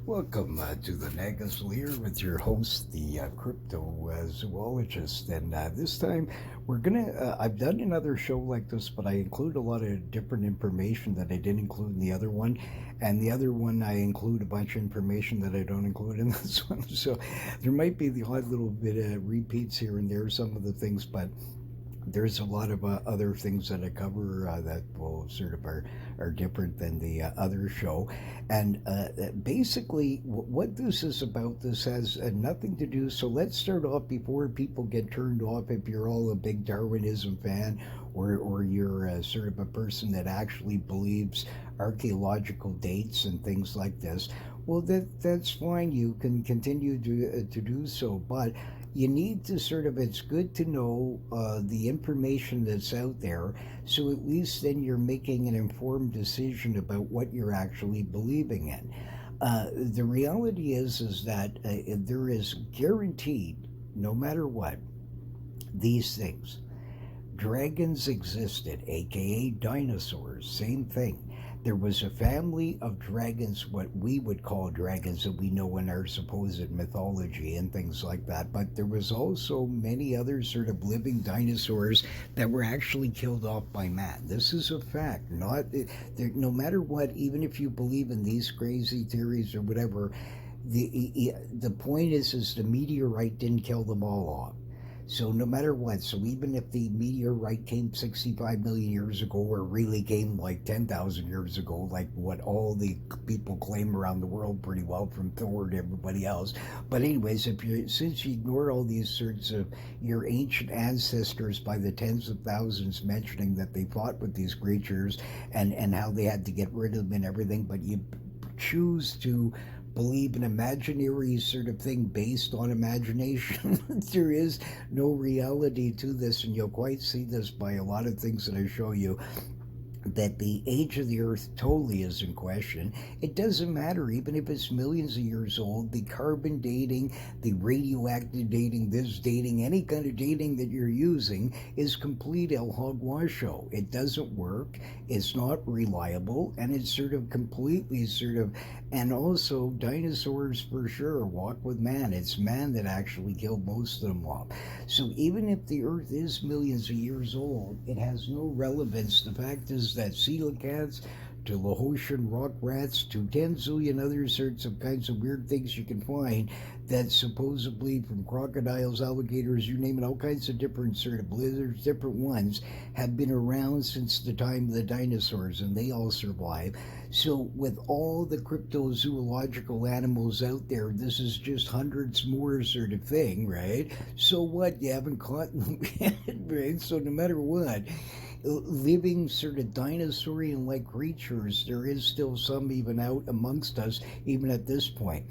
Welcome to the Nagasl here with your host, the cryptozoologist. And this time I've done another show like this, but I include a lot of different information that I didn't include in the other one. And the other one, I include a bunch of information that I don't include in this one. So there might be the odd little bit of repeats here and there, some of the things, but there's a lot of other things that I cover that will sort of are different than the other show. And basically, what this is about, this has nothing to do. So let's start off before people get turned off. If you're all a big Darwinism fan, or you're sort of a person that actually believes archaeological dates and things like this, well, that's fine. You can continue to do so, but you need to sort of, it's good to know the information that's out there, so at least then you're making an informed decision about what you're actually believing in. The reality is that there is guaranteed, no matter what, these things. Dragons existed, aka dinosaurs, same thing. There was a family of dragons, what we would call dragons that we know in our supposed mythology and things like that. But there was also many other sort of living dinosaurs that were actually killed off by man. This is a fact. Not no matter what, even if you believe in these crazy theories or whatever, the point is the meteorite didn't kill them all off. So no matter what, so even if the meteorite came 65 million years ago, or really came like 10,000 years ago, like what all the people claim around the world pretty well, from Thor to everybody else. But anyways, since you ignore all these sorts of your ancient ancestors by the tens of thousands mentioning that they fought with these creatures and how they had to get rid of them and everything, but you choose to believe an imaginary sort of thing based on imagination. There is no reality to this, and you'll quite see this by a lot of things that I show you, that the age of the earth totally is in question. It doesn't matter, even if it's millions of years old, the carbon dating, the radioactive dating, this dating, any kind of dating that you're using is complete El Hogwash show. It doesn't work, it's not reliable, and it's sort of completely sort of, and also dinosaurs for sure walk with man. It's man that actually killed most of them off. So even if the earth is millions of years old, it has no relevance. The fact is that coelacanths to Laotian rock rats to 10 zillion other sorts of kinds of weird things you can find, that supposedly from crocodiles, alligators, you name it, all kinds of different sort of lizards, different ones, have been around since the time of the dinosaurs, and they all survive. So with all the cryptozoological animals out there, this is just hundreds more sort of thing, right? So what? You haven't caught them yet, right? So no matter what, living sort of dinosaurian like creatures, there is still some even out amongst us, even at this point.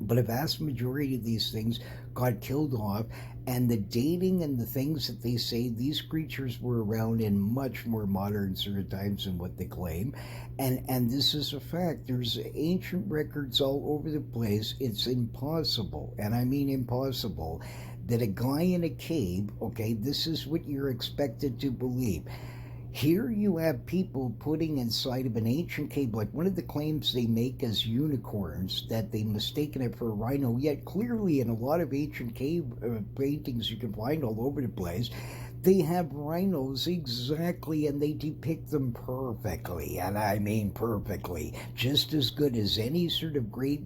But a vast majority of these things got killed off, and the dating and the things that they say, these creatures were around in much more modern sort of times than what they claim. And this is a fact. There's ancient records all over the place. It's impossible, and I mean impossible, that a guy in a cave, okay, this is what you're expected to believe. Here you have people putting inside of an ancient cave, like one of the claims they make as unicorns, that they mistaken it for a rhino, yet clearly in a lot of ancient cave paintings you can find all over the place, they have rhinos exactly, and they depict them perfectly, and I mean perfectly, just as good as any sort of great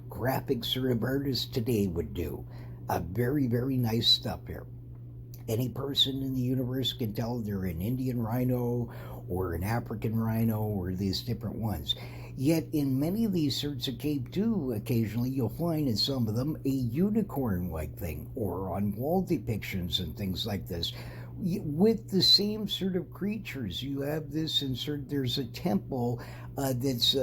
graphic sort of artist today would do. Very, very nice stuff here. Any person in the universe can tell they're an Indian rhino or an African rhino or these different ones. Yet in many of these sorts of cave too, occasionally you'll find in some of them a unicorn-like thing, or on wall depictions and things like this, with the same sort of creatures. You have this insert. There's a temple there's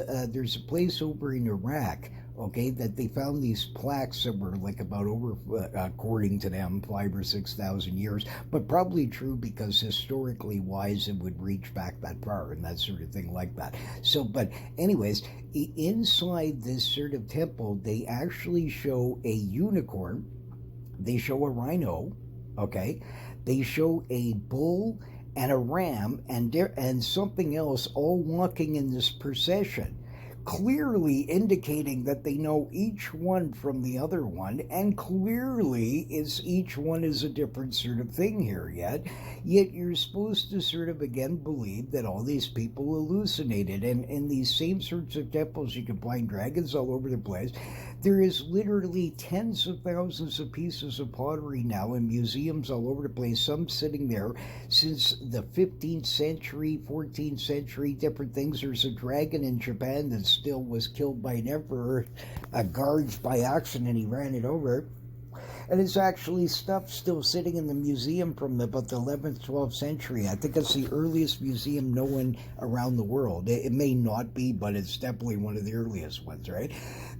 a place over in Iraq, okay, that they found these plaques that were like about over, according to them, 5 or 6 thousand years, but probably true because historically wise it would reach back that far and that sort of thing like that. So, but anyways, inside this sort of temple, they actually show a unicorn, they show a rhino, okay, they show a bull and a ram and something else, all walking in this procession. clearly indicating that they know each one from the other one, and clearly is each one is a different sort of thing here. Yet you're supposed to sort of again believe that all these people hallucinated, and in these same sorts of temples you can find dragons all over the place. There is literally tens of thousands of pieces of pottery now in museums all over the place, some sitting there since the 15th century, 14th century, different things. There's a dragon in Japan that still was killed by an emperor, a guard by accident, he ran it over. And it's actually stuff still sitting in the museum from about the 11th, 12th century. I think it's the earliest museum known around the world. It may not be, but it's definitely one of the earliest ones, right?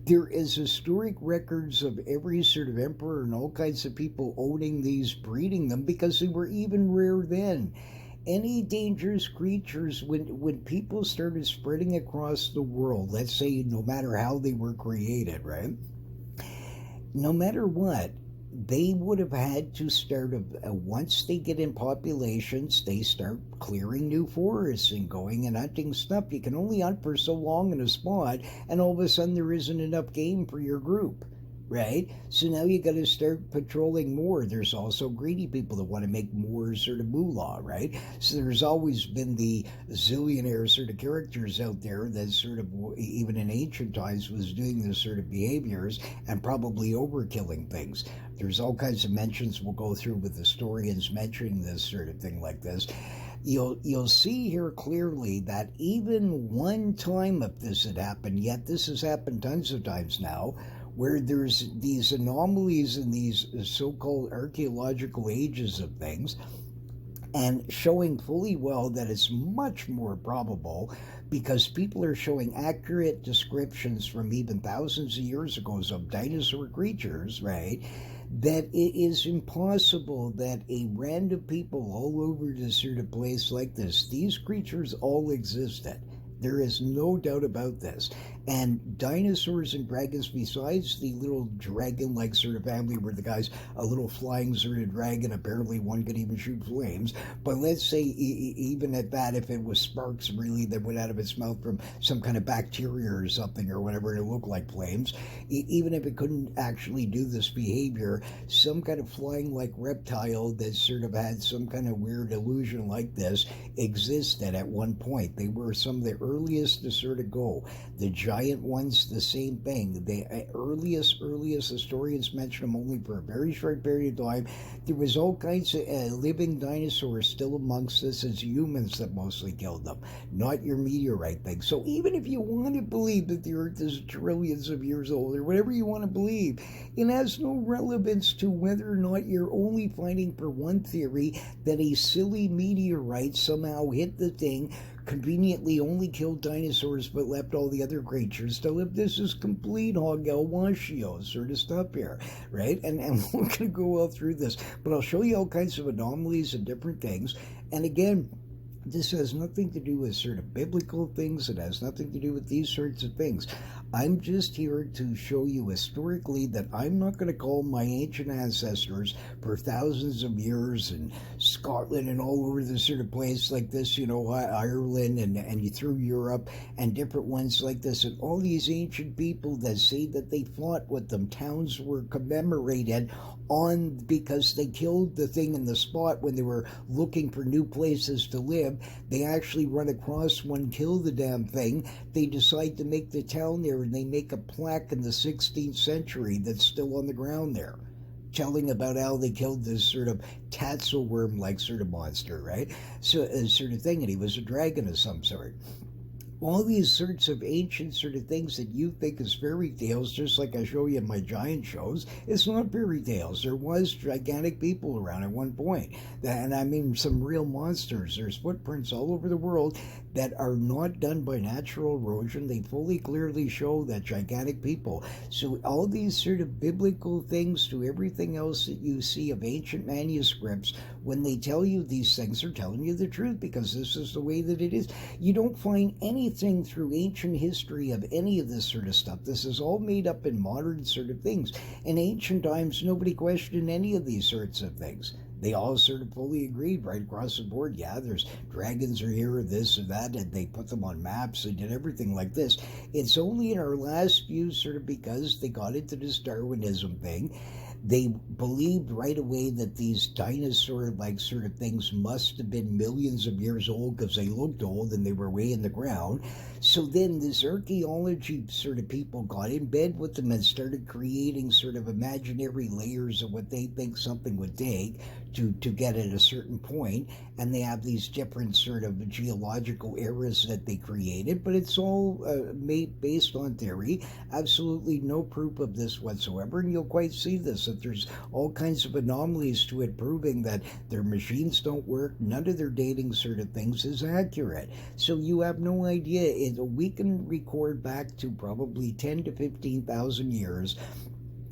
There is historic records of every sort of emperor and all kinds of people owning these, breeding them, because they were even rare then. Any dangerous creatures, when people started spreading across the world, let's say no matter how they were created, right? No matter what, they would have had to start, once they get in populations, they start clearing new forests and going and hunting stuff. You can only hunt for so long in a spot, and all of a sudden there isn't enough game for your group, right? So now you got to start patrolling more. There's also greedy people that want to make more sort of moolah, right? So there's always been the zillionaire sort of characters out there that sort of, even in ancient times, was doing this sort of behaviors and probably overkilling things. There's all kinds of mentions we'll go through with historians mentioning this sort of thing like this. You'll see here clearly that even one time if this had happened, yet this has happened tons of times now, where there's these anomalies in these so-called archaeological ages of things, and showing fully well that it's much more probable, because people are showing accurate descriptions from even thousands of years ago of dinosaur creatures, right? That it is impossible that a random people all over this sort of place like this, these creatures all existed. There is no doubt about this. And dinosaurs and dragons, besides the little dragon-like sort of family where the guy's a little flying sort of dragon, apparently one could even shoot flames, but let's say even at that, if it was sparks really that went out of its mouth from some kind of bacteria or something or whatever, and it looked like flames, even if it couldn't actually do this behavior, some kind of flying-like reptile that sort of had some kind of weird illusion like this existed at one point. They were some of the earliest to sort of go. The giant ones, the same thing. The earliest historians mention them only for a very short period of time. There was all kinds of living dinosaurs still amongst us as humans that mostly killed them, not your meteorite thing. So even if you want to believe that the Earth is trillions of years old or whatever you want to believe, it has no relevance to whether or not you're only fighting for one theory that a silly meteorite somehow hit the thing, conveniently only killed dinosaurs but left all the other creatures to live. This is complete hog el washio sort of stuff here, right? And we're going to go all through this, but I'll show you all kinds of anomalies and different things. And again, this has nothing to do with sort of biblical things. It has nothing to do with these sorts of things. I'm just here to show you historically that I'm not going to call my ancient ancestors for thousands of years in Scotland and all over this sort of place like this, you know, Ireland and through Europe and different ones like this, and all these ancient people that say that they fought with them. Towns were commemorated on because they killed the thing in the spot when they were looking for new places to live. They actually run across one, kill the damn thing. They decide to make the town there, and they make a plaque in the 16th century that's still on the ground there, telling about how they killed this sort of tatzelworm-like sort of monster, right? So, sort of thing, and he was a dragon of some sort. All these sorts of ancient sort of things that you think is fairy tales, just like I show you in my giant shows, it's not fairy tales. There was gigantic people around at one point. And I mean some real monsters. There's footprints all over the world that are not done by natural erosion. They fully clearly show that gigantic people. So all these sort of biblical things to everything else that you see of ancient manuscripts, when they tell you these things, they're telling you the truth, because this is the way that it is. You don't find anything through ancient history of any of this sort of stuff. This is all made up in modern sort of things. In ancient times, nobody questioned any of these sorts of things. they all sort of fully agreed right across the board. Yeah, there's dragons are here, or this or that, and they put them on maps. They did everything like this. It's only in our last few sort of because they got into this Darwinism thing. They believed right away that these dinosaur like sort of things must have been millions of years old because they looked old and they were way in the ground. So then this archaeology sort of people got in bed with them and started creating sort of imaginary layers of what they think something would take to get at a certain point. And they have these different sort of geological eras that they created, but it's all made based on theory. Absolutely no proof of this whatsoever, and you'll quite see this, that there's all kinds of anomalies to it proving that their machines don't work. None of their dating sort of things is accurate. So you have no idea. We can record back to probably 10 to 15,000 years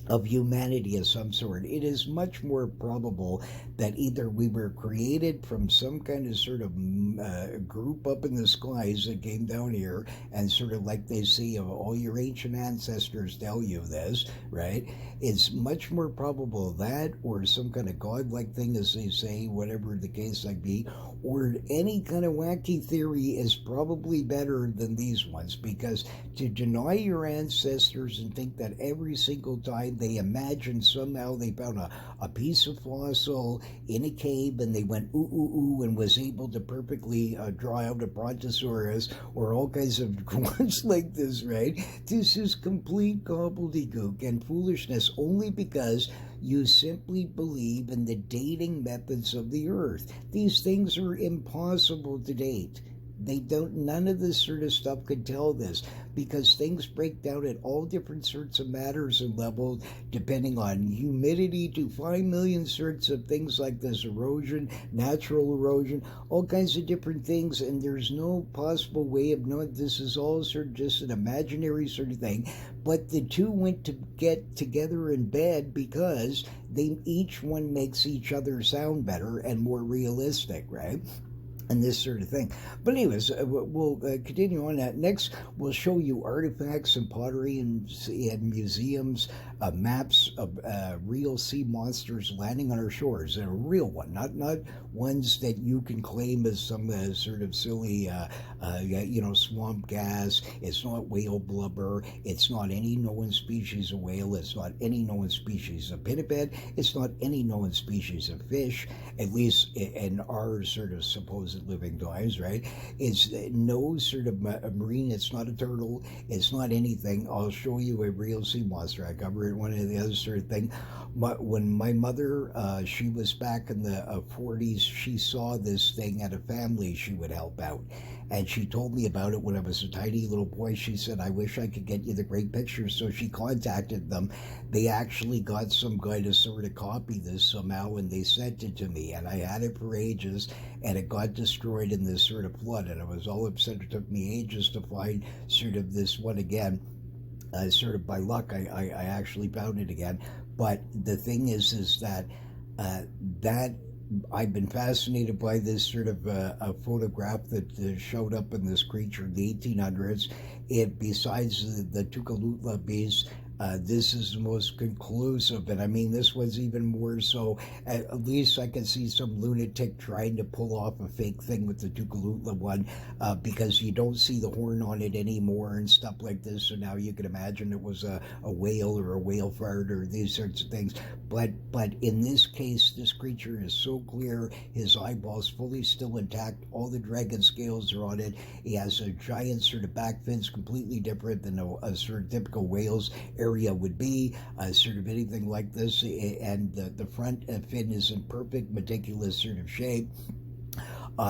of humanity of some sort. It is much more probable that either we were created from some kind of sort of group up in the skies that came down here, and sort of like they see of all your ancient ancestors tell you this, right? It's much more probable that, or some kind of godlike thing, as they say, whatever the case might be, or any kind of wacky theory is probably better than these ones, because to deny your ancestors and think that every single time they imagined somehow they found a piece of fossil in a cave and they went ooh ooh ooh and was able to perfectly draw out a brontosaurus or all kinds of ones like this, right? This is complete gobbledygook and foolishness, only because you simply believe in the dating methods of the earth. These things are impossible to date. They don't, none of this sort of stuff could tell this, because things break down at all different sorts of matters and levels, depending on humidity to 5 million sorts of things like this, erosion, natural erosion, all kinds of different things, and there's no possible way of knowing. This is all sort of just an imaginary sort of thing. But the two went to get together in bed because they each one makes each other sound better and more realistic, right? And this sort of thing. But anyways, we'll continue on that. Next, we'll show you artifacts and pottery and museums, maps of real sea monsters landing on our shores. And a real one, not ones that you can claim as some sort of silly, swamp gas. It's not whale blubber. It's not any known species of whale. It's not any known species of pinniped. It's not any known species of fish, at least in our sort of supposed living times, right? It's no sort of marine. It's not a turtle. It's not anything. I'll show you a real sea monster. I cover it, one of the other sort of thing. When my mother, she was back in the 40s, she saw this thing at a family she would help out. And she told me about it when I was a tiny little boy. She said, I wish I could get you the great pictures. So she contacted them. They actually got some guy to sort of copy this somehow, and they sent it to me. And I had it for ages, and it got destroyed in this sort of flood. And I was all upset. It took me ages to find sort of this one again. Sort of by luck, I actually found it again. But the thing is that that I've been fascinated by this sort of a photograph that showed up in this creature in the 1800s. It, besides the Tukalutla beast, this is the most conclusive, and I mean this was even more so. At least I can see some lunatic trying to pull off a fake thing with the Tukalutla one, because you don't see the horn on it anymore and stuff like this. So now you can imagine it was a whale or a whale fart or these sorts of things. But in this case, this creature is so clear. His eyeballs fully still intact. All the dragon scales are on it. He has a giant sort of back fins, completely different than a sort of typical whale's area would be, sort of anything like this, and the front fin is in perfect meticulous sort of shape.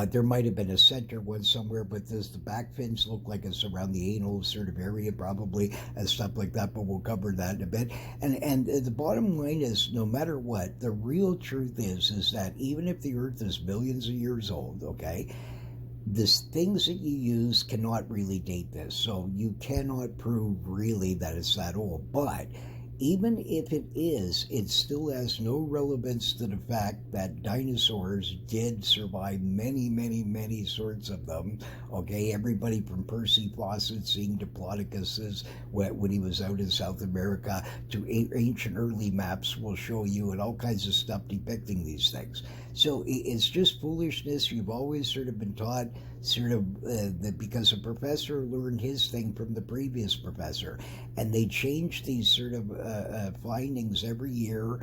There might have been a center one somewhere, but the back fins look like it's around the anal sort of area probably, and stuff like that, but we'll cover that in a bit. And the bottom line is, no matter what, the real truth is that even if the Earth is billions of years old, okay, the things that you use cannot really date this, so you cannot prove really that it's that old. But Even if it is, it still has no relevance to the fact that dinosaurs did survive many, many, many sorts of them. Okay, everybody from Percy Fawcett seeing Diplodocus's when he was out in South America to ancient early maps will show you and all kinds of stuff depicting these things. So it's just foolishness. You've always sort of been taught sort of that because a professor learned his thing from the previous professor, and they change these sort of findings every year.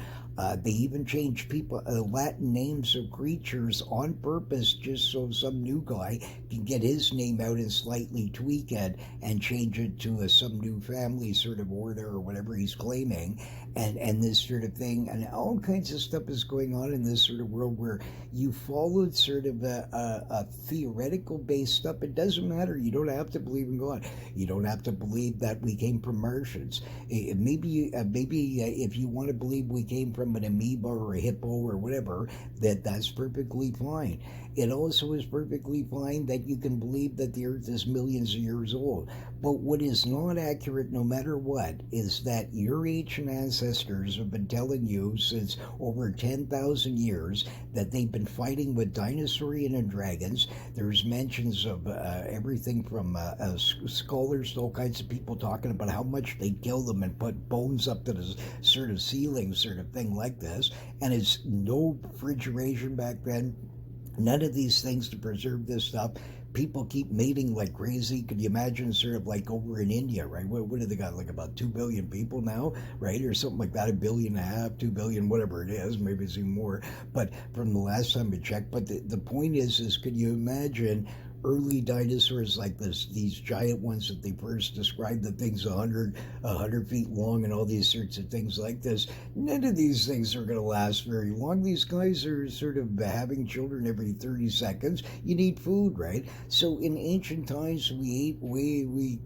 They even change people Latin names of creatures on purpose, just so some new guy can get his name out and slightly tweak it and change it to some new family sort of order or whatever he's claiming, and this sort of thing, and all kinds of stuff is going on in this sort of world where you followed sort of a theoretical based stuff. It doesn't matter. You don't have to believe in God. You don't have to believe that we came from Martians. Maybe if you want to believe we came from an amoeba or a hippo or whatever, that's perfectly fine. It also is perfectly fine that you can believe that the Earth is millions of years old. But what is not accurate, no matter what, is that your ancient ancestors have been telling you since over 10,000 years that they've been fighting with dinosaurian and dragons. There's mentions of everything from scholars to all kinds of people talking about how much they kill them and put bones up to the sort of ceiling sort of thing like this. And it's no refrigeration back then. None of these things to preserve this stuff. People keep mating like crazy. Could you imagine sort of like over in India, right? What do they got? Like about 2 billion people now, right? Or something like that, 1.5 billion, 2 billion, whatever it is. Maybe it's even more. But from the last time I checked. But the point is could you imagine early dinosaurs like these giant ones that they first described, the things 100 feet long and all these sorts of things like this? None of these things are going to last very long. These guys are sort of having children every 30 seconds. You need food, right? So in ancient times, we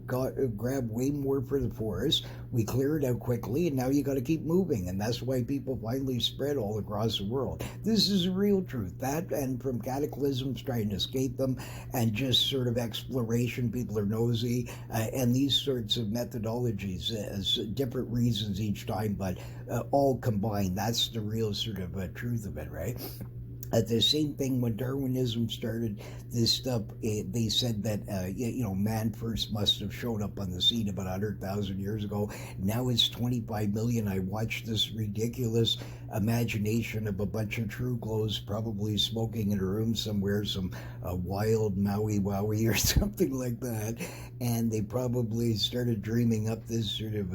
grabbed way more for the forest. We clear it out quickly, and now you got to keep moving, and that's why people finally spread all across the world. This is a real truth. That, and from cataclysms trying to escape them, and just sort of exploration, people are nosy, and these sorts of methodologies as different reasons each time, but all combined. That's the real sort of truth of it, right? The same thing when Darwinism started this stuff, they said that man first must have showed up on the scene about 100,000 years ago. Now it's 25 million. I watched this ridiculous imagination of a bunch of true glows probably smoking in a room somewhere, some wild Maui Wowie or something like that, and they probably started dreaming up this sort of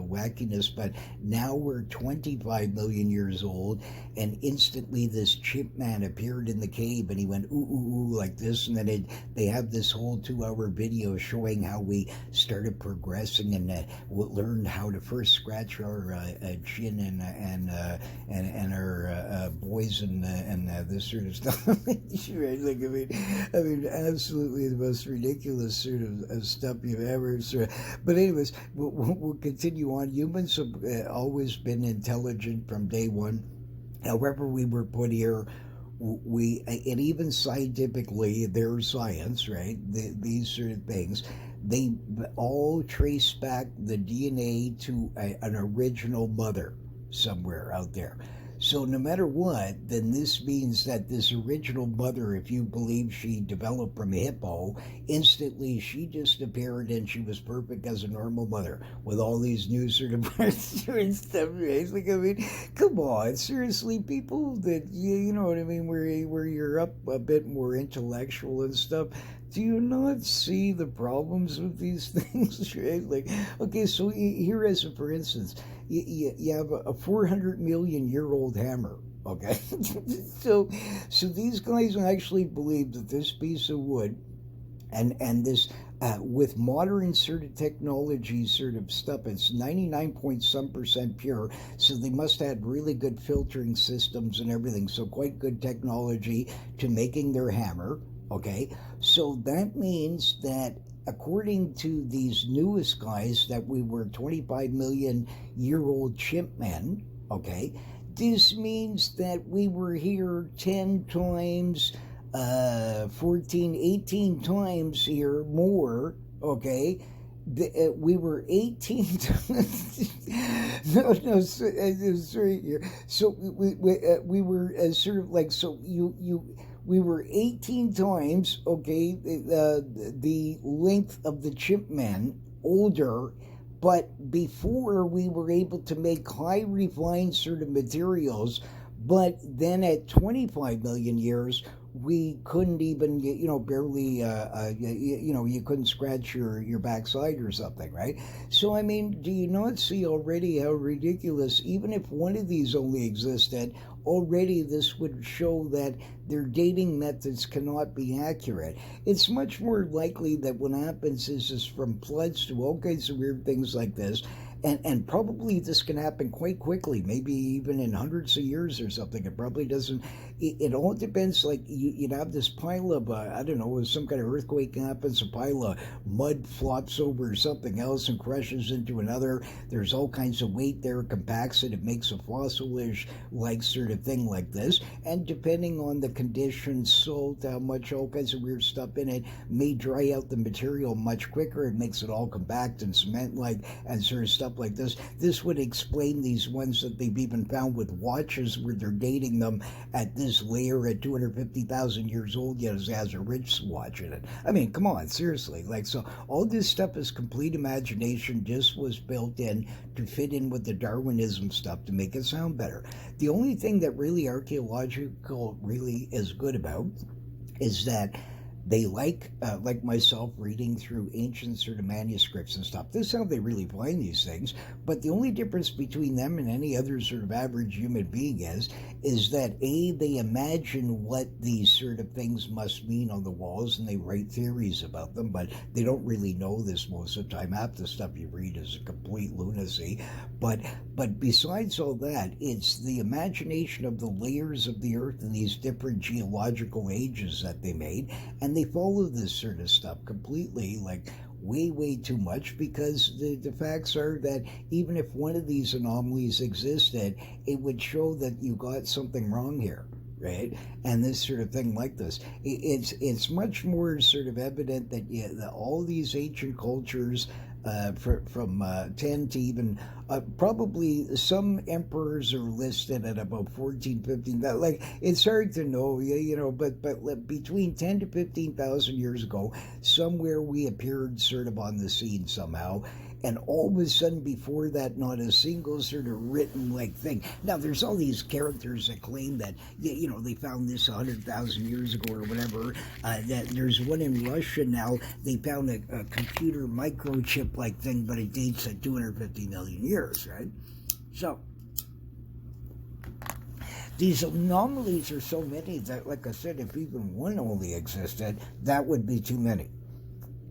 wackiness. But now we're 25 million years old, and instantly this chimp man appeared in the cave, and he went ooh ooh ooh like this, and then they have this whole 2-hour video showing how we started progressing and learned how to first scratch our chin and our boys and this sort of stuff. Right? Like, I mean, absolutely the most ridiculous sort of stuff you've ever sort of. But anyways, we'll continue on. Humans have always been intelligent from day one. However, we were put here, and even scientifically, there's science, right? These sort of things, they all trace back the DNA to an original mother somewhere out there. So no matter what, then this means that this original mother, if you believe she developed from a hippo, instantly she just appeared and she was perfect as a normal mother with all these new sort of parts and stuff. Right? Like, I mean, come on, seriously, people that you know what I mean, where you're up a bit more intellectual and stuff. Do you not see the problems with these things? Right? Like, okay, so here as a for instance, you have a 400 million year old hammer. Okay, so these guys actually believe that this piece of wood and this with modern sort of technology sort of stuff, it's 99 point some percent pure, so they must have really good filtering systems and everything, so quite good technology to making their hammer. Okay, so that means that according to these newest guys that we were 25 million year old chimp men, okay, this means that we were here 10 times, 14, 18 times here more, okay, we were 18. No, sorry here. So we were sort of like, so we were 18 times, okay, the length of the chimp man, older, but before we were able to make high refined sort of materials, but then at 25 million years, we couldn't even, barely, you couldn't scratch your backside or something, right? So, I mean, do you not see already how ridiculous, even if one of these only existed, already this would show that their dating methods cannot be accurate. It's much more likely that what happens is from floods to all kinds of weird things like this, and probably this can happen quite quickly, maybe even in hundreds of years or something. It probably doesn't. It all depends. Like you'd have this pile of I don't know, some kind of earthquake happens, a pile of mud flops over something else and crushes into another. There's all kinds of weight there, compacts it. It makes a fossilish like sort of thing like this. And depending on the conditions, salt, how much, all kinds of weird stuff in it, may dry out the material much quicker. It makes it all compact and cement like and sort of stuff like this. This would explain these ones that they've even found with watches where they're dating them at this layer at 250,000 years old, yet it has a rich watch in it. I mean, come on, seriously. Like, so all this stuff is complete imagination, just was built in to fit in with the Darwinism stuff to make it sound better. The only thing that really archaeological really is good about is that they like myself, reading through ancient sort of manuscripts and stuff. This is how they really find these things. But the only difference between them and any other sort of average human being is that they imagine what these sort of things must mean on the walls, and they write theories about them, but they don't really know this most of the time. Half the stuff you read is a complete lunacy. But besides all that, it's the imagination of the layers of the earth and these different geological ages that they made, and they follow this sort of stuff completely, like way too much, because the facts are that even if one of these anomalies existed, it would show that you got something wrong here, right? And this sort of thing like this, it's much more sort of evident that all these ancient cultures, from 10 to even probably some emperors are listed at about 14, 15. Like, it's hard to know, but between 10 to 15,000 years ago, somewhere we appeared sort of on the scene somehow. And all of a sudden, before that, not a single sort of written like thing. Now, there's all these characters that claim that they found this 100,000 years ago or whatever. That there's one in Russia now. They found a computer microchip like thing, but it dates at 250 million years, right? So these anomalies are so many that, like I said, if even one only existed, that would be too many.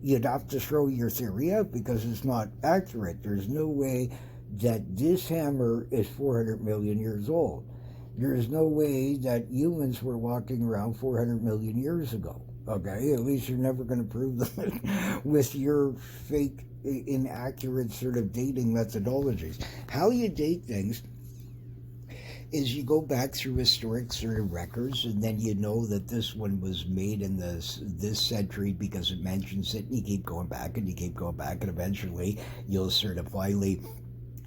You'd have to throw your theory out because it's not accurate. There's no way that this hammer is 400 million years old. There's no way that humans were walking around 400 million years ago. Okay, at least you're never going to prove that with your fake, inaccurate sort of dating methodologies. How you date things is you go back through historic sort of records, and then you know that this one was made in this century because it mentions it, and you keep going back and you keep going back, and eventually you'll sort of finally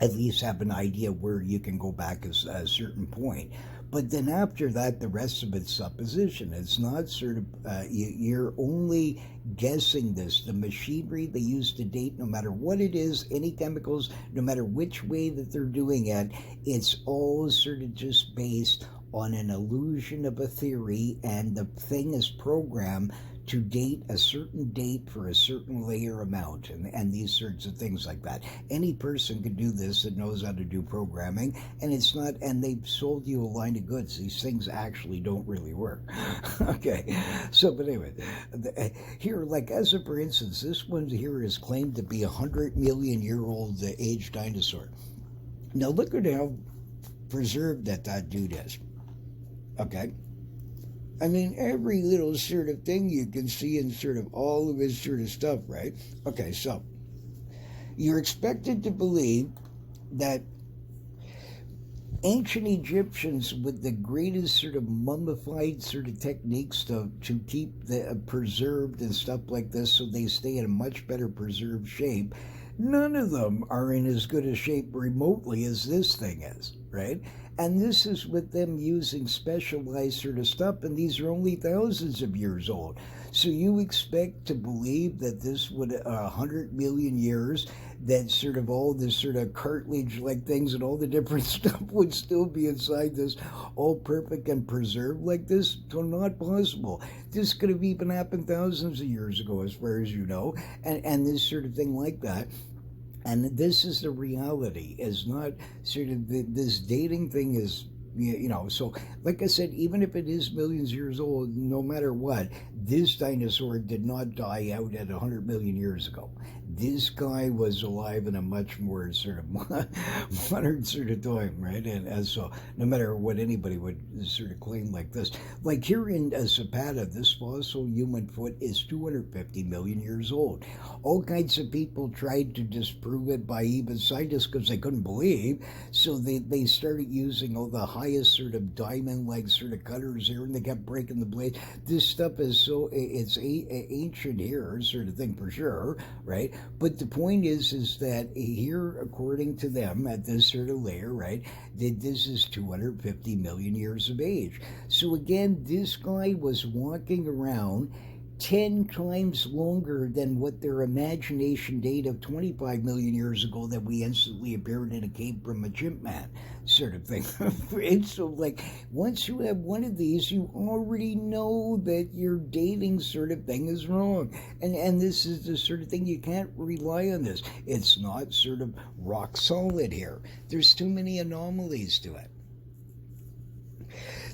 at least have an idea where you can go back at a certain point. But then after that, the rest of it's supposition. It's not sort of, you're only guessing this. The machinery they use to date, no matter what it is, any chemicals, no matter which way that they're doing it, it's all sort of just based on an illusion of a theory, and the thing is programmed to date a certain date for a certain layer amount, and these sorts of things like that. Any person can do this that knows how to do programming, and it's not, and they've sold you a line of goods. These things actually don't really work. Okay, so, but anyway, here, like, as a, for instance, this one here is claimed to be 100 million year old age dinosaur. Now look at how preserved that dude is. Okay, I mean, every little sort of thing you can see in sort of all of his sort of stuff, right? Okay, so you're expected to believe that ancient Egyptians with the greatest sort of mummified sort of techniques to keep the preserved and stuff like this so they stay in a much better preserved shape. None of them are in as good a shape remotely as this thing is, right? And this is with them using specialized sort of stuff, and these are only thousands of years old. So you expect to believe that this would 100 million years, that sort of all this sort of cartilage like things and all the different stuff would still be inside this, all perfect and preserved like this? So not possible. This could have even happened thousands of years ago, as far as you know, and this sort of thing like that. And this is the reality. Is not sort of this dating thing is, so like I said, even if it is millions of years old, no matter what, this dinosaur did not die out at 100 million years ago. This guy was alive in a much more sort of modern sort of time, right? And so no matter what anybody would sort of claim like this, like here in Zapata, this fossil human foot is 250 million years old. All kinds of people tried to disprove it by even scientists because they couldn't believe. So they started using all the highest sort of diamond-like sort of cutters here, and they kept breaking the blade. This stuff is so, it's ancient here sort of thing for sure, right? But the point is that here, according to them, at this sort of layer, right, that this is 250 million years of age. So again, this guy was walking around 10 times longer than what their imagination date of 25 million years ago that we instantly appeared in a cave from a chimp man sort of thing. And so, like, once you have one of these, you already know that your dating sort of thing is wrong. And this is the sort of thing you can't rely on this. It's not sort of rock solid here. There's too many anomalies to it.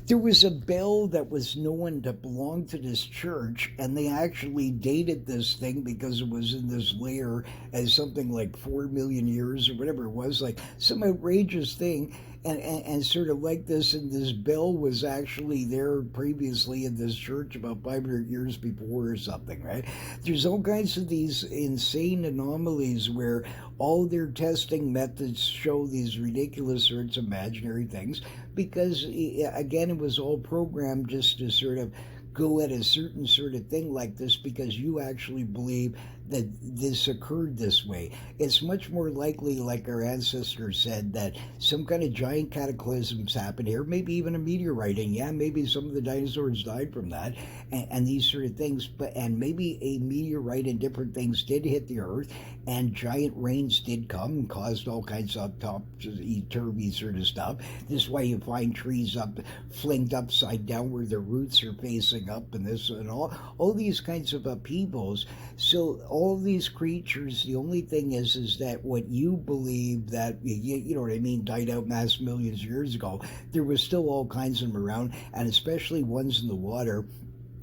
There was a bell that was known to belong to this church, and they actually dated this thing because it was in this layer as something like 4 million years or whatever it was, like some outrageous thing. And sort of like this, and this bell was actually there previously in this church about 500 years before or something, right? There's all kinds of these insane anomalies where all their testing methods show these ridiculous sorts of imaginary things because, again, it was all programmed just to sort of go at a certain sort of thing like this because you actually believe that this occurred this way. It's much more likely, like our ancestors said, that some kind of giant cataclysms happened here, maybe even a meteorite, and yeah, maybe some of the dinosaurs died from that, and these sort of things, and maybe a meteorite and different things did hit the earth, and giant rains did come and caused all kinds of topsy-turvy sort of stuff. This is why you find trees up, flinged upside down where their roots are facing up, and this and all these kinds of upheavals. So all these creatures, the only thing is that what you believe that, you know what I mean, died out mass millions of years ago, there was still all kinds of them around, and especially ones in the water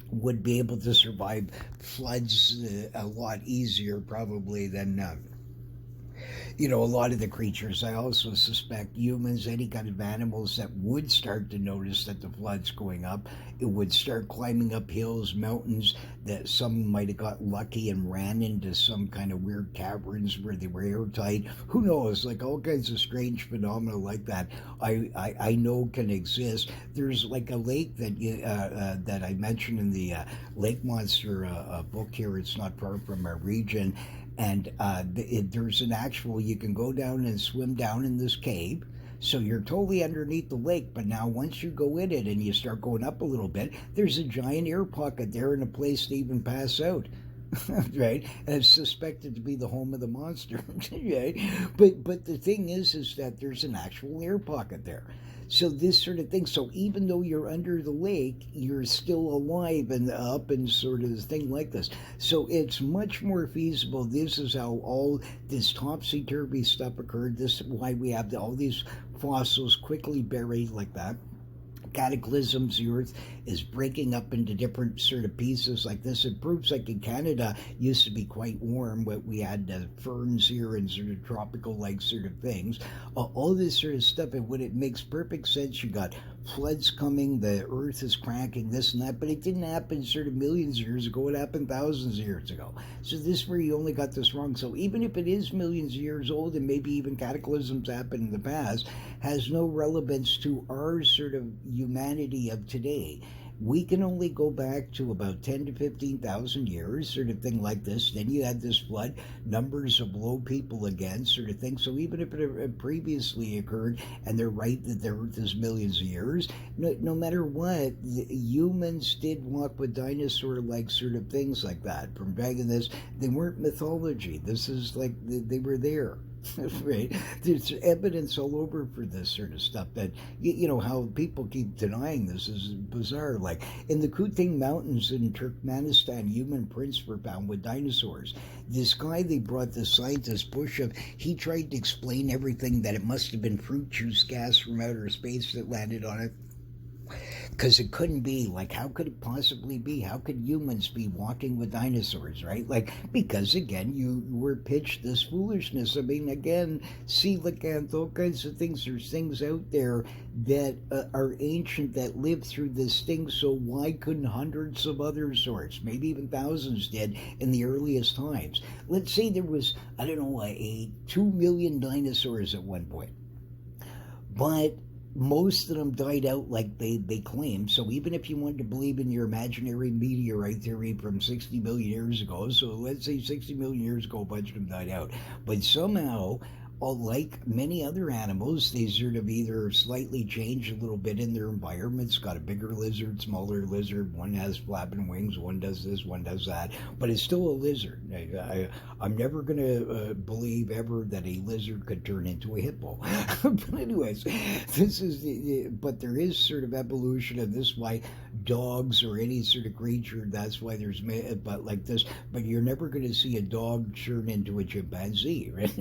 would be able to survive floods a lot easier probably than a lot of the creatures. I also suspect humans, any kind of animals that would start to notice that the flood's going up, it would start climbing up hills, mountains, that some might have got lucky and ran into some kind of weird caverns where they were airtight. Who knows? Like all kinds of strange phenomena like that I know can exist. There's like a lake that I mentioned in the Lake Monster book here. It's not far from our region. And there's an actual, you can go down and swim down in this cave. So you're totally underneath the lake, but now once you go in it and you start going up a little bit, there's a giant air pocket there and a place to even pass out. Right, and it's suspected to be the home of the monster. Right, but the thing is that there's an actual air pocket there. So this sort of thing. So even though you're under the lake, you're still alive and up and sort of thing like this. So it's much more feasible. This is how all this topsy-turvy stuff occurred. This is why we have all these fossils quickly buried like that. Cataclysms, the earth is breaking up into different sort of pieces like this. It proves like in Canada used to be quite warm, but we had ferns here and sort of tropical like sort of things. All this sort of stuff, and when it makes perfect sense, you got floods coming, the earth is cracking, this and that, but it didn't happen sort of millions of years ago, it happened thousands of years ago. So this is where you only got this wrong. So even if it is millions of years old and maybe even cataclysms happened in the past, has no relevance to our sort of humanity of today. We can only go back to about 10 to 15,000 years, sort of thing like this. Then you had this flood, numbers of low people again, sort of thing. So even if it had previously occurred, and they're right that the Earth is millions of years, no matter what, humans did walk with dinosaur-like sort of things like that. From back in this, they weren't mythology. This is like they were there. Right? There's evidence all over for this sort of stuff that, how people keep denying this is bizarre. Like in the Kuting Mountains in Turkmenistan, human prints were found with dinosaurs. This guy they brought, the scientist Bushev, he tried to explain everything that it must have been fruit juice gas from outer space that landed on it. Because it couldn't be. Like, how could it possibly be? How could humans be walking with dinosaurs, right? Like, because again, you were pitched this foolishness. I mean, again, coelacanth, all kinds of things. There's things out there that are ancient that lived through this thing. So why couldn't hundreds of other sorts, maybe even thousands, did in the earliest times? Let's say there was, I don't know, 2 million dinosaurs at one point, but most of them died out like they claimed. So even if you wanted to believe in your imaginary meteorite theory from 60 million years ago, so let's say 60 million years ago, a bunch of them died out. But somehow, like many other animals, they sort of either slightly change a little bit in their environments, got a bigger lizard, smaller lizard, one has flapping wings, one does this, one does that, but it's still a lizard. I'm never going to believe ever that a lizard could turn into a hippo. But anyways, but there is sort of evolution, and this is why dogs or any sort of creature, that's why there's, but like this, but you're never going to see a dog turn into a chimpanzee, right?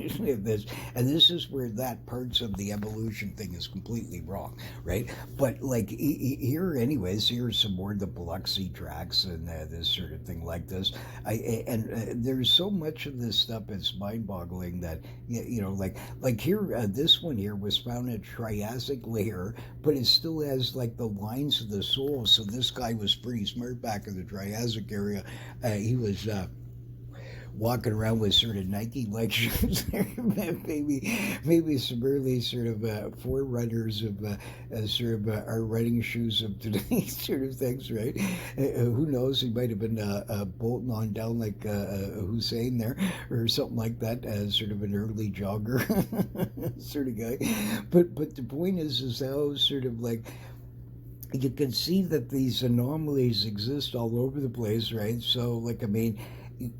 And this is where that parts of the evolution thing is completely wrong, right? But like here, anyways, here's some more of the Biloxi tracks and this sort of thing like this. There's so much of this stuff that's mind-boggling that like here, this one here was found in a Triassic layer, but it still has like the lines of the soul. So this guy was pretty smart back in the Triassic area. He was walking around with sort of Nike-like shoes there, maybe some early sort of forerunners of sort of our running shoes of today sort of things, right? Who knows? He might have been bolting on down like Hussein there or something like that, as sort of an early jogger sort of guy. But the point is how sort of like you can see that these anomalies exist all over the place, right? So, like, I mean,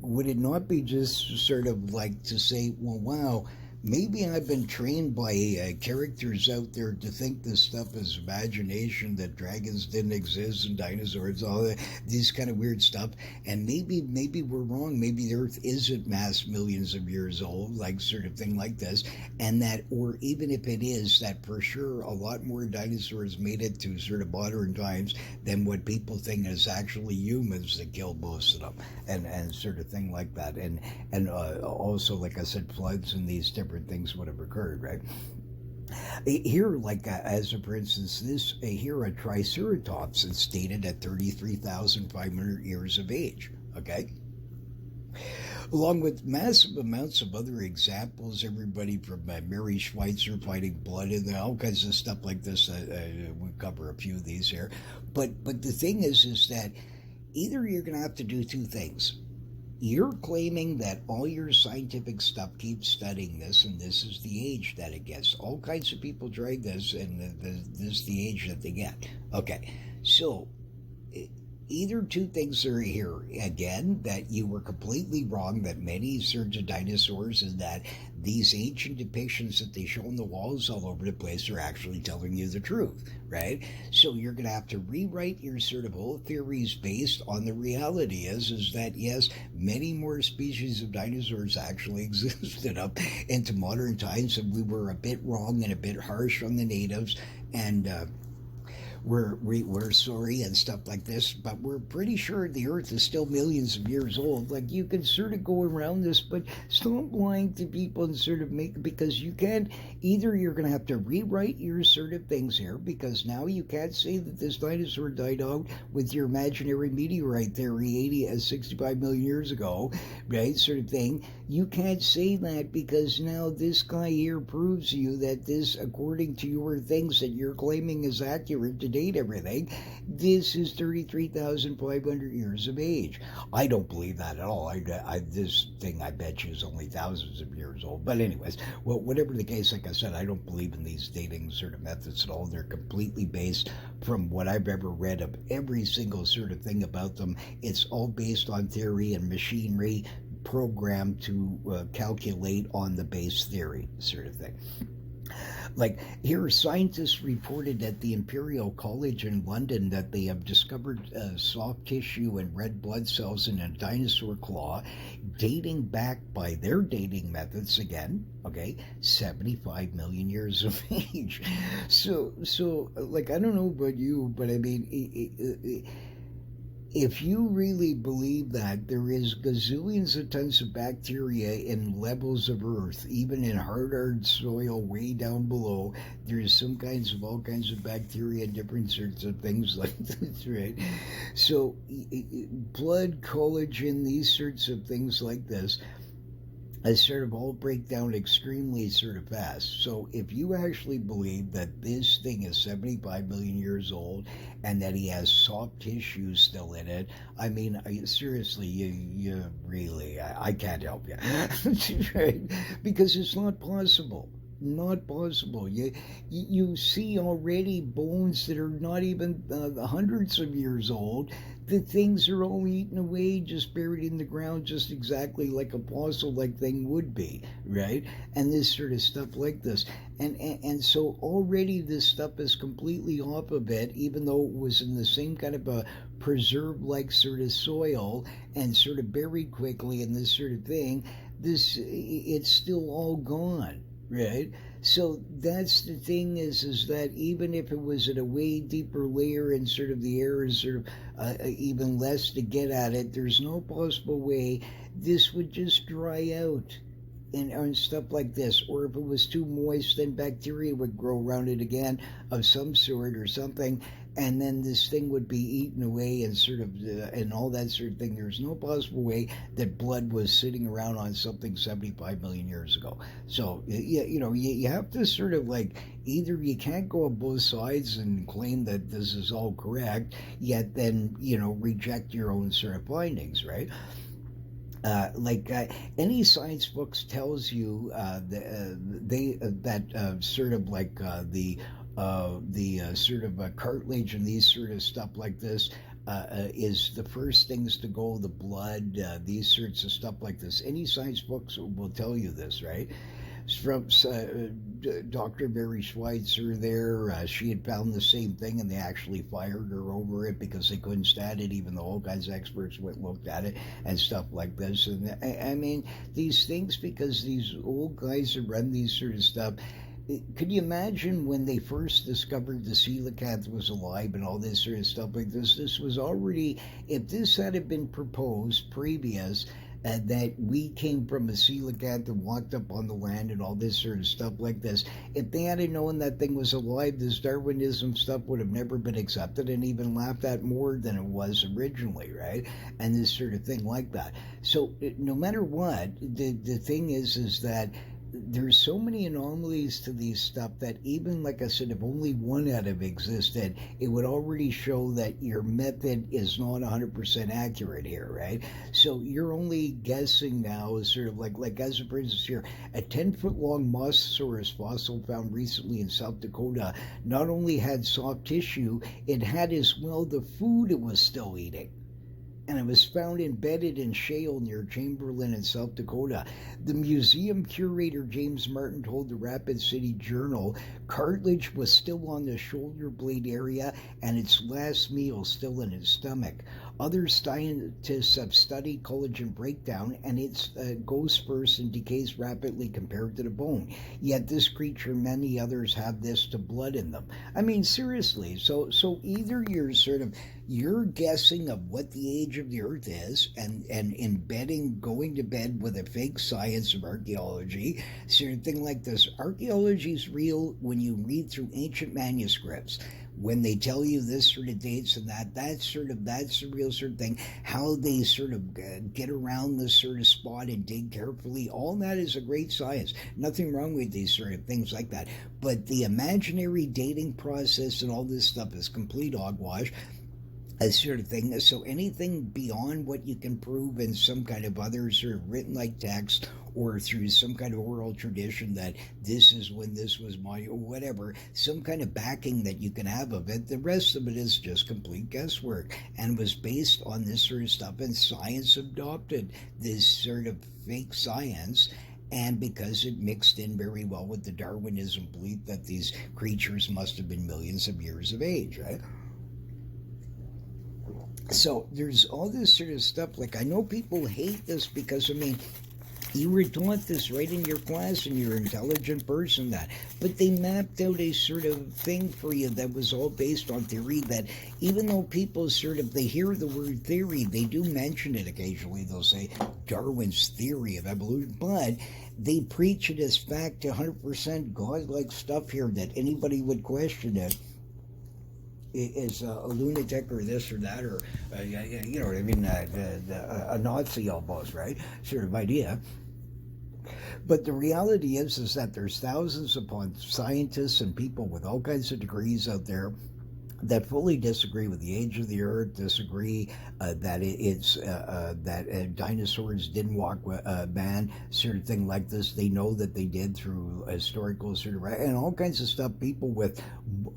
would it not be just sort of like to say, well, wow, maybe I've been trained by characters out there to think this stuff is imagination, that dragons didn't exist and dinosaurs, all that, these kind of weird stuff, and maybe we're wrong. Maybe the Earth isn't mass millions of years old, like sort of thing like this, and that, or even if it is, that for sure a lot more dinosaurs made it to sort of modern times than what people think is actually humans that killed most of them, and sort of thing like that, and also, like I said, floods and these different things would have occurred, right? Here, like as for instance, this here a Triceratops is dated at 33,500 years of age. Okay, along with massive amounts of other examples, everybody from Mary Schweitzer fighting blood and all kinds of stuff like this. We cover a few of these here, but the thing is that either you're going to have to do two things. You're claiming that all your scientific stuff keeps studying this, and this is the age that it gets. All kinds of people tried this, and this is the age that they get. Okay, so either two things are here. Again, that you were completely wrong, that many sorts of dinosaurs and that these ancient depictions that they show on the walls all over the place are actually telling you the truth, right? So you're going to have to rewrite your sort of whole theories based on the reality is that, yes, many more species of dinosaurs actually existed up into modern times, and we were a bit wrong and a bit harsh on the natives, and we're sorry and stuff like this, but we're pretty sure the Earth is still millions of years old. Like, you can sort of go around this, but stop lying to people and sort of make, because you can't, either you're going to have to rewrite your sort of things here, because now you can't say that this dinosaur died out with your imaginary meteorite theory 65 million years ago, right? Sort of thing. You can't say that because now this guy here proves to you that this, according to your things that you're claiming is accurate to date everything, this is 33,500 years of age. I don't believe that at all. This thing, I bet you, is only thousands of years old. But anyways, well, whatever the case, like I said, I don't believe in these dating sort of methods at all. They're completely based, from what I've ever read of every single sort of thing about them, it's all based on theory and machinery programmed to calculate on the base theory sort of thing. Like, here, scientists reported at the Imperial College in London that they have discovered soft tissue and red blood cells in a dinosaur claw dating back, by their dating methods again, okay, 75 million years of age. So like, I don't know about you, but I mean, if you really believe that there is gazillions of tons of bacteria in levels of Earth, even in hard soil way down below, there's some kinds of, all kinds of bacteria, different sorts of things like this, right? So blood, collagen, these sorts of things like this, sort of all break down extremely sort of fast. So if you actually believe that this thing is 75 million years old and that he has soft tissue still in it, I mean, seriously, you really, I can't help you. Right? Because it's not possible. Not possible. You see already bones that are not even hundreds of years old. The things are all eaten away, just buried in the ground, just exactly like a fossil-like thing would be, right? And this sort of stuff like this. And so already this stuff is completely off of it, even though it was in the same kind of a preserved-like sort of soil and sort of buried quickly and this sort of thing. It's still all gone. Right. So that's the thing, is that even if it was at a way deeper layer and sort of the air is sort of even less to get at it, there's no possible way this would just dry out and stuff like this. Or if it was too moist, then bacteria would grow around it again of some sort or something, and then this thing would be eaten away and sort of and all that sort of thing. There's no possible way that blood was sitting around on something 75 million years ago. So you have to sort of, like, either you can't go on both sides and claim that this is all correct, yet then reject your own sort of findings, right? Any science books tells you that sort of like the sort of cartilage and these sort of stuff like this is the first things to go, the blood, these sorts of stuff like this. Any science books will tell you this, right? From Dr. Mary Schweitzer there, she had found the same thing, and they actually fired her over it because they couldn't stand it, even though all kinds of experts went and looked at it and stuff like this. And I mean, these things, because these old guys who run these sort of stuff, could you imagine when they first discovered the coelacanth was alive and all this sort of stuff like this? This was already, if this had been proposed previous, that we came from a coelacanth and walked up on the land and all this sort of stuff like this, if they had known that thing was alive, this Darwinism stuff would have never been accepted and even laughed at more than it was originally, right? And this sort of thing like that. So no matter what, the thing is that there's so many anomalies to these stuff that even, like I said, if only one had have existed, it would already show that your method is not 100% accurate here, right? So you're only guessing now, sort of like as for instance here, a 10-foot long Mosasaurus fossil found recently in South Dakota not only had soft tissue, it had as well the food it was still eating. And it was found embedded in shale near Chamberlain in South Dakota. The museum curator, James Martin, told the Rapid City Journal cartilage was still on the shoulder blade area and its last meal still in its stomach. Other scientists have studied collagen breakdown, and it goes first and decays rapidly compared to the bone. Yet this creature, many others, have this to blood in them. I mean, seriously. So either you're guessing of what the age of the Earth is, and embedding, going to bed with a fake science of archaeology, sort of thing like this. Archaeology is real when you read through ancient manuscripts. When they tell you this sort of dates and that's the real sort of thing. How they sort of get around this sort of spot and dig carefully, all that is a great science. Nothing wrong with these sort of things like that. But the imaginary dating process and all this stuff is complete hogwash. A sort of thing. So anything beyond what you can prove in some kind of other sort of written like text, or through some kind of oral tradition that this is when this was my, or whatever, some kind of backing that you can have of it, the rest of it is just complete guesswork, and was based on this sort of stuff, and science adopted this sort of fake science. And because it mixed in very well with the Darwinism belief that these creatures must have been millions of years of age, right? So there's all this sort of stuff. Like, I know people hate this because, I mean, you were taught this right in your class and you're an intelligent person, that. But they mapped out a sort of thing for you that was all based on theory, that even though people sort of, they hear the word theory, they do mention it occasionally. They'll say Darwin's theory of evolution, but they preach it as fact, 100% godlike stuff here that anybody would question it is a lunatic or this or that, or you know what I mean, a Nazi almost, right? Sort of idea. But the reality is that there's thousands upon scientists and people with all kinds of degrees out there that fully disagree with the age of the Earth, disagree that that dinosaurs didn't walk with man, sort of thing like this. They know that they did through historical sort of, and all kinds of stuff. People with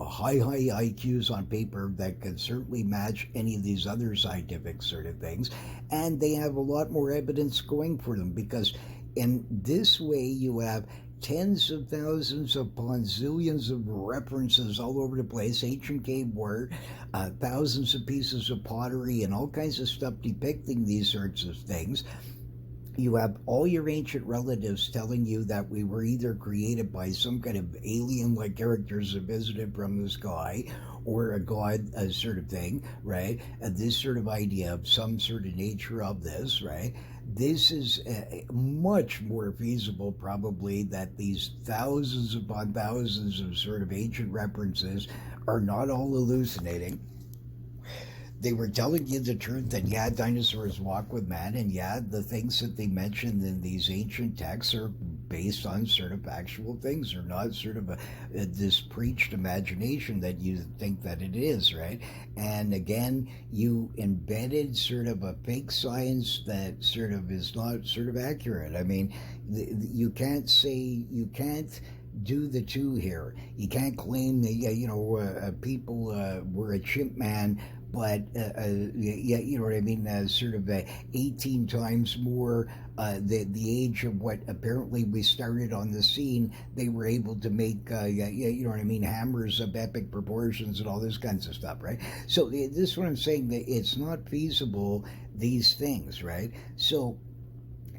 high IQs on paper that can certainly match any of these other scientific sort of things, and they have a lot more evidence going for them, because in this way you have tens of thousands upon zillions of references all over the place, ancient cave ware, thousands of pieces of pottery, and all kinds of stuff depicting these sorts of things. You have all your ancient relatives telling you that we were either created by some kind of alien-like characters that visited from the sky, or a god sort of thing, right? This sort of idea of some sort of nature of this, right? This is much more feasible, probably, that these thousands upon thousands of sort of ancient references are not all hallucinating. They were telling you the truth that, yeah, dinosaurs walk with man, and yeah, the things that they mentioned in these ancient texts are based on sort of actual things. They're not sort of this preached imagination that you think that it is, right? And again, you embedded sort of a fake science that sort of is not sort of accurate. I mean, you can't do the two here. You can't claim that people were a chimp man, but yeah, you know what I mean, sort of 18 times more the age of what apparently we started on the scene. They were able to make you know what I mean, hammers of epic proportions and all this kinds of stuff, right? So this is what I'm saying, that it's not feasible, these things, right? So,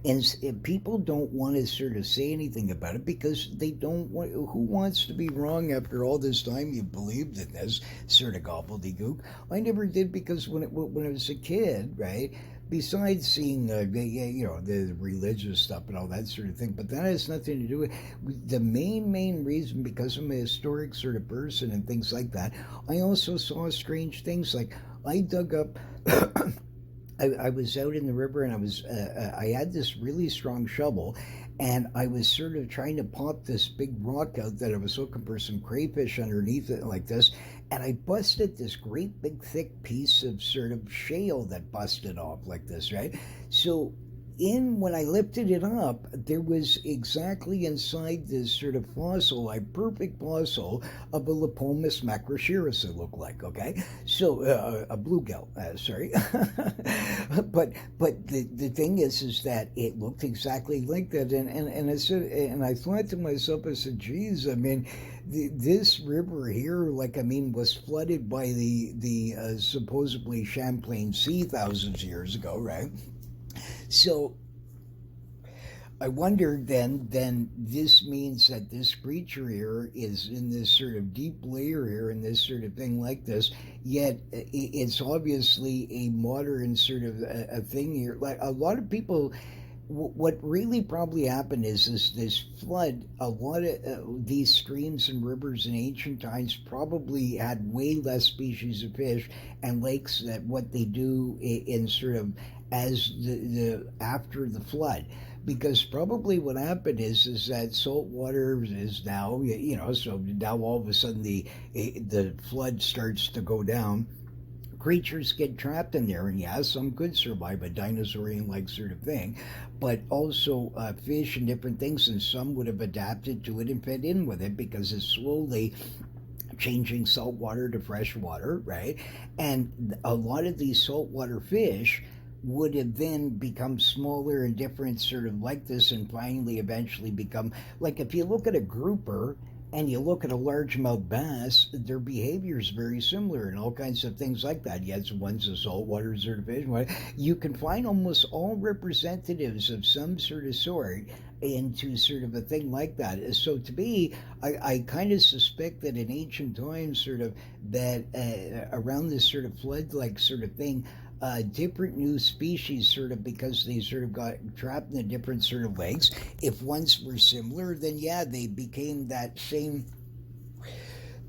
and people don't want to sort of say anything about it because they don't want. Who wants to be wrong after all this time you believed in this sort of gobbledygook? I never did, because when I was a kid, right? Besides seeing the religious stuff and all that sort of thing, but that has nothing to do with the main reason, because I'm a historic sort of person and things like that. I also saw strange things, like I dug up. I was out in the river, and I had this really strong shovel, and I was sort of trying to pop this big rock out that I was looking for some crayfish underneath it like this, and I busted this great big thick piece of sort of shale that busted off like this, right? So when I lifted it up, there was exactly inside this sort of fossil, a perfect fossil of a Lepomis macrochirus, it looked like. Okay, so a bluegill, sorry. but the thing is that it looked exactly like that, and I said, and I thought to myself, I said, geez, I mean, this river here, like, I mean, was flooded by the supposedly Champlain Sea thousands of years ago, right? So I wondered then this means that this creature here is in this sort of deep layer here and this sort of thing like this, yet it's obviously a modern sort of a thing here. Like a lot of people, what really probably happened is this flood. A lot of these streams and rivers in ancient times probably had way less species of fish and lakes that what they do in sort of as the after the flood, because probably what happened is that salt water is now, so now all of a sudden the flood starts to go down, creatures get trapped in there, and yeah, some could survive a dinosaurian like sort of thing, but also fish and different things, and some would have adapted to it and fed in with it because it's slowly changing salt water to fresh water, right? And a lot of these saltwater fish would have then become smaller and different sort of like this, and finally eventually become, like, if you look at a grouper and you look at a largemouth bass, their behavior is very similar and all kinds of things like that. Yes, one's a saltwater sort of fish. You can find almost all representatives of some sort of sort into sort of a thing like that. So to me, I kind of suspect that in ancient times, sort of that around this sort of flood-like sort of thing, different new species, sort of because they sort of got trapped in the different sort of lakes. If ones were similar, then yeah, they became that same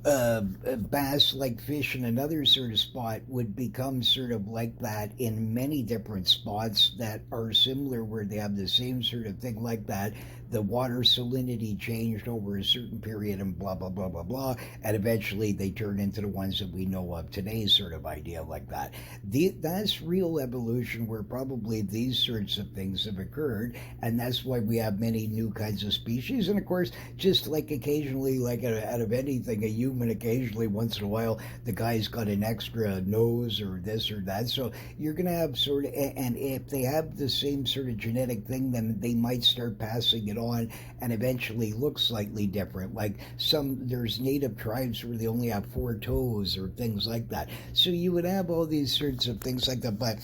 bass-like fish in another sort of spot would become sort of like that in many different spots that are similar, where they have the same sort of thing like that. The water salinity changed over a certain period and blah, blah, blah, blah, blah, and eventually they turn into the ones that we know of today's sort of idea like that. That's real evolution, where probably these sorts of things have occurred, and that's why we have many new kinds of species. And of course, just like occasionally, like out of anything, a human, occasionally, once in a while, the guy's got an extra nose or this or that. So you're going to have sort of, and if they have the same sort of genetic thing, then they might start passing it on and eventually look slightly different. Like there's native tribes where they only have 4 toes or things like that. So you would have all these sorts of things like that. But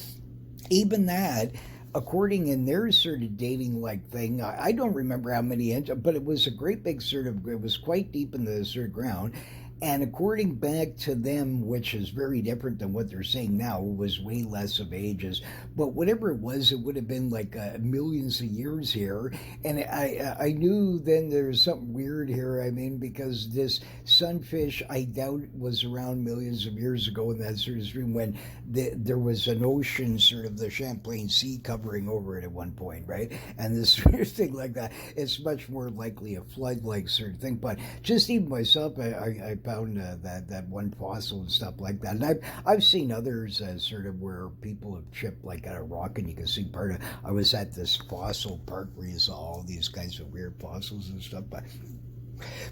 even that, according in their sort of dating like thing, I don't remember how many inches, but it was a great big sort of, it was quite deep in the sort of ground. And according back to them, which is very different than what they're saying now, was way less of ages. But whatever it was, it would have been like millions of years here. And I knew then there was something weird here. I mean, because this sunfish, I doubt, was around millions of years ago in that sort of stream when there was an ocean, sort of the Champlain Sea covering over it at one point, right? And this sort of thing like that, it's much more likely a flood-like sort of thing. But just even myself, I found that one fossil and stuff like that, and I've seen others sort of where people have chipped like at a rock, and you can see part of. I was at this fossil park where you saw all these kinds of weird fossils and stuff, but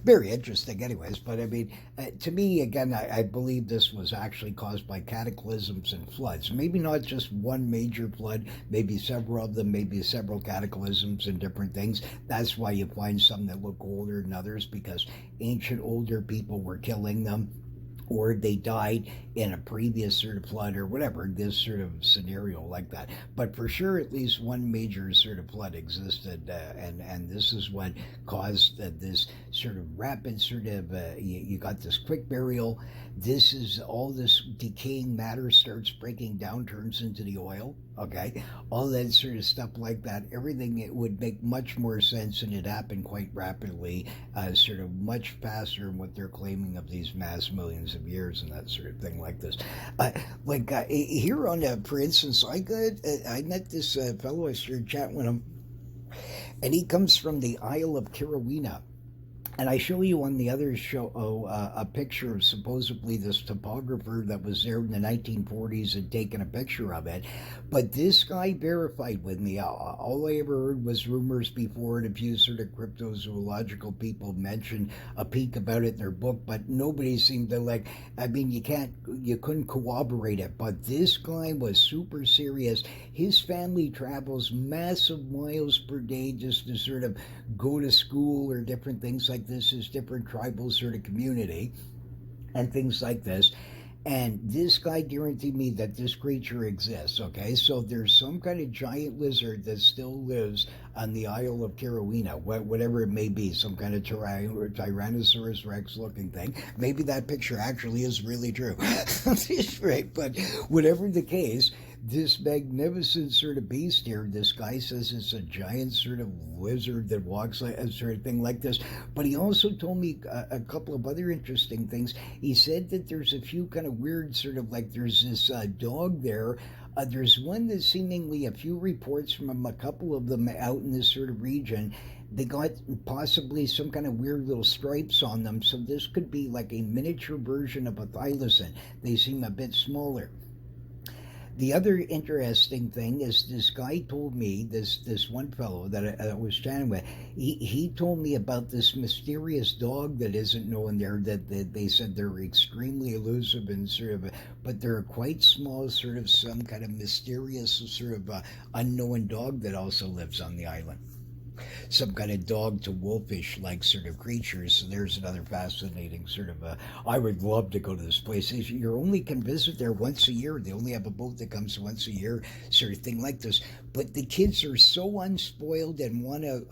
very interesting anyways. But I mean, to me, again, I believe this was actually caused by cataclysms and floods. Maybe not just one major flood, maybe several of them, maybe several cataclysms and different things. That's why you find some that look older than others, because ancient older people were killing them, or they died in a previous sort of flood or whatever, this sort of scenario like that. But for sure, at least one major sort of flood existed, and this is what caused this sort of rapid sort of, you got this quick burial. This is all this decaying matter starts breaking down, turns into the oil, okay? All that sort of stuff like that, everything, it would make much more sense, and it happened quite rapidly, sort of much faster than what they're claiming of these mass millions of years and that sort of thing like this. Here on, for instance, I met this fellow, I started chatting with him, and he comes from the Isle of Carolina. And I show you on the other show a picture of supposedly this topographer that was there in the 1940s and taken a picture of it. But this guy verified with me. All I ever heard was rumors before, and a few sort of cryptozoological people mentioned a peek about it in their book, but nobody seemed to like. I mean, you couldn't corroborate it. But this guy was super serious. His family travels massive miles per day just to sort of go to school or different things like this, is different tribal sort of community and things like this. And this guy guaranteed me that this creature exists. Okay, so there's some kind of giant lizard that still lives on the Isle of Carolina, whatever it may be, some kind of Tyrannosaurus Rex looking thing. Maybe that picture actually is really true. Right, but whatever the case, this magnificent sort of beast here, this guy says it's a giant sort of lizard that walks like a sort of thing like this. But he also told me a couple of other interesting things. He said that there's a few kind of weird sort of like there's this dog there. There's one that's seemingly a few reports from a couple of them out in this sort of region. They got possibly some kind of weird little stripes on them. So this could be like a miniature version of a thylacine. They seem a bit smaller. The other interesting thing is this guy told me, this one fellow that I was chatting with, he told me about this mysterious dog that isn't known there, that they said they're extremely elusive and sort of, but they're quite small, sort of some kind of mysterious sort of unknown dog that also lives on the island, some kind of dog to wolfish like sort of creatures. So there's another fascinating sort of I would love to go to this place. You only can visit there once a year. They only have a boat that comes once a year, sort of thing like this. But the kids are so unspoiled and want to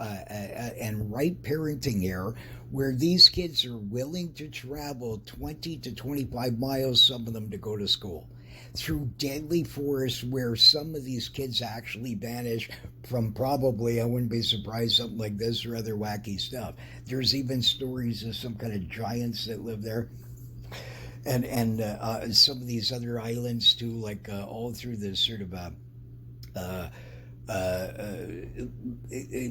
and right parenting here, where these kids are willing to travel 20 to 25 miles, some of them, to go to school through deadly forests where some of these kids actually vanish from, probably, I wouldn't be surprised, something like this or other wacky stuff. There's even stories of some kind of giants that live there. And some of these other islands too, like all through this sort of uh, uh,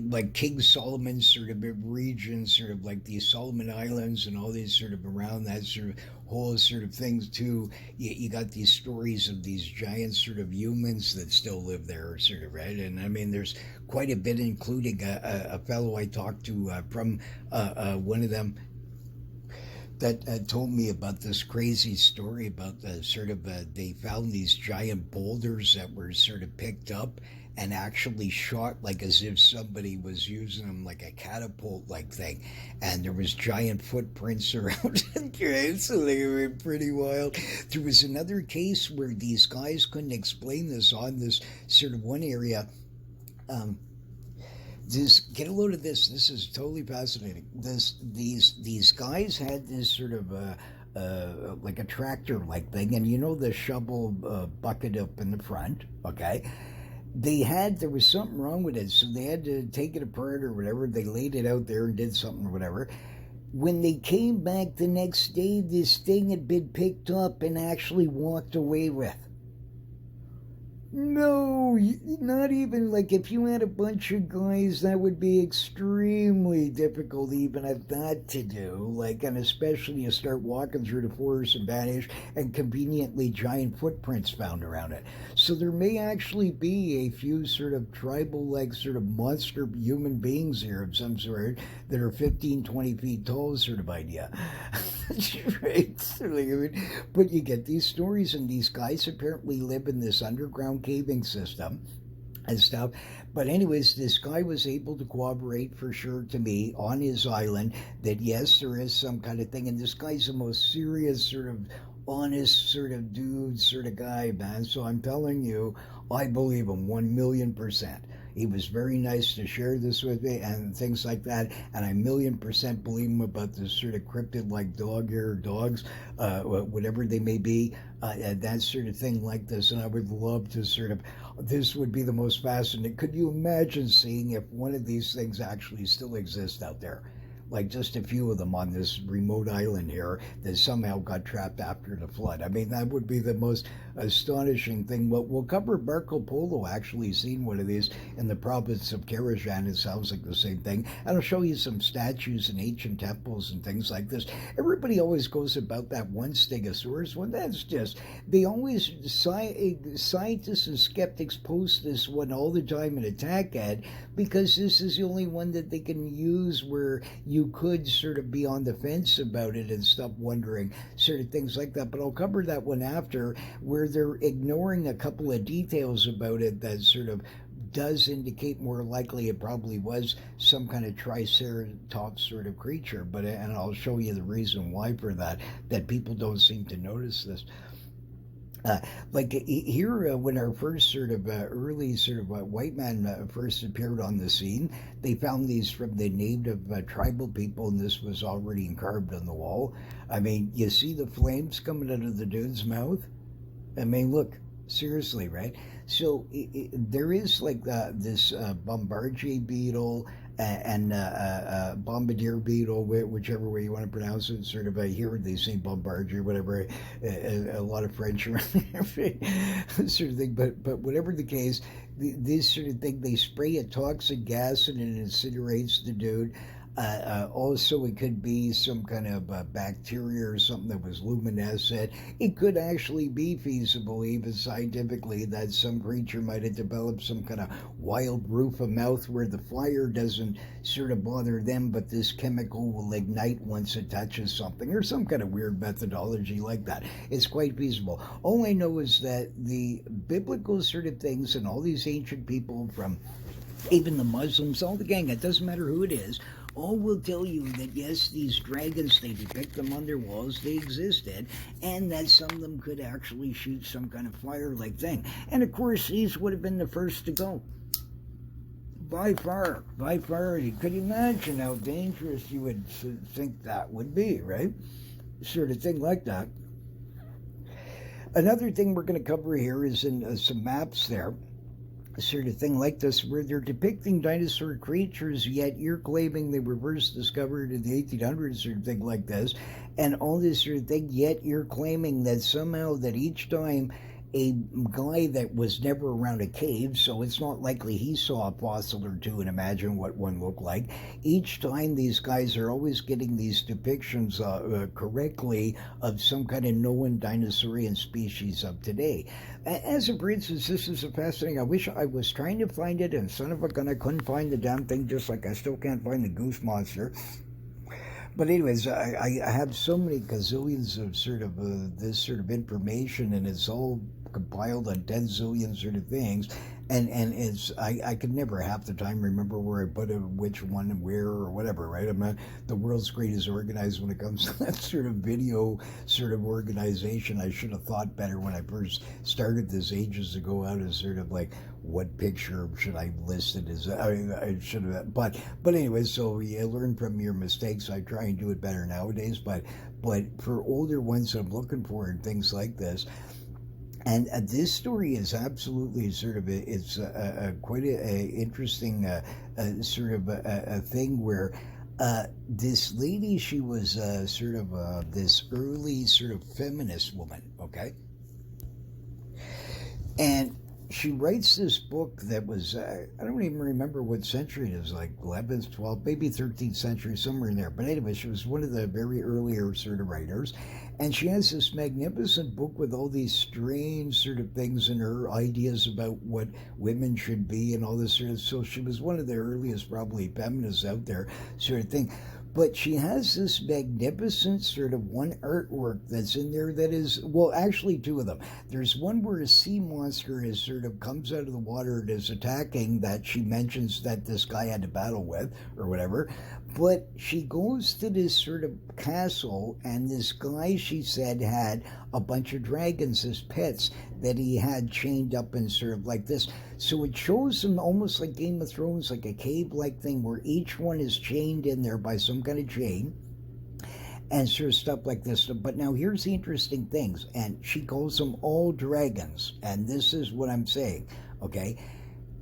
like King Solomon's sort of region, sort of like these Solomon Islands and all these sort of around that sort of whole sort of things too. You got these stories of these giant sort of humans that still live there, sort of, right? And I mean, there's quite a bit, including a fellow I talked to from one of them that told me about this crazy story about they found these giant boulders that were sort of picked up and actually shot like as if somebody was using them like a catapult like thing, and there was giant footprints around it. So they were pretty wild. There was another case where these guys couldn't explain this on this sort of one area. This, get a load of this. This is totally fascinating. These guys had this sort of like a tractor like thing, and you know the shovel bucket up in the front. Okay, there was something wrong with it, so they had to take it apart or whatever. They laid it out there and did something or whatever. When they came back the next day, this thing had been picked up and actually walked away with. No, not even like if you had a bunch of guys, that would be extremely difficult even at that to do. Like, and especially you start walking through the forest and vanish, and conveniently giant footprints found around it. So there may actually be a few sort of tribal, like sort of monster human beings here of some sort that are 15, 20 feet tall, sort of idea. Right? So, like, I mean, but you get these stories, and these guys apparently live in this underground caving system and stuff. But anyways, this guy was able to corroborate for sure to me on his island that yes, there is some kind of thing. And this guy's the most serious sort of honest sort of dude sort of guy, man. So I'm telling you, I believe him 1,000,000%. He was very nice to share this with me and things like that. And I 1,000,000% believe him about this sort of cryptid like dog hair dogs, whatever they may be, that sort of thing like this. And I would love to sort of, this would be the most fascinating. Could you imagine seeing if one of these things actually still exists out there? like just a few of them on this remote island here that somehow got trapped after the flood. I mean, that would be the most astonishing thing. We'll cover Marco Polo actually seen one of these in the province of Karajan. It sounds like the same thing. And I'll show you some statues and ancient temples and things like this. Everybody always goes about that one Stegosaurus one. That's just, they always, scientists and skeptics post this one all the time in Attack Ad because this is the only one that they can use where you could sort of be on the fence about it and stop wondering sort of things like that. But I'll cover that one after, where they're ignoring a couple of details about it that sort of does indicate more likely it probably was some kind of triceratops sort of creature. But, and I'll show you the reason why for that people don't seem to notice this. Like here, when our first sort of early sort of white man first appeared on the scene, they found these from the native tribal people, and this was already carved on the wall. I mean, you see the flames coming out of the dude's mouth? I mean, look, seriously, right? So there is like this bombardier beetle and bombardier beetle, whichever way you want to pronounce it. Sort of here they say bombardier, whatever. A lot of French around there, sort of thing. But whatever the case, this sort of thing, they spray a toxic gas and it incinerates the dude. Also, it could be some kind of bacteria or something that was luminescent. It could actually be feasible, even scientifically, that some creature might have developed some kind of wild roof of mouth where the fire doesn't sort of bother them, but this chemical will ignite once it touches something, or some kind of weird methodology like that. It's quite feasible. All I know is that the biblical sort of things and all these ancient people, from even the Muslims, all the gang, it doesn't matter who it is, all will tell you that yes, these dragons, they depict them on their walls, they existed, and that some of them could actually shoot some kind of fire-like thing. And of course, these would have been the first to go. By far, you could imagine how dangerous you would think that would be, right? Sort of thing like that. Another thing we're going to cover here is in some maps there, sort of thing like this, where they're depicting dinosaur creatures, yet you're claiming they were first discovered in the 1800s, sort of thing like this, and all this sort of thing, yet you're claiming that somehow that each time a guy that was never around a cave, so it's not likely he saw a fossil or two and imagine what one looked like. Each time these guys are always getting these depictions correctly of some kind of known dinosaurian species of today. As a for instance, this is a fascinating, I wish I was trying to find it, and son of a gun, I couldn't find the damn thing, just like I still can't find the goose monster. But anyways, I have so many gazillions of sort of this sort of information, and it's all compiled on 10 zillion sort of things, and it's I could never half the time remember where I put which one and where or whatever, right? I'm not the world's greatest organized when it comes to that sort of video sort of organization. I should have thought better when I first started this ages ago, out as sort of like, what picture should I list it as? I mean, I should have, but anyways, so you learn from your mistakes. I try and do it better nowadays, but for older ones I'm looking for and things like this. And this story is absolutely sort of it's quite a interesting sort of a thing where this lady, she was sort of this early sort of feminist woman, okay, and she writes this book that was, I don't even remember what century it is, like 11th, 12th, maybe 13th century, somewhere in there. But anyway, she was one of the very earlier sort of writers. And she has this magnificent book with all these strange sort of things in her ideas about what women should be and all this sort of, so she was one of the earliest probably feminists out there sort of thing. But she has this magnificent sort of one artwork that's in there that is, well, actually two of them. There's one where a sea monster is sort of comes out of the water and is attacking, that she mentions that this guy had to battle with or whatever. But she goes to this sort of castle, and this guy, she said, had a bunch of dragons as pets that he had chained up and sort of like this. So it shows them almost like Game of Thrones, like a cave-like thing where each one is chained in there by some kind of chain and sort of stuff like this. But now here's the interesting things, and she calls them all dragons, and this is what I'm saying, okay?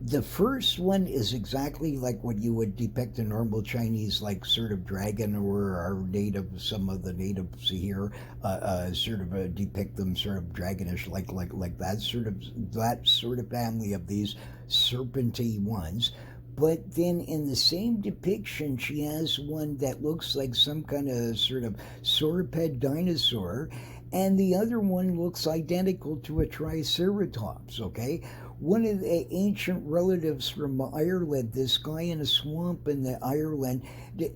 The first one is exactly like what you would depict a normal Chinese, like sort of dragon, or our native, some of the natives here, sort of depict them sort of dragonish, like that sort of family of these serpenty ones. But then in the same depiction, she has one that looks like some kind of sort of sauropod dinosaur, and the other one looks identical to a triceratops, okay? One of the ancient relatives from Ireland, this guy in a swamp in the Ireland,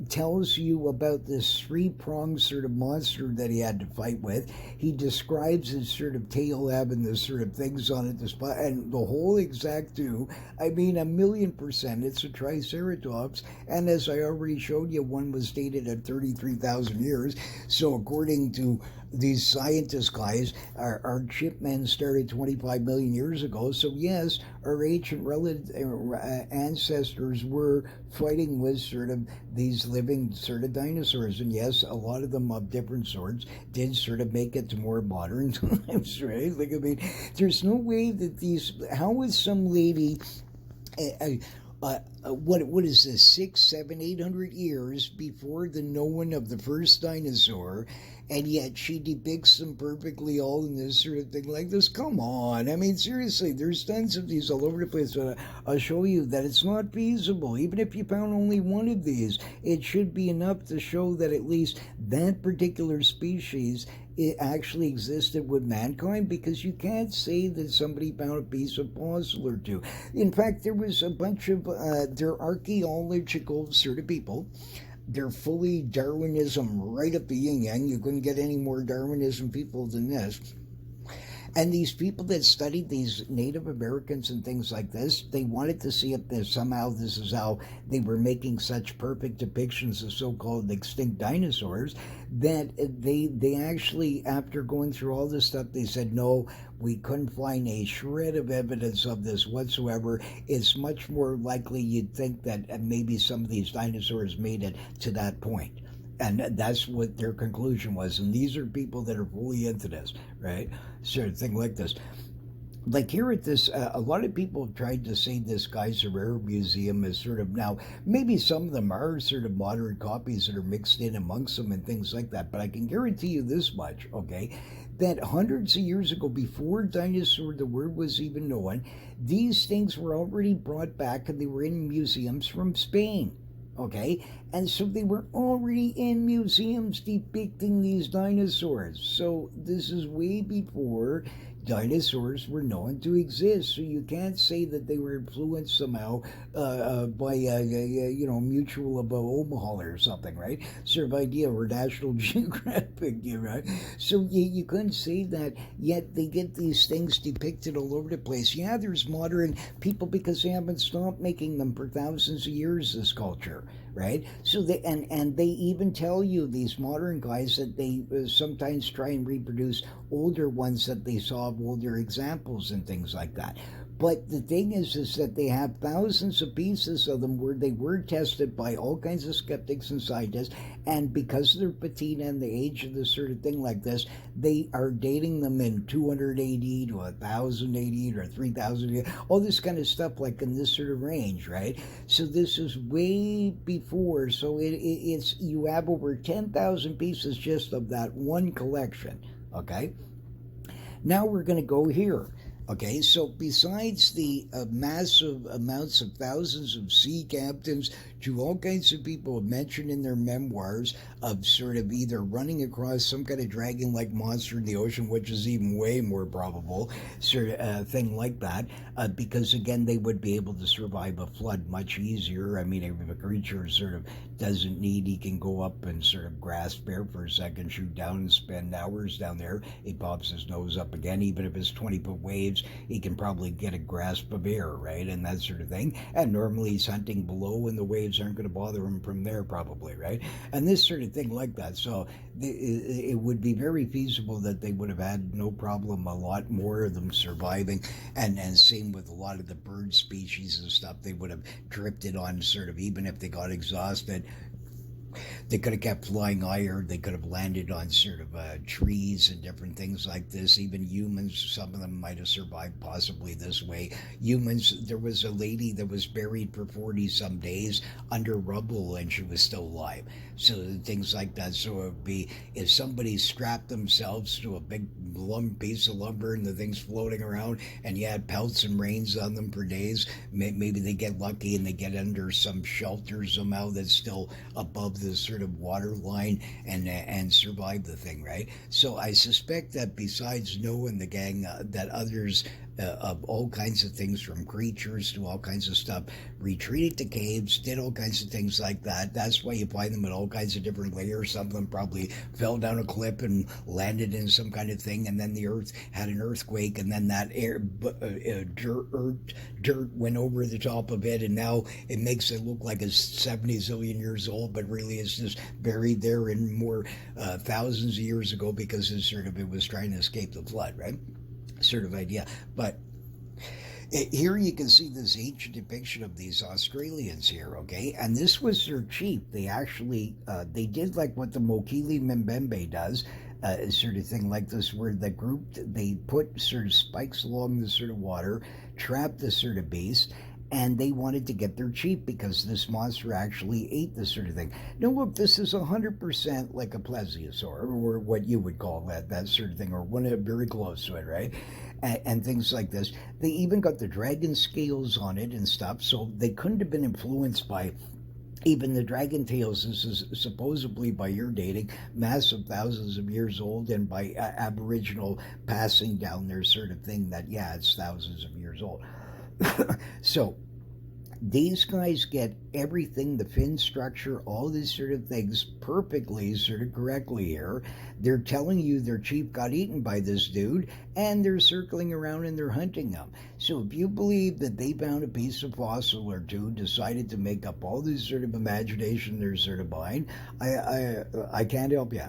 tells you about this three-pronged sort of monster that he had to fight with. He describes his sort of tail having this sort of things on it, and the whole exact do. I mean, 1,000,000%, it's a triceratops, and as I already showed you, one was dated at 33,000 years. So according to these scientist guys, our chipmen started 25 million years ago. So yes, our ancient ancestors were fighting with sort of these living sort of dinosaurs, and yes, a lot of them of different sorts did sort of make it to more modern times, right? Like, I mean, there's no way that these. How is some lady? What is this, 6, 7, 800 years before the knowing of the first dinosaur, and yet she depicts them perfectly all in this sort of thing like this? Come on, I mean, seriously, there's tons of these all over the place. I'll show you that it's not feasible. Even if you found only one of these, it should be enough to show that at least that particular species, it actually existed with mankind, because you can't say that somebody found a piece of fossil or two. In fact, there was a bunch of they're archaeological sort of people. They're fully Darwinism right up the yin yang. You couldn't get any more Darwinism people than this. And these people that studied these Native Americans and things like this, they wanted to see if somehow this is how they were making such perfect depictions of so-called extinct dinosaurs, that they actually, after going through all this stuff, they said, no, we couldn't find a shred of evidence of this whatsoever. It's much more likely you'd think that maybe some of these dinosaurs made it to that point. And that's what their conclusion was. And these are people that are fully into this, right? Sort of thing like this. Like here at this, a lot of people have tried to say this Geyser Rare Museum is sort of now, maybe some of them are sort of modern copies that are mixed in amongst them and things like that. But I can guarantee you this much, okay, that hundreds of years ago, before dinosaur, the word was even known, these things were already brought back and they were in museums from Spain. Okay, and so they were already in museums depicting these dinosaurs. So this is way before dinosaurs were known to exist. So you can't say that they were influenced somehow by Mutual of Omaha or something, right? Sort of idea, or National Geographic, right? So you couldn't say that. Yet they get these things depicted all over the place. Yeah, there's modern people because they haven't stopped making them for thousands of years. This culture. Right, so and they even tell you, these modern guys, that they sometimes try and reproduce older ones that they saw of older examples and things like that. But the thing is that they have thousands of pieces of them where they were tested by all kinds of skeptics and scientists, and because of their patina and the age of this sort of thing like this, they are dating them in 200 AD to 1000 AD or 3000 AD, all this kind of stuff, like in this sort of range, right? So this is way before. So it's you have over 10,000 pieces just of that one collection. Okay, now we're going to go here. Okay, so besides the massive amounts of thousands of sea captains to all kinds of people mentioned in their memoirs of sort of either running across some kind of dragon-like monster in the ocean, which is even way more probable, sort of thing like that, because again, they would be able to survive a flood much easier. I mean, if a creature sort of doesn't need, he can go up and sort of grasp air for a second, shoot down and spend hours down there. He pops his nose up again, even if it's 20-foot waves, he can probably get a grasp of air, right? And that sort of thing. And normally he's hunting below and the waves aren't going to bother him from there, probably, right? And this sort of thing like that. So it would be very feasible that they would have had no problem, a lot more of them surviving. And same with a lot of the bird species and stuff, they would have drifted on sort of, even if they got exhausted. They could have kept flying higher. They could have landed on sort of trees and different things like this. Even humans, some of them might have survived possibly this way. Humans, there was a lady that was buried for 40 some days under rubble and she was still alive. So things like that. So it would be if somebody strapped themselves to a big piece of lumber and the thing's floating around and you had pelts and rains on them for days, maybe they get lucky and they get under some shelter somehow that's still above the sort of water line and survive the thing, right? So I suspect that besides Noah and the gang, that others of all kinds of things, from creatures to all kinds of stuff, retreated to caves, did all kinds of things like that. That's why you find them in all kinds of different layers. Some of them probably fell down a cliff and landed in some kind of thing, and then the earth had an earthquake, and then that dirt went over the top of it, and now it makes it look like it's 70 zillion years old, but really it's just buried there in more thousands of years ago because it was trying to escape the flood, right? Sort of idea. But here you can see this ancient depiction of these Australians here, okay? And this was their chief. They actually, they did like what the Mokili Mbembe does, sort of thing like this, where the group, they put sort of spikes along the sort of water, trap the sort of beast, and they wanted to get their chief because this monster actually ate this sort of thing. Now look, this is 100% like a plesiosaur, or what you would call that sort of thing, or one very close to it, right? And things like this. They even got the dragon scales on it and stuff, so they couldn't have been influenced by even the dragon tails. This is supposedly, by your dating, massive thousands of years old, and by Aboriginal passing down their sort of thing that, yeah, it's thousands of years old. So these guys get everything, the fin structure, all these sort of things perfectly, sort of correctly here. They're telling you their chief got eaten by this dude, and they're circling around and they're hunting him. So if you believe that they found a piece of fossil or two, decided to make up all this sort of imagination they're sort of buying, I can't help you.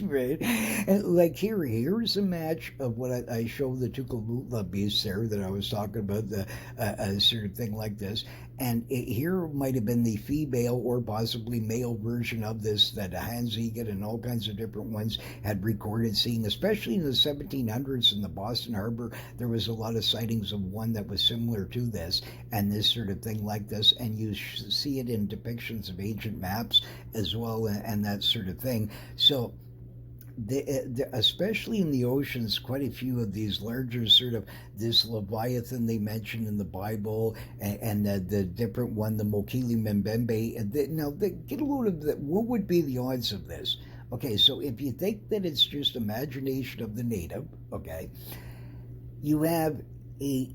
Right? And like here's a match of what I show the Tukalutla beasts there that I was talking about, the sort of thing like this. And here might have been the female or possibly male version of this that Hans Egan and all kinds of different ones had recorded seeing, especially in the 1700s in the Boston Harbor. There was a lot of sightings of one that was similar to this and this sort of thing like this. And you see it in depictions of ancient maps as well and that sort of thing. So especially in the oceans, quite a few of these larger sort of, this Leviathan they mentioned in the Bible, and the different one, the Mokili Mbembe. Now, get a load of that. What would be the odds of this? Okay, so if you think that it's just imagination of the native, okay, you have a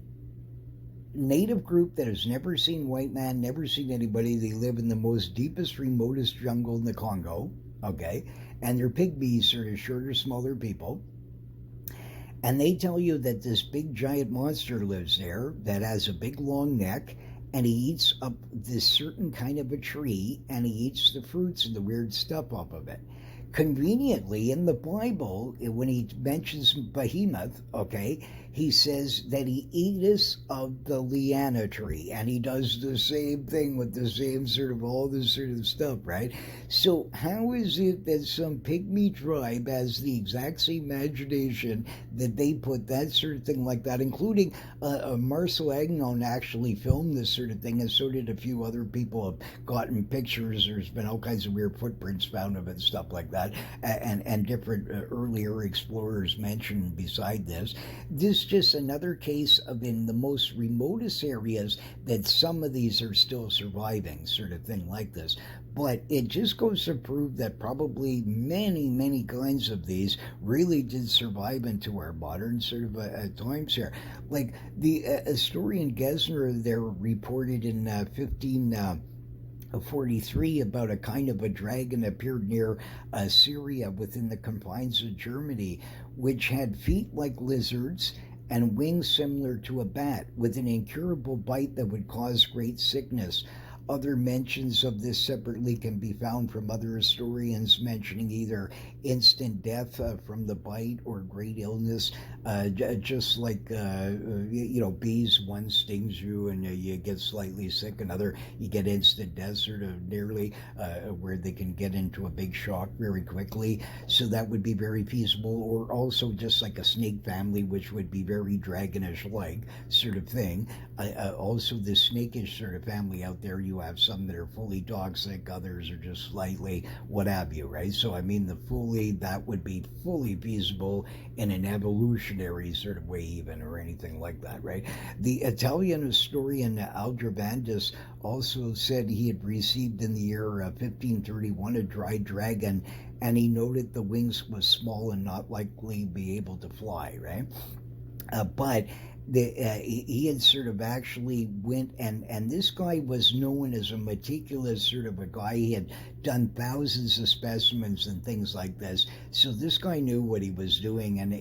native group that has never seen white man, never seen anybody. They live in the most deepest, remotest jungle in the Congo, okay, and they're pygmies, sort of shorter, smaller people. And they tell you that this big giant monster lives there that has a big long neck, and he eats up this certain kind of a tree, and he eats the fruits and the weird stuff off of it. Conveniently, in the Bible, when he mentions behemoth, okay, he says that he eateth of the liana tree, and he does the same thing with the same sort of all this sort of stuff, right? So how is it that some pygmy tribe has the exact same imagination that they put that sort of thing like that, including Marcel Agnon actually filmed this sort of thing, and so did a few other people have gotten pictures. There's been all kinds of weird footprints found of it and stuff like that, and different earlier explorers mentioned beside this. This is just another case of, in the most remotest areas, that some of these are still surviving, sort of thing like this. But it just goes to prove that probably many, many kinds of these really did survive into our modern sort of times here. Like the historian Gesner there reported in 1543 about a kind of a dragon appeared near Syria within the confines of Germany, which had feet like lizards and wings similar to a bat, with an incurable bite that would cause great sickness. other mentions of this separately can be found from other historians mentioning either instant death from the bite or great illness, just like bees. One stings you and you get slightly sick, another you get instant death, sort of nearly, where they can get into a big shock very quickly. So that would be very feasible, or also just like a snake family, which would be very dragonish like sort of thing. Also, the snakish sort of family out there, you have some that are fully toxic, others are just slightly what have you, right? So I mean, that would be fully feasible in an evolutionary sort of way, even, or anything like that, right? The Italian historian Aldrovandus also said he had received in the year 1531 a dried dragon, and he noted the wings was small and not likely be able to fly, right? But he had sort of actually went, and this guy was known as a meticulous sort of a guy. He had done thousands of specimens and things like this, so this guy knew what he was doing. And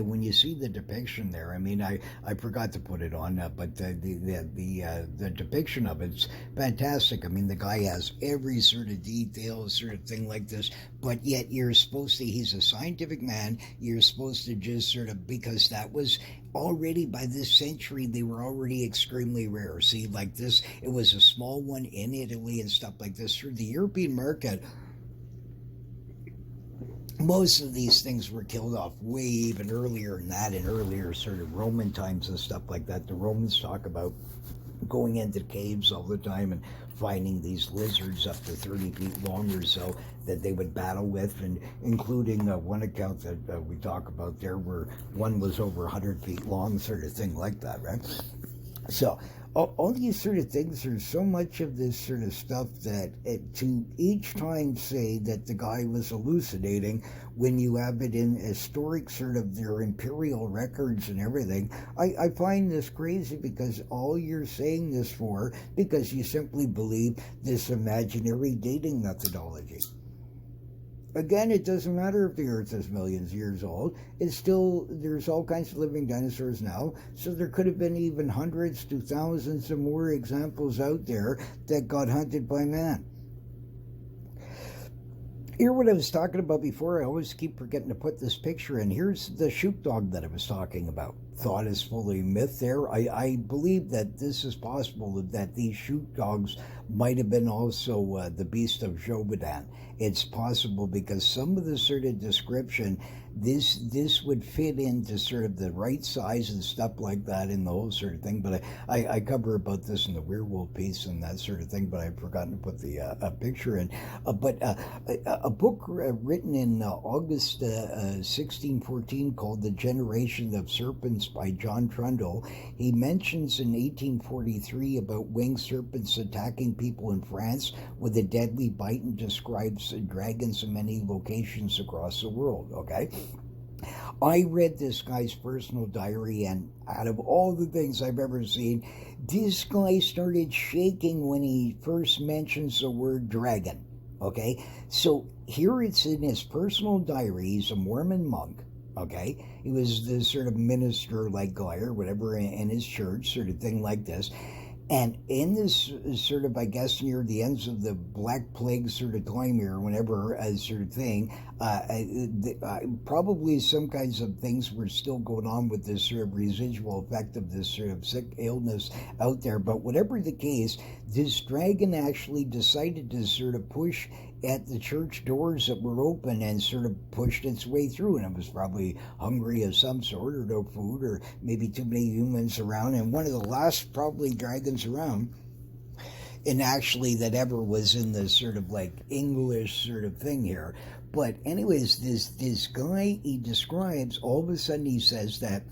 when you see the depiction there, I mean, I forgot to put it on, but the depiction of it's fantastic. I mean, the guy has every sort of detail, sort of thing like this, but yet you're supposed to, he's a scientific man, you're supposed to just sort of, because that was already, by this century, they were already extremely rare. See, like this, it was a small one in Italy and stuff like this. Through the European market, most of these things were killed off way even earlier than that, in earlier sort of Roman times and stuff like that. The Romans talk about going into caves all the time and finding these lizards up to 30 feet long or so that they would battle with, and including one account that we talk about there where one was over 100 feet long, sort of thing like that, right? So all these sort of things, there's so much of this sort of stuff that to each time say that the guy was hallucinating, when you have it in historic sort of their imperial records and everything, I find this crazy, because all you're saying this for, because you simply believe this imaginary dating methodology. Again, it doesn't matter if the Earth is millions of years old. It's still, there's all kinds of living dinosaurs now, so there could have been even hundreds to thousands of more examples out there that got hunted by man. Here, what I was talking about before, I always keep forgetting to put this picture in. Here's the sheepdog that I was talking about. Thought is fully myth there. I believe that this is possible, that these sheepdogs might have been also the beast of Jobadan. It's possible, because some of the sort of description, this would fit into sort of the right size and stuff like that in the whole sort of thing. But I cover about this in the werewolf piece and that sort of thing, but I've forgotten to put the picture in. But a book written in August 1614 called The Generation of Serpents by John Trundle, he mentions in 1843 about winged serpents attacking people in France with a deadly bite, and describes dragons in many locations across the world, okay? I read this guy's personal diary, and out of all the things I've ever seen, this guy started shaking when he first mentions the word dragon, okay? So here it's in his personal diary. He's a Mormon monk, okay? He was the sort of minister like guy or whatever in his church, sort of thing like this. And in this sort of, I guess, near the ends of the Black Plague sort of time here, whenever sort of thing, probably some kinds of things were still going on with this sort of residual effect of this sort of sick illness out there. But whatever the case, this dragon actually decided to sort of push at the church doors that were open and sort of pushed its way through, and it was probably hungry of some sort, or no food, or maybe too many humans around, and one of the last probably dragons around, and actually that ever was in the sort of like English sort of thing here. But anyways, this guy, he describes, all of a sudden he says that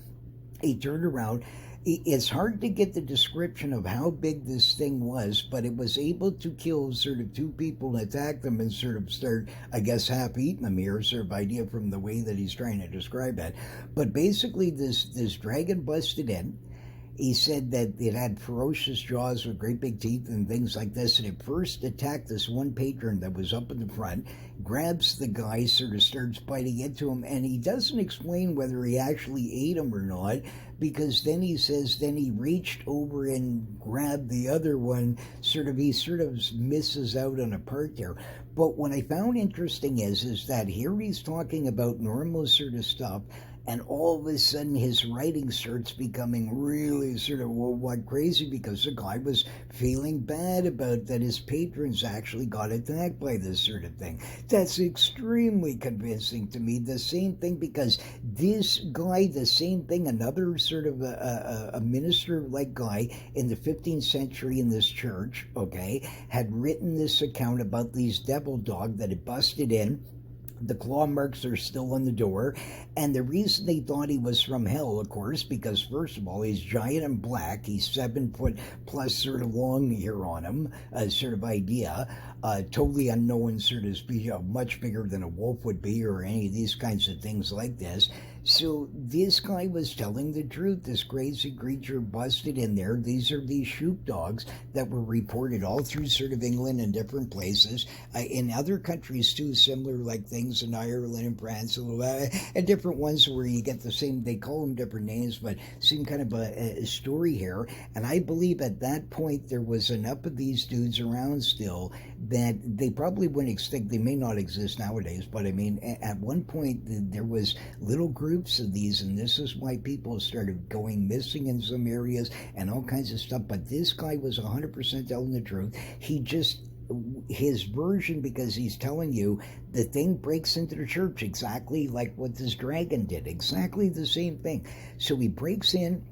he turned around. It's hard to get the description of how big this thing was, but it was able to kill sort of two people and attack them and sort of start, I guess, half eating them here, sort of idea from the way that he's trying to describe that. But basically this dragon busted in. He said that it had ferocious jaws with great big teeth and things like this, and it first attacked this one patron that was up in the front, grabs the guy, sort of starts biting into him, and he doesn't explain whether he actually ate him or not, because then he says then he reached over and grabbed the other one, he sort of misses out on a part there. But what I found interesting is that here he's talking about normal sort of stuff, and all of a sudden his writing starts becoming really sort of what crazy, because the guy was feeling bad about that his patrons actually got attacked by this sort of thing. That's extremely convincing to me. The same thing, because this guy, the same thing, another sort of a minister-like guy in the 15th century in this church, okay, had written this account about these devil dog that had busted in. The claw marks are still on the door, and the reason they thought he was from hell, of course, because first of all, he's giant and black, he's 7 foot plus sort of long here on him, sort of idea, totally unknown sort of species, much bigger than a wolf would be, or any of these kinds of things like this. So this guy was telling the truth. This crazy creature busted in there. These are these sheepdogs that were reported all through sort of England and different places. In other countries too, similar like things in Ireland and France and different ones where you get the same, they call them different names, but same kind of a story here. And I believe at that point there was enough of these dudes around still that they probably went extinct. They may not exist nowadays, but I mean, at one point there was little groups of these, and this is why people started going missing in some areas and all kinds of stuff. But this guy was 100% telling the truth. He just, his version, because he's telling you the thing breaks into the church exactly like what this dragon did, exactly the same thing. So he breaks in,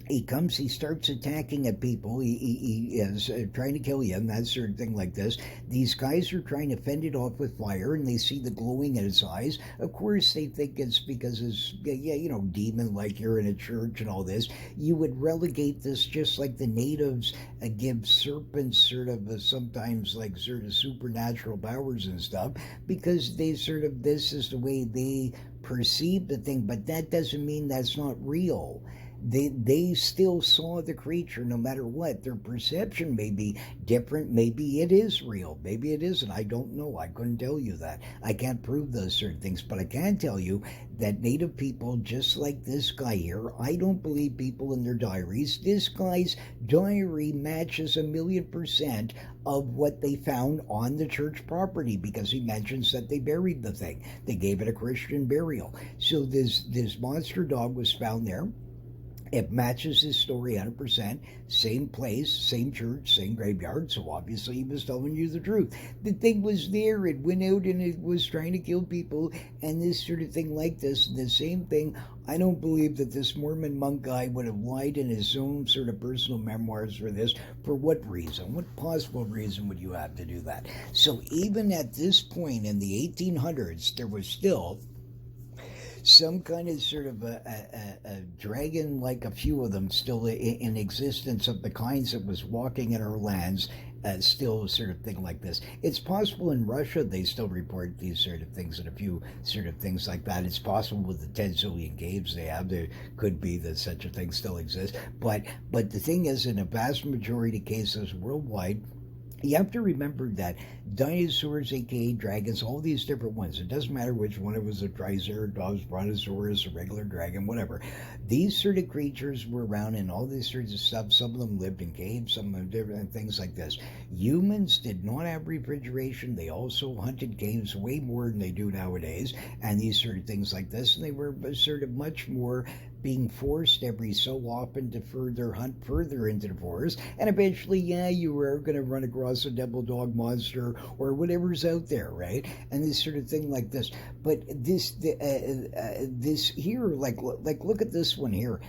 he comes, he starts attacking at people, he is trying to kill you, and that sort of thing like this. These guys are trying to fend it off with fire, and they see the glowing in his eyes. Of course, they think it's because it's, demon, like you're in a church and all this. You would relegate this just like the natives give serpents sort of sometimes like sort of supernatural powers and stuff, because they sort of, this is the way they perceive the thing, but that doesn't mean that's not real. They still saw the creature no matter what. Their perception may be different. Maybe it is real. Maybe it isn't. I don't know. I couldn't tell you that. I can't prove those certain things. But I can tell you that Native people, just like this guy here, I don't believe people in their diaries. This guy's diary matches 1,000,000% of what they found on the church property, because he mentions that they buried the thing. They gave it a Christian burial. So this monster dog was found there. It matches his story 100%. Same place, same church, same graveyard. So obviously he was telling you the truth. The thing was there. It went out and it was trying to kill people and this sort of thing like this. The same thing. I don't believe that this Mormon monk guy would have lied in his own sort of personal memoirs for this. For what reason? What possible reason would you have to do that? So even at this point in the 1800s, there was still some kind of sort of a dragon, like a few of them still in existence, of the kinds that was walking in our lands, still sort of thing like this. It's possible in Russia they still report these sort of things, and a few sort of things like that. It's possible with the 10 zillion caves they have, there could be that such a thing still exists. But the thing is, in a vast majority of cases worldwide, you have to remember that dinosaurs, aka dragons, all these different ones, it doesn't matter which one, it was a triceratops, brontosaurus, a regular dragon, whatever. These sort of creatures were around and all these sorts of stuff. Some of them lived in caves, some of them different things like this. Humans did not have refrigeration. They also hunted caves way more than they do nowadays, and these sort of things like this. And they were sort of much more being forced every so often to hunt further into the forest, and eventually, you were going to run across a devil dog monster or whatever's out there, right? And this sort of thing like this. But this here, like look at this one here.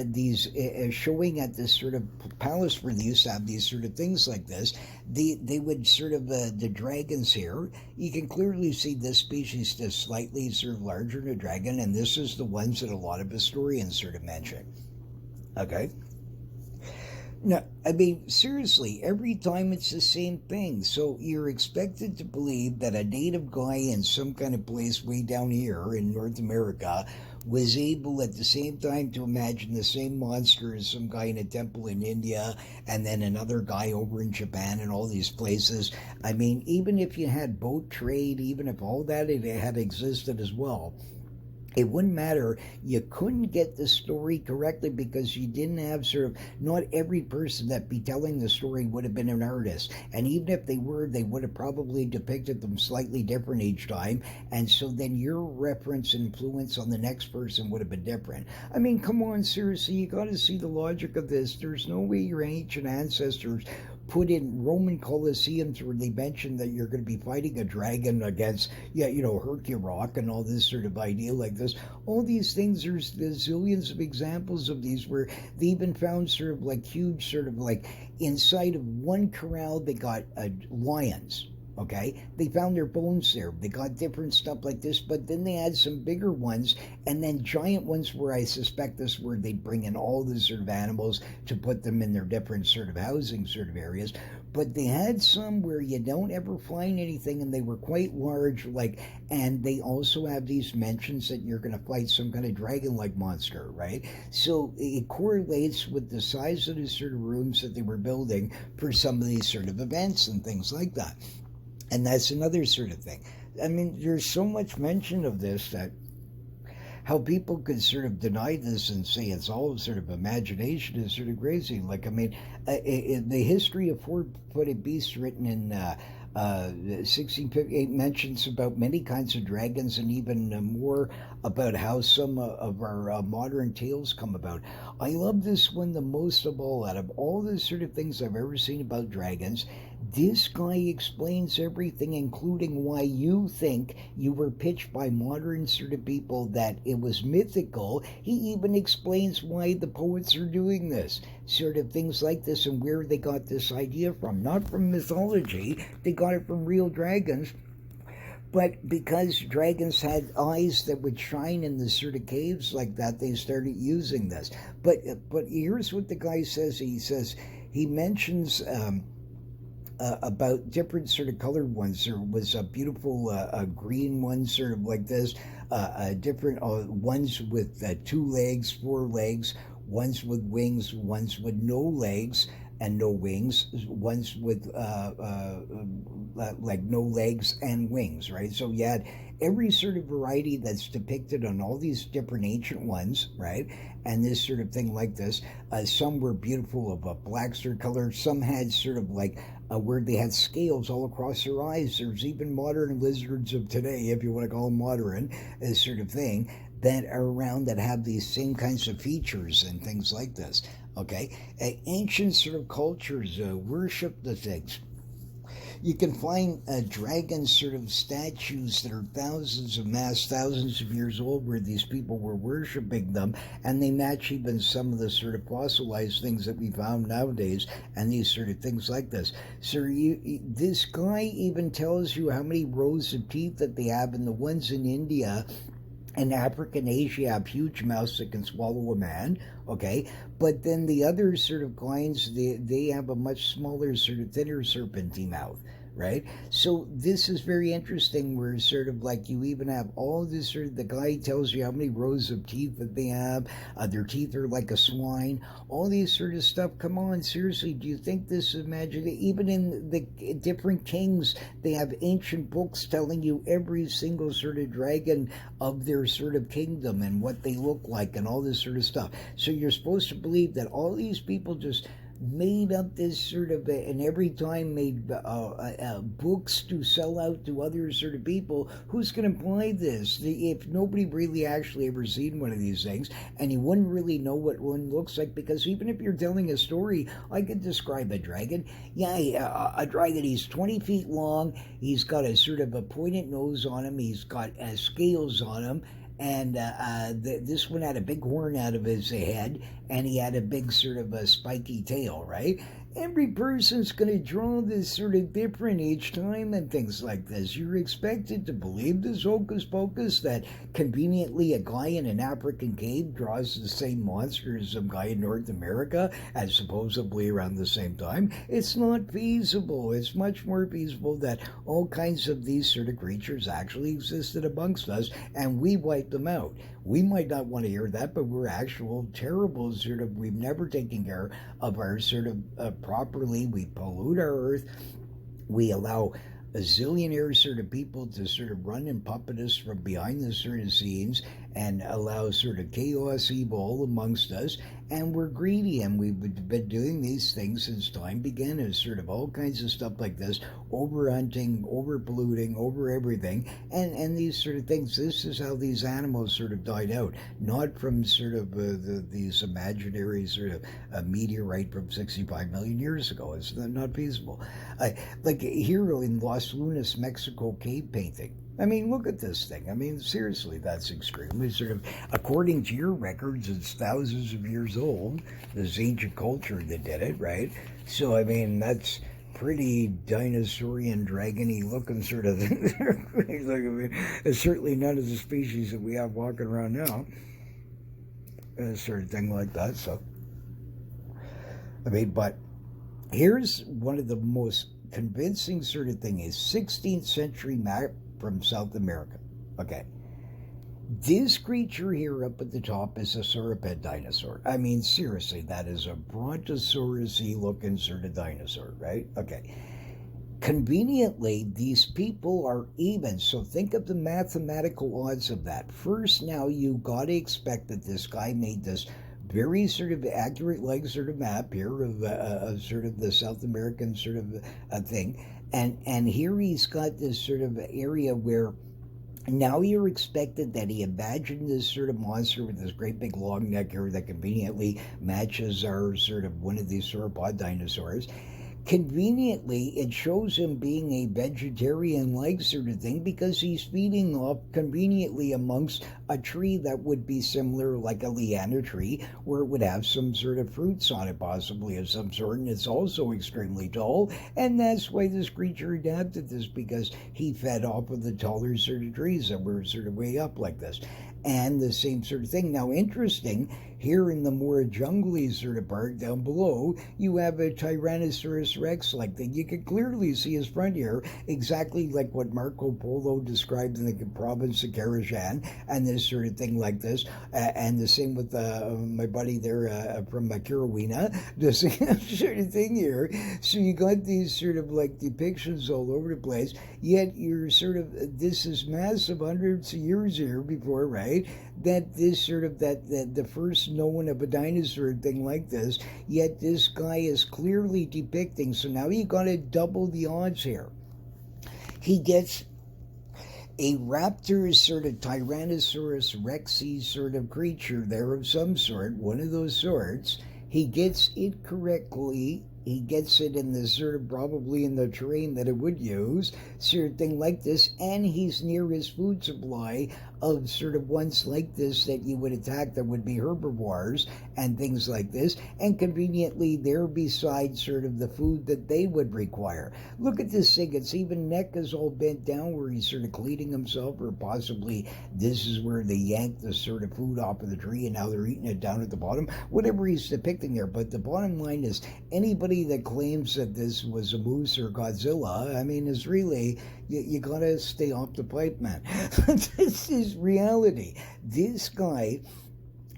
These showing at this sort of palace where they used to have these sort of things like this. They would sort of the dragons here. You can clearly see this species is slightly sort of larger than a dragon, and this is the ones that a lot of historians sort of mention. Okay. No, I mean, seriously, every time it's the same thing. So you're expected to believe that a native guy in some kind of place way down here in North America was able at the same time to imagine the same monster as some guy in a temple in India and then another guy over in Japan and all these places. I mean, even if you had boat trade, even if all that had existed as well, it wouldn't matter. You couldn't get the story correctly because you didn't have sort of, not every person that be telling the story would have been an artist. And even if they were, they would have probably depicted them slightly different each time. And so then your reference and influence on the next person would have been different. I mean, come on, seriously, you got to see the logic of this. There's no way your ancient ancestors put in Roman Colosseums where they mentioned that you're going to be fighting a dragon against, yeah, Hercule and all this sort of idea like this. All these things, there's zillions of examples of these where they even found sort of like huge, sort of like inside of one corral, they got lions. Okay, they found their bones there. They got different stuff like this, but then they had some bigger ones and then giant ones where I suspect this where they'd bring in all the sort of animals to put them in their different sort of housing sort of areas. But they had some where you don't ever find anything and they were quite large, like, and they also have these mentions that you're going to fight some kind of dragon-like monster, right? So it correlates with the size of the sort of rooms that they were building for some of these sort of events and things like that. And that's another sort of thing. I mean, there's so much mention of this that how people could sort of deny this and say it's all sort of imagination is sort of crazy. Like, I mean, the history of four-footed beasts written in 1658 mentions about many kinds of dragons and even more about how some of our modern tales come about. I love this one the most of all. Out of all the sort of things I've ever seen about dragons, this guy explains everything, including why you think you were pitched by modern sort of people that it was mythical. He even explains why the poets are doing this, sort of things like this, and where they got this idea from. Not from mythology, they got it from real dragons. But because dragons had eyes that would shine in the sort of caves like that, they started using this. But here's what the guy says. He mentions about different sort of colored ones. There was a beautiful green one, sort of like this. Different ones with 2 legs, 4 legs, ones with wings, ones with no legs and no wings, ones with like no legs and wings, right? So you had every sort of variety that's depicted on all these different ancient ones, right? And this sort of thing like this. Some were beautiful of a black sort of color. Some had sort of like where they had scales all across their eyes. There's even modern lizards of today, if you want to call them modern, this sort of thing, that are around that have these same kinds of features and things like this. Okay, ancient sort of cultures worship the things. You can find dragon sort of statues that are thousands of years old, where these people were worshiping them, and they match even some of the sort of fossilized things that we found nowadays, and these sort of things like this. So this guy even tells you how many rows of teeth that they have, and the ones in India and Africa and Asia have huge mouths that can swallow a man, okay? But then the other sort of kinds, they have a much smaller, sort of thinner serpentine mouth, right? So this is very interesting, where sort of like you even have all this sort of, the guy tells you how many rows of teeth that they have, their teeth are like a swine, all these sort of stuff. Come on, seriously, do you think this is magic? Even in the different kings, they have ancient books telling you every single sort of dragon of their sort of kingdom and what they look like and all this sort of stuff. So you're supposed to believe that all these people just made up this sort of, and every time made books to sell out to other sort of people. Who's going to buy this? If nobody really actually ever seen one of these things, and you wouldn't really know what one looks like, because even if you're telling a story, I could describe a dragon. Yeah, a dragon, he's 20 feet long, he's got a sort of a pointed nose on him, he's got scales on him, and this one had a big horn out of his head, and he had a big sort of a spiky tail, right? every person's going to draw this sort of different each time and things like this. You're expected to believe this hocus pocus that conveniently a guy in an African cave draws the same monster as some guy in North America at supposedly around the same time. It's not feasible. It's much more feasible that all kinds of these sort of creatures actually existed amongst us and we wiped them out. We might not want to hear that, but we're actual terrible sort of, we've never taken care of our sort of properly. We pollute our earth. We allow a zillionaire sort of people to sort of run and puppet us from behind the sort of scenes and allow sort of chaos, evil amongst us. And we're greedy, and we've been doing these things since time began, as sort of all kinds of stuff like this, over hunting, over polluting, over everything, and these sort of things. This is how these animals sort of died out, not from sort of these imaginary sort of meteorite from 65 million years ago. It's not feasible. Like here in Los Lunas, Mexico, cave painting. I mean, look at this thing. I mean, seriously, that's extremely sort of, according to your records, it's thousands of years old, this ancient culture that did it, right? So, I mean, that's pretty dinosaurian, dragony looking sort of thing. Like, I mean, it's certainly none of the species that we have walking around now. Sort of thing like that, so. I mean, but here's one of the most convincing sort of thing is 16th century map from South America. Okay. This creature here up at the top is a sauropod dinosaur. I mean, seriously, that is a brontosaurus-y looking sort of dinosaur, right? Okay. Conveniently, these people are even. So think of the mathematical odds of that. First, now you got to expect that this guy made this very sort of accurate like sort of map here of sort of the South American sort of thing. And here he's got this sort of area where now you're expected that he imagined this sort of monster with this great big long neck here that conveniently matches our sort of one of these sauropod dinosaurs. Conveniently, it shows him being a vegetarian-like sort of thing because he's feeding off conveniently amongst a tree that would be similar, like a liana tree, where it would have some sort of fruits on it, possibly of some sort, and it's also extremely tall, and that's why this creature adapted this, because he fed off of the taller sort of trees that were sort of way up like this. And the same sort of thing. Now, interesting, here in the more jungly sort of part down below, you have a Tyrannosaurus Rex-like thing. You can clearly see his front here, exactly like what Marco Polo described in the province of Karajan, and this sort of thing like this. And the same with my buddy there from Kirawina, the same sort of thing here. So you got these sort of like depictions all over the place, yet you're sort of, this is massive hundreds of years here before, right? That this sort of, that the first known of a dinosaur thing like this, yet this guy is clearly depicting, so now you got to double the odds here. He gets a raptor sort of Tyrannosaurus Rexy sort of creature there of some sort, one of those sorts. He gets it correctly. He gets it in the sort of, probably in the terrain that it would use, sort of thing like this, and he's near his food supply of sort of ones like this that you would attack that would be herbivores and things like this, and conveniently they're beside sort of the food that they would require. Look at this thing, its even neck is all bent down where he's sort of cleaning himself, or possibly this is where they yanked the sort of food off of the tree and now they're eating it down at the bottom, whatever he's depicting there. But the bottom line is, anybody that claims that this was a moose or Godzilla, I mean, is really, you gotta stay off the pipe, man. This is reality. This guy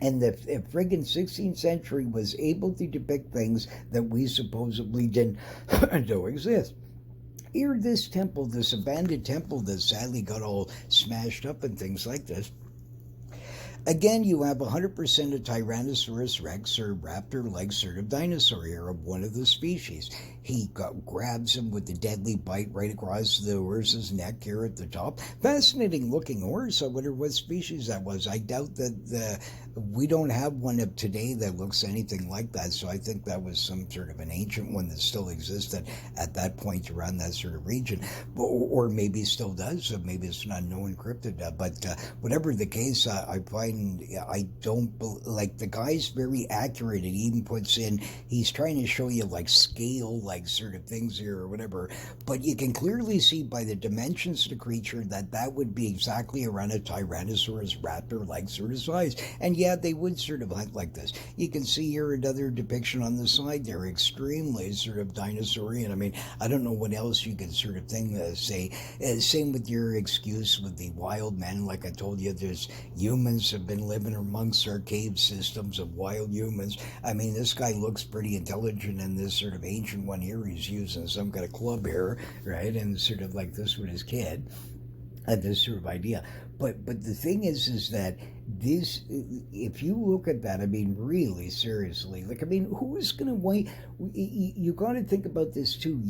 in the friggin' 16th century was able to depict things that we supposedly didn't don't exist. Here, this temple, this abandoned temple that sadly got all smashed up and things like this. Again, you have 100% of Tyrannosaurus Rex or raptor-like sort of dinosaur here of one of the species. He grabs him with the deadly bite right across the horse's neck here at the top. Fascinating looking horse. I wonder what species that was. I doubt that we don't have one of today that looks anything like that, so I think that was some sort of an ancient one that still existed at that point around that sort of region, or maybe still does, so maybe it's an unknown cryptid, but whatever the case, I find even, I don't, like, the guy's very accurate. It even puts in, he's trying to show you, like, scale, like, sort of things here or whatever. But you can clearly see by the dimensions of the creature that that would be exactly around a Tyrannosaurus raptor-like sort of size. And yeah, they would sort of hunt like this. You can see here another depiction on the side there, extremely sort of dinosaurian. I mean, I don't know what else you could sort of thing say. Same with your excuse with the wild men. Like I told you, there's humans have been living amongst our cave systems of wild humans. I mean, this guy looks pretty intelligent, and this sort of ancient one here, he's using some kind of club here, right? And sort of like this with his kid. This sort of idea. But the thing is that this, if you look at that, I mean, really seriously, like, I mean, who is going to wait? You got to think about this too.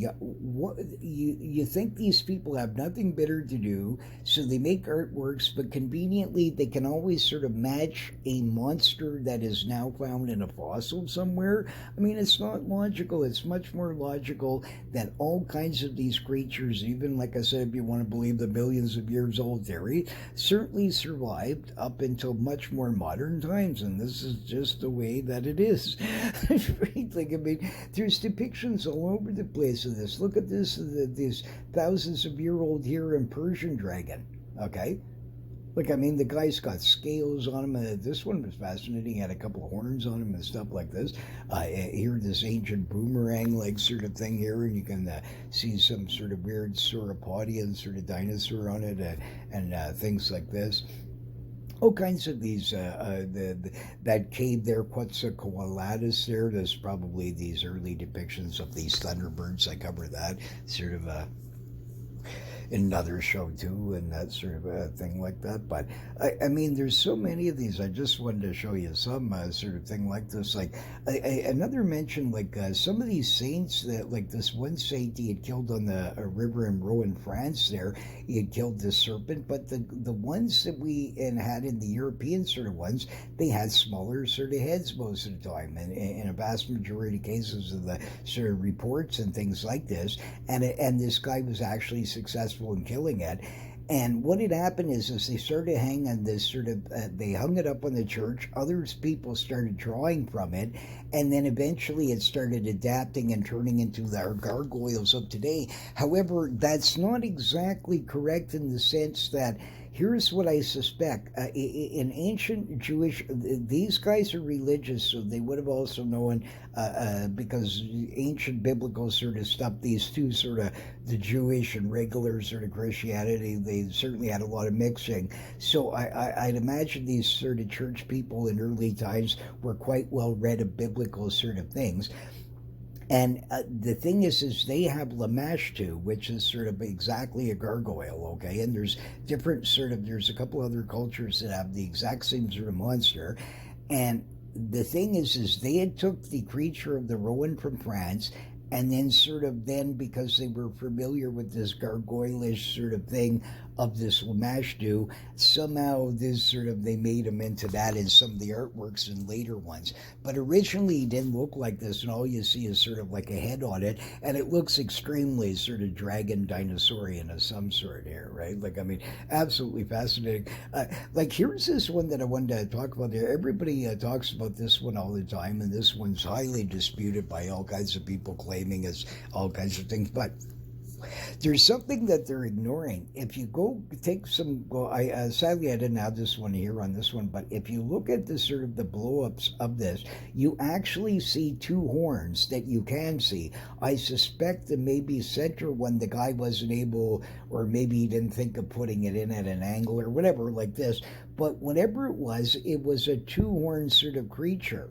You think these people have nothing better to do, so they make artworks, but conveniently they can always sort of match a monster that is now found in a fossil somewhere. I mean, it's not logical. It's much more logical that all kinds of these creatures, even like I said, if you want to believe the millions of years old theory, certainly survived up until much more modern times, and this is just the way that it is. Like, I mean, there's depictions all over the place of this. Look at this thousands of year old here in Persian dragon. Okay, like, I mean, the guy's got scales on him. This one was fascinating. He had a couple of horns on him and stuff like this. Here, this ancient boomerang-like sort of thing here, and you can see some sort of weird sauropodian sort of dinosaur on it, and things like this. All kinds of these, that cave there, Quetzalcoatlus there, there's probably these early depictions of these thunderbirds. I cover that sort of another show too, and that sort of a thing like that. But I mean, there's so many of these. I just wanted to show you some sort of thing like this. Like another mention, like some of these saints that, like this one saint he had killed on the river in Rouen, France. There, he had killed this serpent. But the ones that we had in the European sort of ones, they had smaller sort of heads most of the time, and in a vast majority of cases of the sort of reports and things like this. And this guy was actually successful in killing it. And what had happened is they started hanging this sort of, they hung it up on the church. Others people started drawing from it, and then eventually it started adapting and turning into our gargoyles of today. However, that's not exactly correct in the sense that, here's what I suspect. In ancient Jewish, these guys are religious, so they would have also known, because ancient biblical sort of stuff, these two sort of, the Jewish and regular sort of Christianity, they certainly had a lot of mixing. So I'd imagine these sort of church people in early times were quite well read of biblical sort of things. And the thing is they have Lamashtu, which is sort of exactly a gargoyle, okay? And there's different sort of, there's a couple other cultures that have the exact same sort of monster. And the thing is they had took the creature of the Rowan from France, and then sort of then, because they were familiar with this gargoylish sort of thing of this Lamashtu, somehow this sort of, they made him into that in some of the artworks in later ones. But originally he didn't look like this, and all you see is sort of like a head on it, and it looks extremely sort of dragon dinosaurian of some sort here, right? Like, I mean, absolutely fascinating. Like, here's this one that I wanted to talk about there. Everybody talks about this one all the time, and this one's highly disputed by all kinds of people claiming it's all kinds of things, but there's something that they're ignoring. If you go take some, well, sadly I didn't have this one here on this one, but if you look at the sort of the blow-ups of this, you actually see two horns that you can see. I suspect the maybe center one, the guy wasn't able, or maybe he didn't think of putting it in at an angle or whatever like this, but whatever it was a two-horned sort of creature.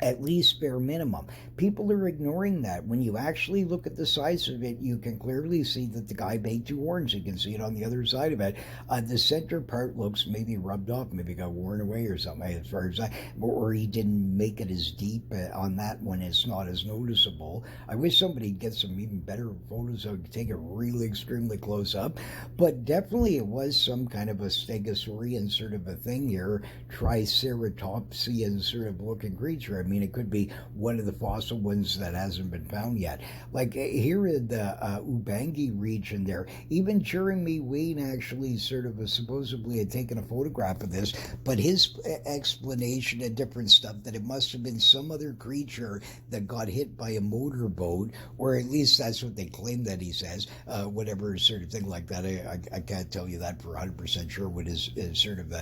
At least bare minimum. People are ignoring that. When you actually look at the size of it, you can clearly see that the guy made two horns. You can see it on the other side of it. The center part looks maybe rubbed off, maybe got worn away or something, as far as that, or he didn't make it as deep on that one. It's not as noticeable. I wish somebody'd get some even better photos so I could take it really extremely close up. But definitely it was some kind of a stegosaurian sort of a thing here, triceratopsian sort of looking creature. mean, it could be one of the fossil ones that hasn't been found yet. Like here in the Ubangi region there, even Jeremy Wayne actually sort of supposedly had taken a photograph of this, but his explanation and different stuff that it must have been some other creature that got hit by a motorboat, or at least that's what they claim that he says, whatever sort of thing like that. I can't tell you that for 100% sure what his sort of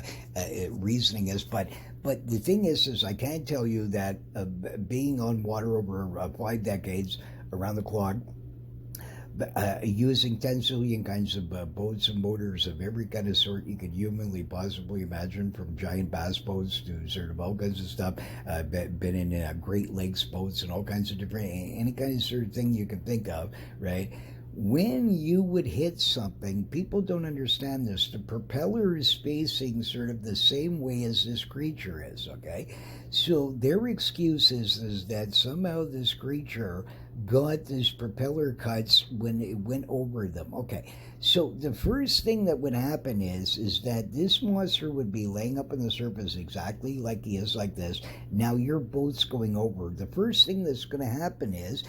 reasoning is, but the thing is I can tell you that being on water over 5 decades around the clock, using 10 zillion kinds of boats and motors of every kind of sort you could humanly possibly imagine, from giant bass boats to sort of all kinds of stuff, been in Great Lakes boats and all kinds of different, any kind of sort of thing you can think of, right? When you would hit something, people don't understand this. The propeller is facing sort of the same way as this creature is, okay? So their excuse is that somehow this creature got these propeller cuts when it went over them. Okay, so the first thing that would happen is that this monster would be laying up on the surface exactly like he is, like this. Now your boat's going over. The first thing that's going to happen is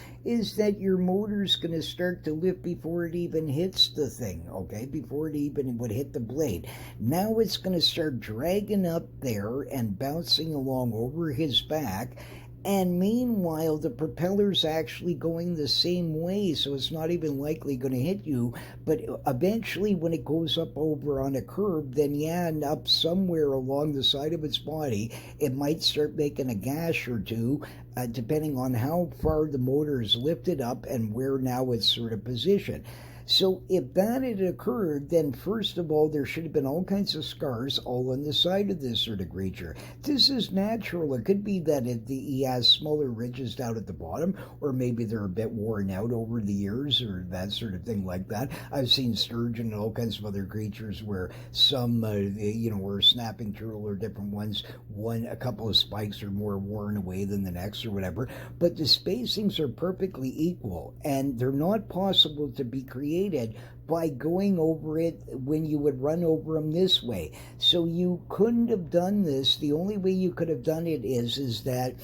that your motor's going to start to lift before it even hits the thing, okay? Before it even would hit the blade. Now it's going to start dragging up there and bouncing along over his back. And meanwhile, the propeller's actually going the same way, so it's not even likely going to hit you. But eventually, when it goes up over on a curb, then yeah, and up somewhere along the side of its body, it might start making a gash or two, depending on how far the motor is lifted up and where now it's sort of positioned. So if that had occurred, then first of all, there should have been all kinds of scars all on the side of this sort of creature. This is natural. It could be that he has smaller ridges down at the bottom, or maybe they're a bit worn out over the years, or that sort of thing like that. I've seen sturgeon and all kinds of other creatures where some, or snapping turtle or different ones, a couple of spikes are more worn away than the next or whatever. But the spacings are perfectly equal, and they're not possible to be created by going over it when you would run over them this way. So you couldn't have done this. The only way you could have done it is that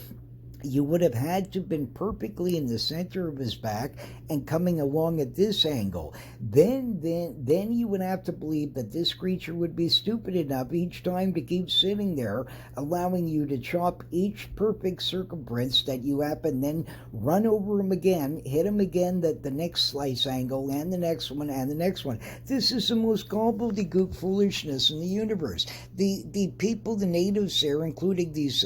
you would have had to have been perfectly in the center of his back and coming along at this angle. Then you would have to believe that this creature would be stupid enough each time to keep sitting there, allowing you to chop each perfect circumference that you happen, then run over him again, hit him again at the next slice angle, and the next one, and the next one. This is the most gobbledygook foolishness in the universe. The people, the natives there, including these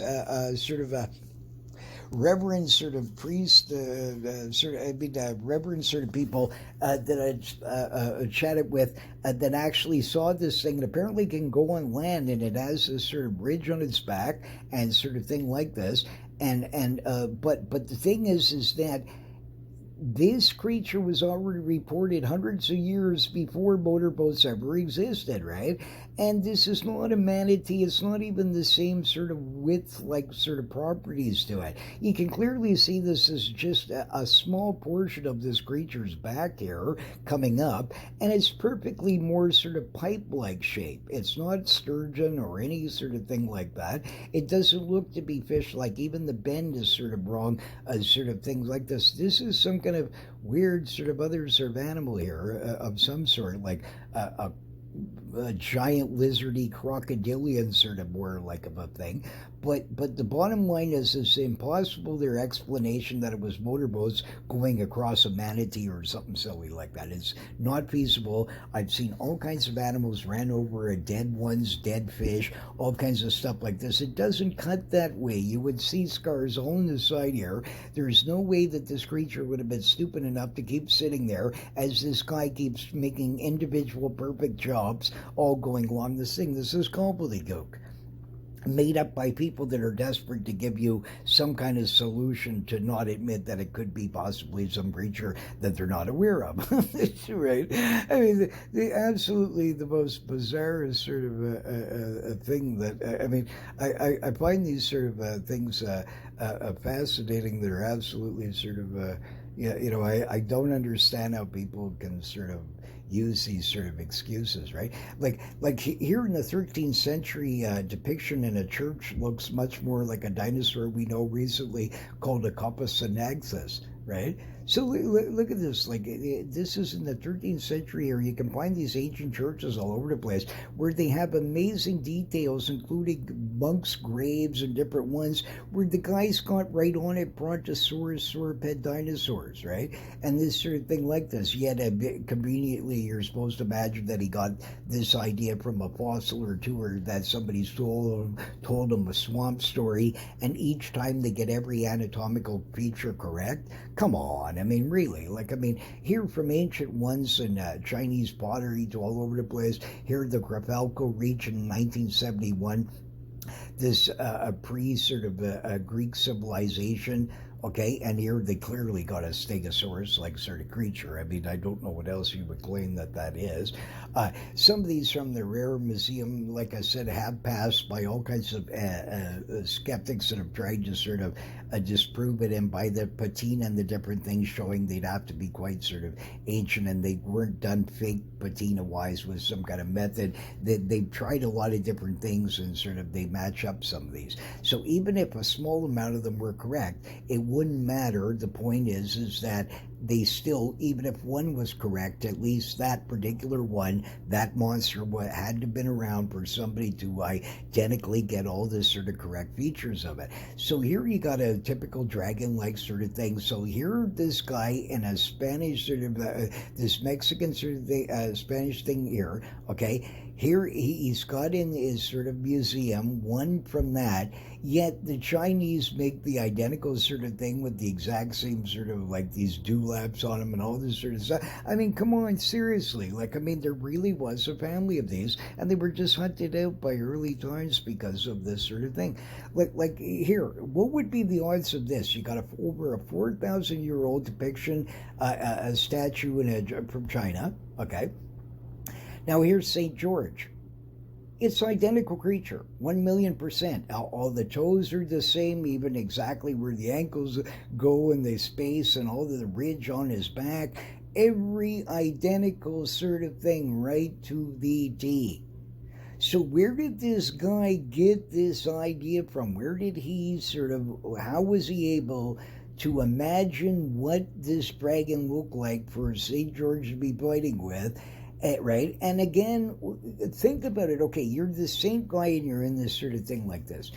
reverend sort of priest, reverend sort of people that I chatted with that actually saw this thing, and apparently can go on land, and it has this sort of ridge on its back and sort of thing like this. But the thing is that this creature was already reported hundreds of years before motorboats ever existed, right? And this is not a manatee. It's not even the same sort of width, like sort of properties to it. You can clearly see this is just a small portion of this creature's back here coming up, and it's perfectly more sort of pipe-like shape. It's not sturgeon or any sort of thing like that. It doesn't look to be fish-like. Even the bend is sort of wrong, sort of things like this. This is some kind of weird sort of other sort of animal here of some sort, like a giant lizardy crocodilian sort of more like of a thing. But the bottom line is it's impossible, their explanation that it was motorboats going across a manatee or something silly like that. It's not feasible. I've seen all kinds of animals ran over dead ones, dead fish, all kinds of stuff like this. It doesn't cut that way. You would see scars all on the side here. There's no way that this creature would have been stupid enough to keep sitting there as this guy keeps making individual perfect jobs all going along this thing. This is gobbledygook, made up by people that are desperate to give you some kind of solution to not admit that it could be possibly some creature that they're not aware of. Right? I mean, absolutely the most bizarre sort of a thing that, I mean, I find these sort of things fascinating. That are absolutely sort of, I don't understand how people can sort of, use these sort of excuses, right? Like here in the 13th century, depiction in a church looks much more like a dinosaur we know recently called a Compsognathus, right? So look at this. Like this is in the 13th century, or you can find these ancient churches all over the place where they have amazing details, including monks' graves and different ones, where the guys got right on it, Brontosaurus, sauropod dinosaurs, right? And this sort of thing like this. Yet conveniently, you're supposed to imagine that he got this idea from a fossil or two, or that somebody told him a swamp story, and each time they get every anatomical feature correct. Come on, I mean, really, like, I mean, here from ancient ones and Chinese pottery to all over the place. Here, the Grafalco region in 1971, this pre sort of Greek civilization. Okay, and here they clearly got a stegosaurus like sort of creature. I mean, I don't know what else you would claim that that is. Some of these from the Rare Museum, like I said, have passed by all kinds of skeptics that have tried to sort of disprove it, and by the patina and the different things showing they'd have to be quite sort of ancient, and they weren't done fake patina wise with some kind of method. They've tried a lot of different things, and sort of they match up some of these. So even if a small amount of them were correct, it wouldn't matter. The point is that they still, even if one was correct, at least that particular one, that monster had to have been around for somebody to identically get all this sort of correct features of it. So here you got a typical dragon-like sort of thing. So here this guy in a Spanish sort of, this Mexican sort of thing, Spanish thing here, okay? Here he's got in his sort of museum one from that, yet the Chinese make the identical sort of thing with the exact same sort of like these dewlaps on them and all this sort of stuff. I mean, come on, seriously. Like, I mean, there really was a family of these, and they were just hunted out by early times because of this sort of thing. Like here, what would be the odds of this? You got over a 4,000-year-old depiction, a statue from China, okay? Now here's St. George. It's identical creature, 1,000,000%. All the toes are the same, even exactly where the ankles go and they space, and all the ridge on his back. Every identical sort of thing, right to the T. So where did this guy get this idea from? Where did he sort of, how was he able to imagine what this dragon looked like for St. George to be fighting with? Right? And again, think about it. Okay, you're the same guy and you're in this sort of thing like this.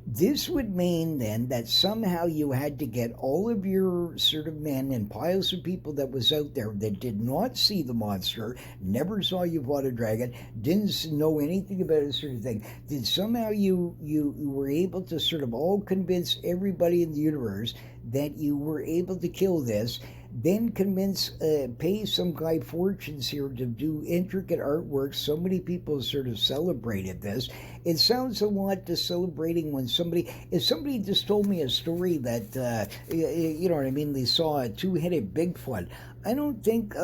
This would mean then that somehow you had to get all of your sort of men and piles of people that was out there that did not see the monster, never saw you fought a dragon, didn't know anything about this sort of thing. Did somehow you were able to sort of all convince everybody in the universe that you were able to kill this, then pay some guy fortunes here to do intricate artwork. So many people sort of celebrated this. It sounds a lot to celebrating when if somebody just told me a story that, you know what I mean, they saw a two-headed Bigfoot. I don't think,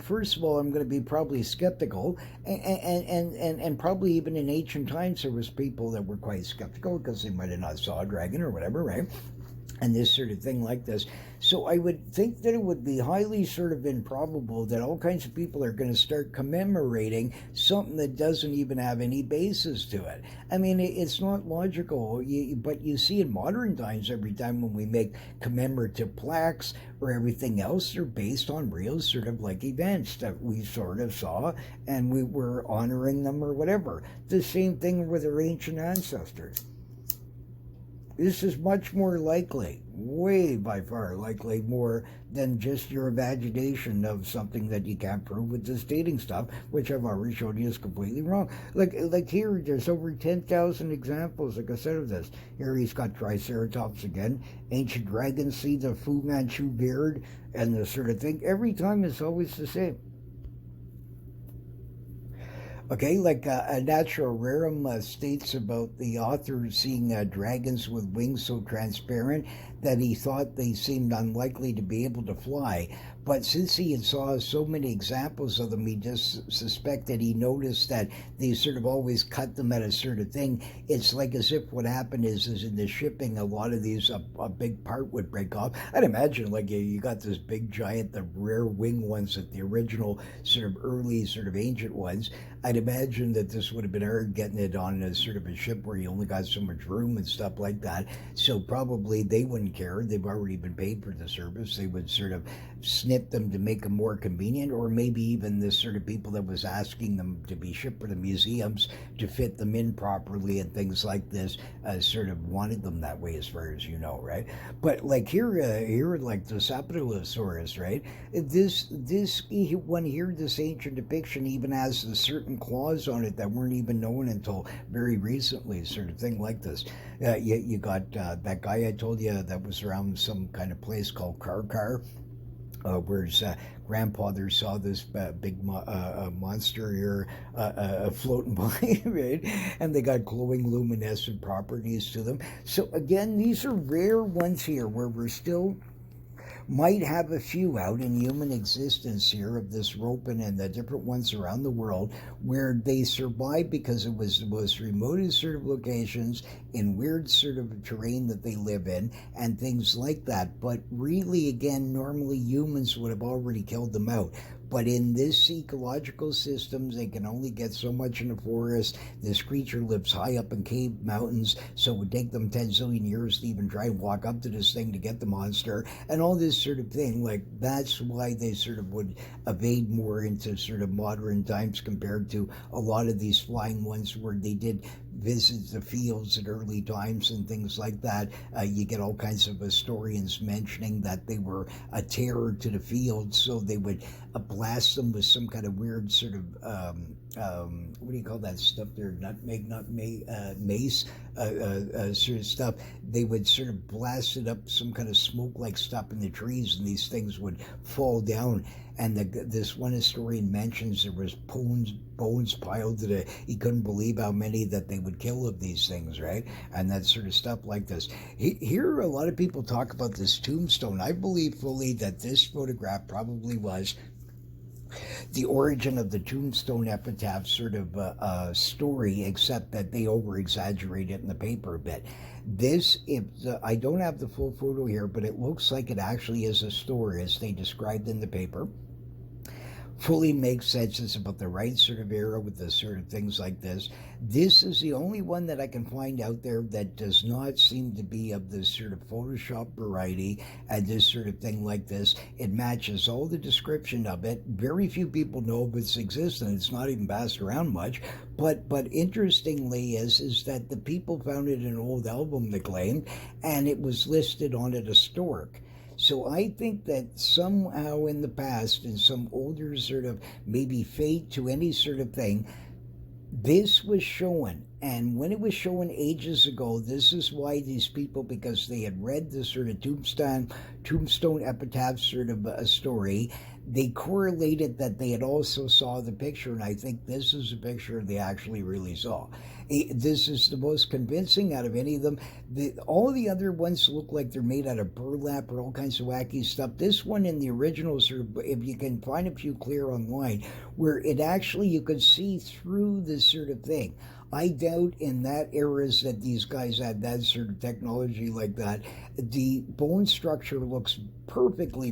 first of all, I'm going to be probably skeptical, and probably even in ancient times there was people that were quite skeptical because they might have not saw a dragon or whatever, right? And this sort of thing like this. So I would think that it would be highly sort of improbable that all kinds of people are going to start commemorating something that doesn't even have any basis to it. I mean, it's not logical, but you see in modern times, every time when we make commemorative plaques or everything else, they're based on real sort of like events that we sort of saw and we were honoring them or whatever. The same thing with our ancient ancestors. This is much more likely, way by far likely, more than just your imagination of something that you can't prove with this dating stuff, which I've already shown you is completely wrong. Like here, there's over 10,000 examples, like I said, of this. Here he's got Triceratops again, ancient dragons, see the Fu Manchu beard, and the sort of thing. Every time it's always the same. Okay, like a Natural Rerum states about the author seeing dragons with wings so transparent that he thought they seemed unlikely to be able to fly. but since he had saw so many examples of them, he just suspected, he noticed that they sort of always cut them at a certain thing. It's like as if what happened is in the shipping, a lot of these, a big part would break off. I'd imagine like you got this big giant, the rare wing ones, that the original sort of early sort of ancient ones. I'd imagine that this would have been hard getting it on a sort of a ship where you only got so much room and stuff like that. So probably they wouldn't care. They've already been paid for the service. They would sort of snip them to make them more convenient, or maybe even the sort of people that was asking them to be shipped for the museums to fit them in properly and things like this, sort of wanted them that way, as far as you know, right? But like here like the Sapodolosaurus, right? This one here, this ancient depiction even has a certain claws on it that weren't even known until very recently, sort of thing like this. You got that guy I told you that was around some kind of place called Karkar, where his grandfather saw this big monster here floating by, right? And they got glowing luminescent properties to them. So again, these are rare ones here where we're still might have a few out in human existence here of this roping and the different ones around the world where they survived because it was the most remotest sort of locations in weird sort of terrain that they live in and things like that. But really, again, normally humans would have already killed them out. But in this ecological systems, they can only get so much in the forest. This creature lives high up in cave mountains, so it would take them 10 zillion years to even try and walk up to this thing to get the monster, and all this sort of thing. Like, that's why they sort of would evade more into sort of modern times compared to a lot of these flying ones where they did visit the fields at early times and things like that. You get all kinds of historians mentioning that they were a terror to the fields, so they would blast them with some kind of weird sort of what do you call that stuff there? Nutmeg, mace, sort of stuff. They would sort of blast it up, some kind of smoke-like stuff in the trees, and these things would fall down. And this one historian mentions there was bones piled to the, he couldn't believe how many that they would kill of these things, right? And that sort of stuff like this. Here, a lot of people talk about this tombstone. I believe fully that this photograph probably was the origin of the tombstone epitaph sort of story, except that they over-exaggerate it in the paper a bit. This, I don't have the full photo here, but it looks like it actually is a story as they described in the paper. Fully makes sense. It's about the right sort of era with the sort of things like this. This is the only one that I can find out there that does not seem to be of this sort of Photoshop variety and this sort of thing like this. It matches all the description of it. Very few people know of its existence. It's not even passed around much. But interestingly is that the people found it in an old album, they claimed, and it was listed on it as historic. So I think that somehow in the past, in some older sort of maybe fate to any sort of thing, this was shown. And when it was shown ages ago, this is why these people, because they had read this sort of tombstone epitaph sort of a story, they correlated that they had also saw the picture, and I think this is a picture they actually really saw. This is the most convincing out of any of them. All the other ones look like they're made out of burlap or all kinds of wacky stuff. This one in the original sort of, if you can find a few clear online, where it actually, you could see through this sort of thing. I doubt in that eras that these guys had that sort of technology like that. The bone structure looks perfectly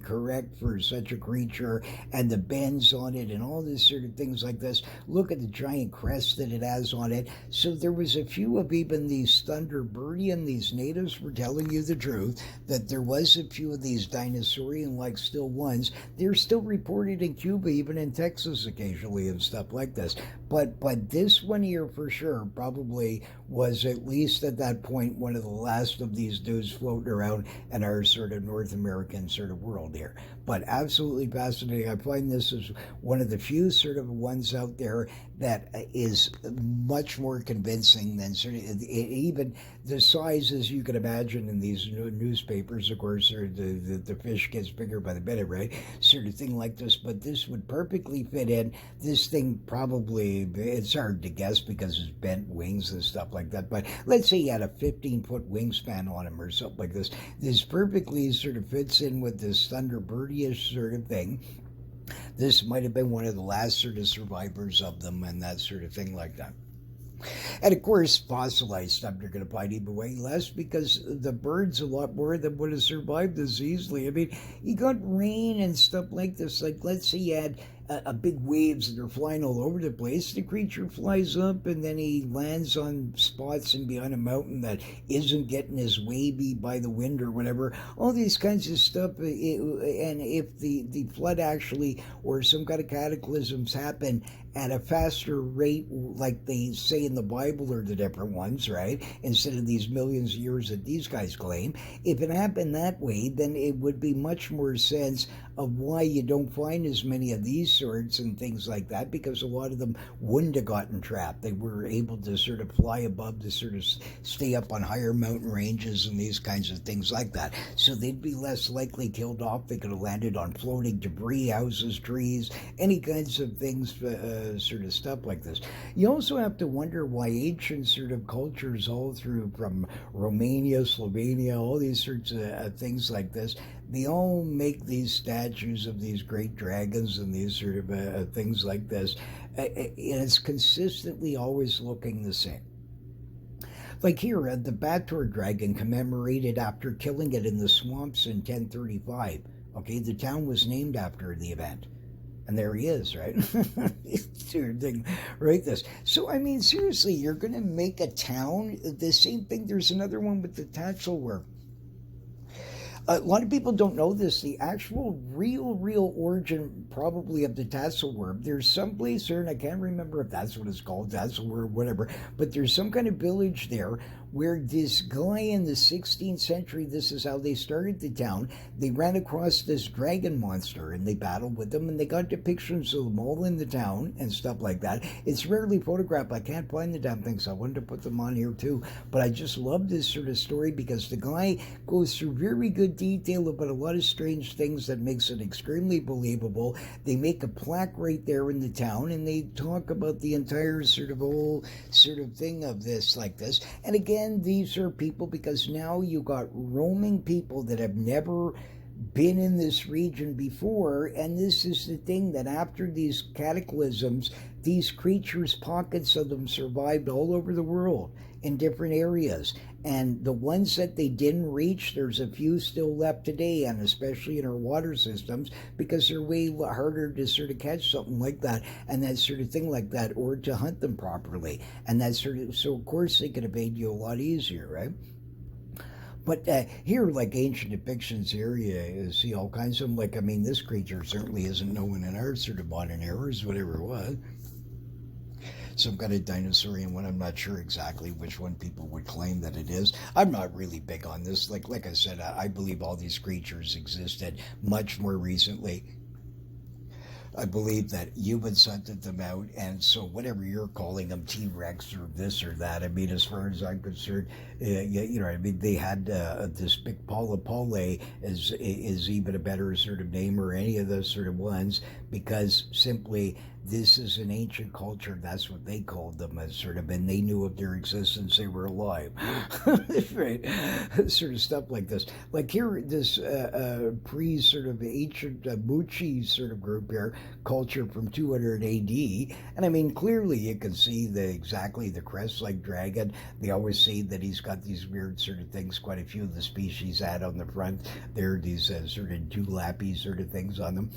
correct for such a creature, and the bends on it and all this sort of things like this. Look at the giant crest that it has on it. So there was a few of even these Thunderbirdian, these natives were telling you the truth, that there was a few of these dinosaurian-like still ones. They're still reported in Cuba, even in Texas occasionally and stuff like this. But this one here for sure probably was, at least at that point, one of the last of these dudes floating around in our sort of North American sort of world here. But absolutely fascinating. I find this is one of the few sort of ones out there that is much more convincing than sort of even the sizes you can imagine in these newspapers. Of course, the fish gets bigger by the minute, right? Sort of thing like this. But this would perfectly fit in. This thing probably, it's hard to guess because it's bent wings and stuff like that. But let's say you had a 15-foot wingspan on him or something like this. This perfectly sort of fits in with this Thunderbird-ish sort of thing. This might have been one of the last sort of survivors of them and that sort of thing like that. And of course, fossilized stuff you're going to find even way less because the bird's a lot more than would have survived this easily. I mean, you got rain and stuff like this. Like, let's say you had a big waves and they're flying all over the place. The creature flies up and then he lands on spots and behind a mountain that isn't getting as wavy by the wind or whatever. All these kinds of stuff. And if the flood actually or some kind of cataclysms happen at a faster rate, like they say in the Bible or the different ones, right? Instead of these millions of years that these guys claim. If it happened that way, then it would be much more sense of why you don't find as many of these sorts and things like that, because a lot of them wouldn't have gotten trapped. They were able to sort of fly above, to sort of stay up on higher mountain ranges and these kinds of things like that. So they'd be less likely killed off. They could have landed on floating debris, houses, trees, any kinds of things, sort of stuff like this. You also have to wonder why ancient sort of cultures all through from Romania, Slovenia, all these sorts of things like this, they all make these statues of these great dragons and these sort of things like this. And it's consistently always looking the same. Like here, the Bator dragon commemorated after killing it in the swamps in 1035. Okay, the town was named after the event. And there he is, right? Thing, right? This. So, I mean, seriously, you're going to make a town? The same thing, there's another one with the Tatzelwerf. A lot of people don't know this. The actual real origin probably of the Tasselworm. There's some place there, and I can't remember if that's what it's called, Tasselworm, whatever, but there's some kind of village there where this guy in the 16th century, this is how they started the town, they ran across this dragon monster and they battled with them and they got depictions of them all in the town and stuff like that. It's rarely photographed. I can't find the damn things. I wanted to put them on here too, but I just love this sort of story because the guy goes through very good detail about a lot of strange things that makes it extremely believable. They make a plaque right there in the town and they talk about the entire sort of whole sort of thing of this like this. And again, these are people, because now you got roaming people that have never been in this region before, and this is the thing that after these cataclysms, these creatures, pockets of them survived all over the world in different areas. And the ones that they didn't reach, there's a few still left today, and especially in our water systems, because they're way harder to sort of catch something like that and that sort of thing like that, or to hunt them properly. And that sort of, so of course they could evade you a lot easier, right? But here, like ancient depictions here, you see all kinds of them. Like, I mean, this creature certainly isn't known in our sort of modern eras, whatever it was. Some kind of dinosaurian one. I'm not sure exactly which one people would claim that it is. I'm not really big on this. Like I said, I believe all these creatures existed much more recently. I believe that humans hunted them out, and so whatever you're calling them, T-Rex or this or that, I mean, as far as I'm concerned, you know, I mean, they had this big Paula is even a better sort of name, or any of those sort of ones, because simply this is an ancient culture. That's what they called them, as sort of, and they knew of their existence. They were alive, right? Sort of stuff like this. Like here, this pre sort of ancient Muchi sort of group here, culture from 200 AD, and I mean, clearly you can see exactly the crest-like dragon. They always say that he's got these weird sort of things. Quite a few of the species had on the front there, these sort of dewlappy sort of things on them.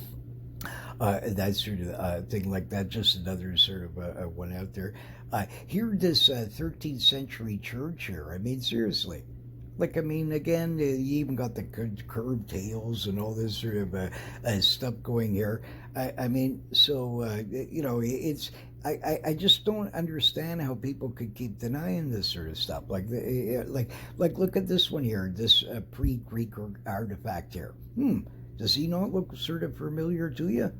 That sort of thing like that. Just another sort of one out there. Here, this 13th century church here. I mean, seriously. Like, I mean, again, you even got the curved tails and all this sort of stuff going here. I mean, so, you know, it's... I just don't understand how people could keep denying this sort of stuff. Like look at this one here, this pre-Greek artifact here. Does he not look sort of familiar to you?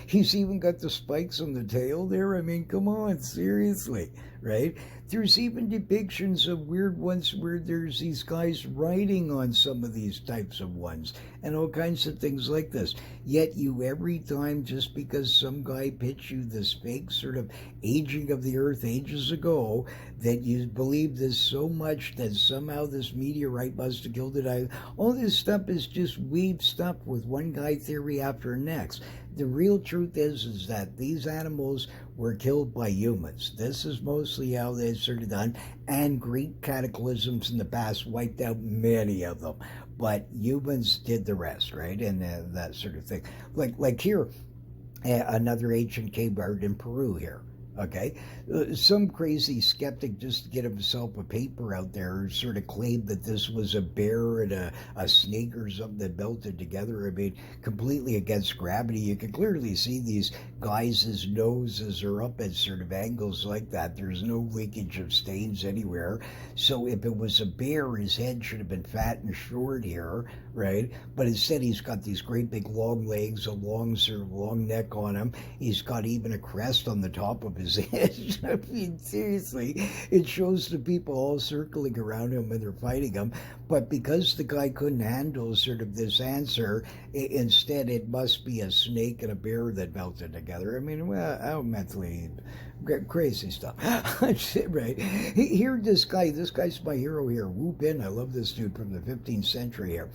He's even got the spikes on the tail there. I mean, come on, seriously, right? There's even depictions of weird ones where there's these guys riding on some of these types of ones and all kinds of things like this. Yet you every time, just because some guy pitched you this fake sort of aging of the earth ages ago, that you believe this so much that somehow this meteorite must have killed it. All this stuff is just weaved stuff with one guy theory after the next. The real truth is that these animals were killed by humans. This is mostly how they've sort of done, and great cataclysms in the past wiped out many of them. But humans did the rest, right? And that sort of thing. Like here, another ancient cave art in Peru here. Okay, some crazy skeptic, just to get himself a paper out there, sort of claimed that this was a bear and a snake or something that melted together. I mean, completely against gravity. You can clearly see these guys' noses are up at sort of angles like that. There's no leakage of stains anywhere. So if it was a bear, his head should have been fat and short here, right? But instead, he's got these great big long legs, a long sort of long neck on him. He's got even a crest on the top of his head. I mean, seriously, it shows the people all circling around him and they're fighting him. But because the guy couldn't handle sort of this answer, instead it must be a snake and a bear that melted together. I mean, well, how mentally crazy stuff. Right here, this guy's my hero here. Wu Bin, I love this dude from the 15th century here.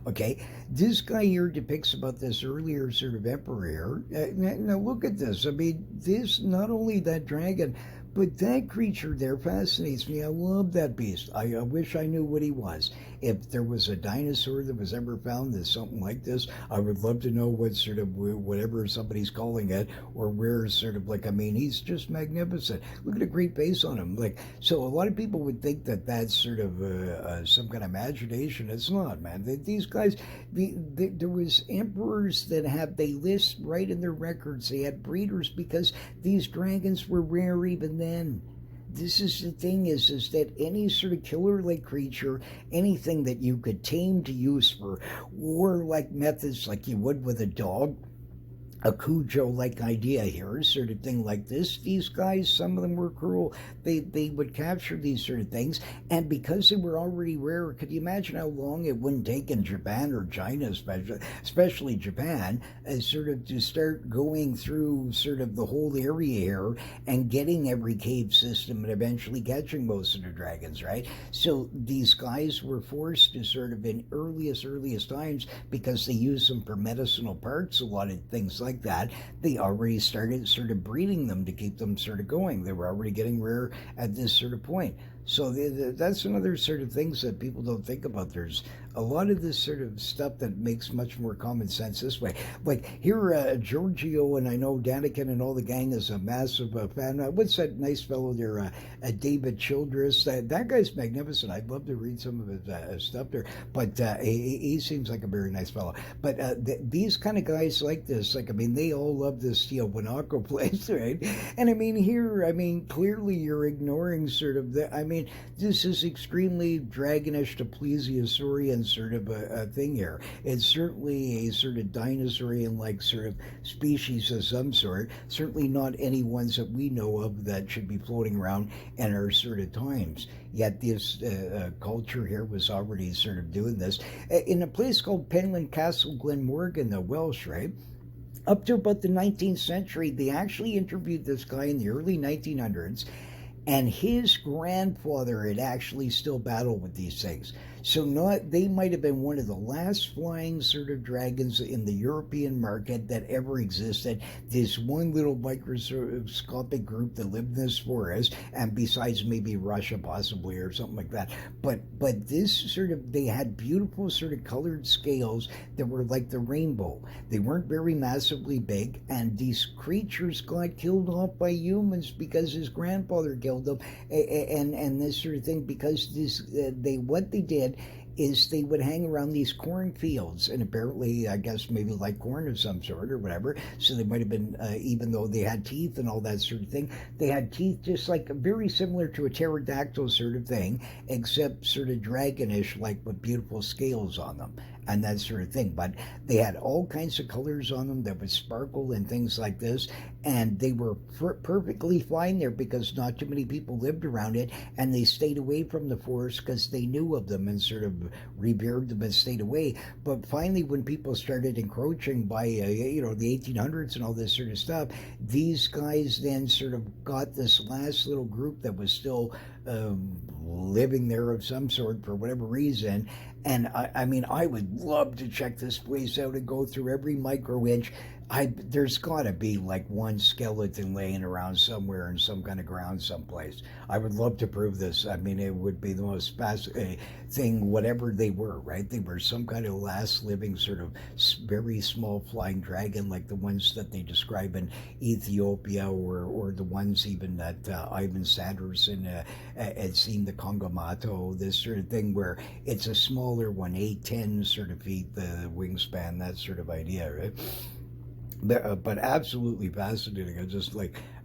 Okay, this guy here depicts about this earlier sort of emperor here. Now look at this. I mean, this, not only that dragon, but that creature there fascinates me. I love that beast. I wish I knew what he was. If there was a dinosaur that was ever found that's something like this, I would love to know what sort of, whatever somebody's calling it, or where sort of like, I mean, he's just magnificent. Look at the great face on him. Like, so a lot of people would think that that's sort of some kind of imagination. It's not, man. These guys, there was emperors that have, they list right in their records, they had breeders because these dragons were rare even then. This is the thing is that any sort of killer-like creature, anything that you could tame to use for war-like methods like you would with a dog, a Cujo-like idea here, sort of thing like this. These guys, some of them were cruel. They would capture these sort of things, and because they were already rare, could you imagine how long it wouldn't take in Japan or China, especially Japan, as sort of to start going through sort of the whole area here and getting every cave system and eventually catching most of the dragons, right? So these guys were forced to sort of in earliest times, because they used them for medicinal parts, a lot of things like that, they already started sort of breeding them to keep them sort of going. They were already getting rare at this sort of point. So that's another sort of things that people don't think about. There's a lot of this sort of stuff that makes much more common sense this way. Like here, Giorgio, and I know Daniken and all the gang is a massive fan. What's that nice fellow there, David Childress? That guy's magnificent. I'd love to read some of his stuff there. But he seems like a very nice fellow. But these kind of guys like this, like, I mean, they all love this Wanako place, right? And I mean, here, I mean, clearly you're ignoring sort of the, I mean, this is extremely dragonish to plesiosaurian sort of a thing here. It's certainly a sort of dinosaurian-like sort of species of some sort. Certainly not any ones that we know of that should be floating around in our sort of times. Yet this culture here was already sort of doing this. In a place called Penland Castle, Glenmorgan, the Welsh, right? Up to about the 19th century, they actually interviewed this guy in the early 1900s, and his grandfather had actually still battled with these things. So they might have been one of the last flying sort of dragons in the European market that ever existed. This one little microscopic group that lived in this forest, and besides maybe Russia possibly or something like that. But this sort of, they had beautiful sort of colored scales that were like the rainbow. They weren't very massively big, and these creatures got killed off by humans because his grandfather killed them, and this sort of thing, because what they did is they would hang around these cornfields, and apparently, I guess maybe like corn of some sort or whatever. So they might have been, even though they had teeth and all that sort of thing, they had teeth just like very similar to a pterodactyl sort of thing, except sort of dragonish, like with beautiful scales on them. and that sort of thing. But they had all kinds of colors on them that would sparkle and things like this, and they were perfectly fine there because not too many people lived around it, and they stayed away from the forest because they knew of them and sort of revered them and stayed away. But finally, when people started encroaching by the 1800s and all this sort of stuff, these guys then sort of got this last little group that was still living there of some sort for whatever reason. And I mean, I would love to check this place out and go through every micro inch. There's got to be like one skeleton laying around somewhere in some kind of ground someplace. I would love to prove this. I mean, it would be the most fascinating thing, whatever they were, right? They were some kind of last living sort of very small flying dragon, like the ones that they describe in Ethiopia, or the ones even that Ivan Sanderson had seen, the Kongomato, this sort of thing, where it's a smaller one, 8-10 sort of feet, the wingspan, that sort of idea, right? But absolutely fascinating. I just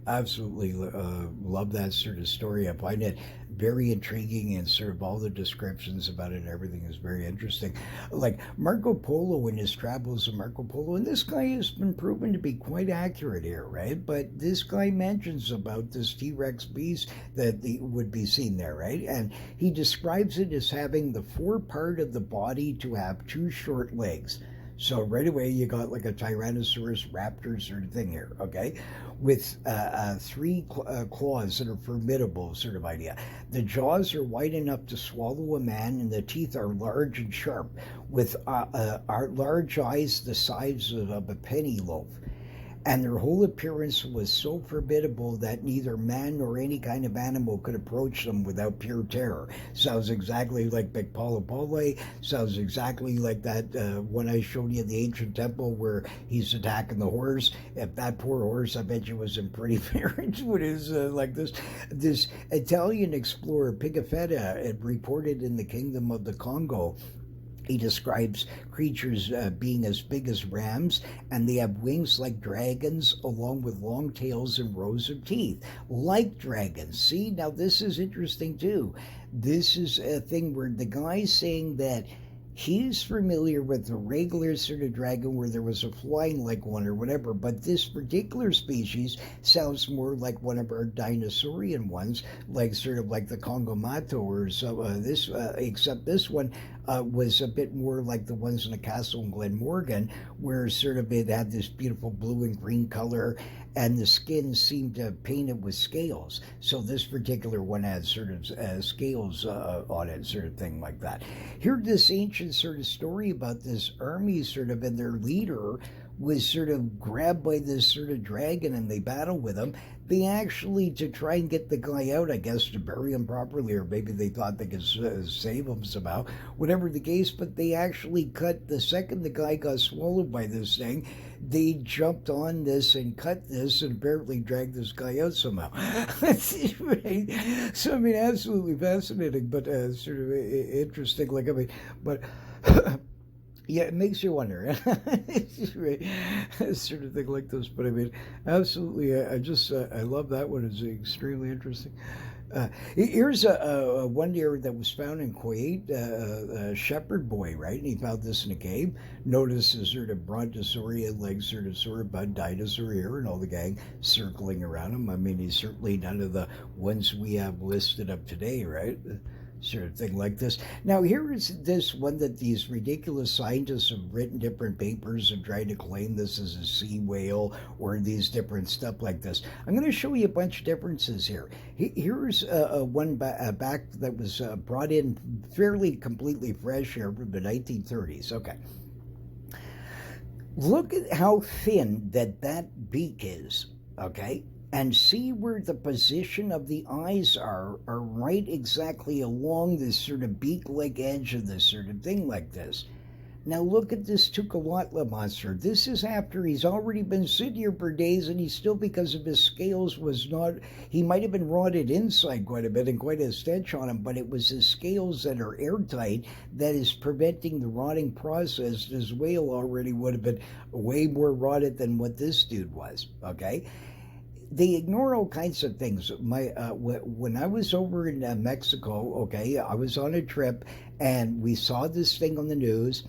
absolutely love that sort of story. I find it very intriguing, and sort of all the descriptions about it and everything is very interesting. Like Marco Polo and his travels of Marco Polo, and this guy has been proven to be quite accurate here, right? But this guy mentions about this T-Rex beast that would be seen there, right? And he describes it as having the forepart of the body to have 2 short legs. So right away you got like a Tyrannosaurus raptor sort of thing here, okay? With 3 claws that are formidable sort of idea. The jaws are wide enough to swallow a man, and the teeth are large and sharp, with large eyes the size of a penny loaf. And their whole appearance was so formidable that neither man nor any kind of animal could approach them without pure terror. Sounds exactly like Big Polo. Sounds exactly like that one I showed you in the ancient temple where he's attacking the horse. If that poor horse, I bet you, was in pretty marriage with his like this Italian explorer Pigafetta had reported in the Kingdom of the Congo. He describes creatures being as big as rams, and they have wings like dragons, along with long tails and rows of teeth, like dragons. See, now this is interesting too. This is a thing where the guy's saying that he's familiar with the regular sort of dragon where there was a flying like one or whatever, but this particular species sounds more like one of our dinosaurian ones, like sort of like the Kongomato or so. Except this one was a bit more like the ones in the castle in Glenmorgan, where sort of it had this beautiful blue and green color, and the skin seemed to painted with scales. So this particular one had sort of scales on it, sort of thing like that. Here, this ancient sort of story about this army sort of, and their leader was sort of grabbed by this sort of dragon, and they battle with him. They actually, to try and get the guy out, I guess, to bury him properly, or maybe they thought they could save him somehow, whatever the case, but they actually cut, the second the guy got swallowed by this thing, they jumped on this and cut this and apparently dragged this guy out somehow. So, I mean, absolutely fascinating, but sort of interesting. Like, I mean, but... yeah, it makes you wonder. Sort of thing like this. But I mean, absolutely, I love that one. It's extremely interesting. Here's a one deer that was found in Kuwait, a shepherd boy, right? And he found this in a cave. Notice a sort of brontosaurian, like sort of bud dinosaur here, and all the gang circling around him. I mean, he's certainly none of the ones we have listed up today, right? Sort of thing like this. Now, here is this one that these ridiculous scientists have written different papers and tried to claim this is a sea whale or these different stuff like this. I'm going to show you a bunch of differences here. Here's one back that was brought in fairly completely fresh here from the 1930s. Okay. Look at how thin that beak is, okay? And see where the position of the eyes are right exactly along this sort of beak-like edge of this sort of thing like this. Now look at this Tukalotla monster. This is after he's already been sitting here for days, and he still, because of his scales, was not, he might have been rotted inside quite a bit and quite a stench on him, but it was his scales that are airtight that is preventing the rotting process. This whale already would have been way more rotted than what this dude was, okay? They ignore all kinds of things. When I was over in Mexico, okay, I was on a trip, and we saw this thing on the news,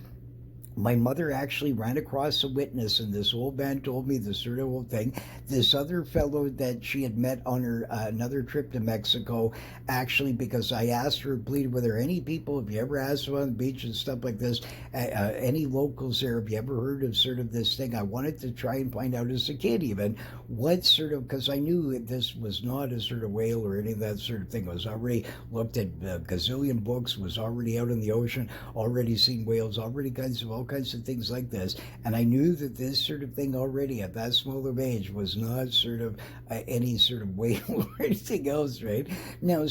My mother actually ran across a witness, and this old man told me this sort of whole thing. This other fellow that she had met on her another trip to Mexico, actually, because I asked her, pleaded with her, any people, have you ever asked them on the beach and stuff like this, any locals there, have you ever heard of sort of this thing? I wanted to try and find out as a kid even what sort of, because I knew this was not a sort of whale or any of that sort of thing. I was already looked at a gazillion books, was already out in the ocean, already seen whales, already kinds of all kinds of things like this, and I knew that this sort of thing already at that small of age was not sort of any sort of whale or anything else, right? Now,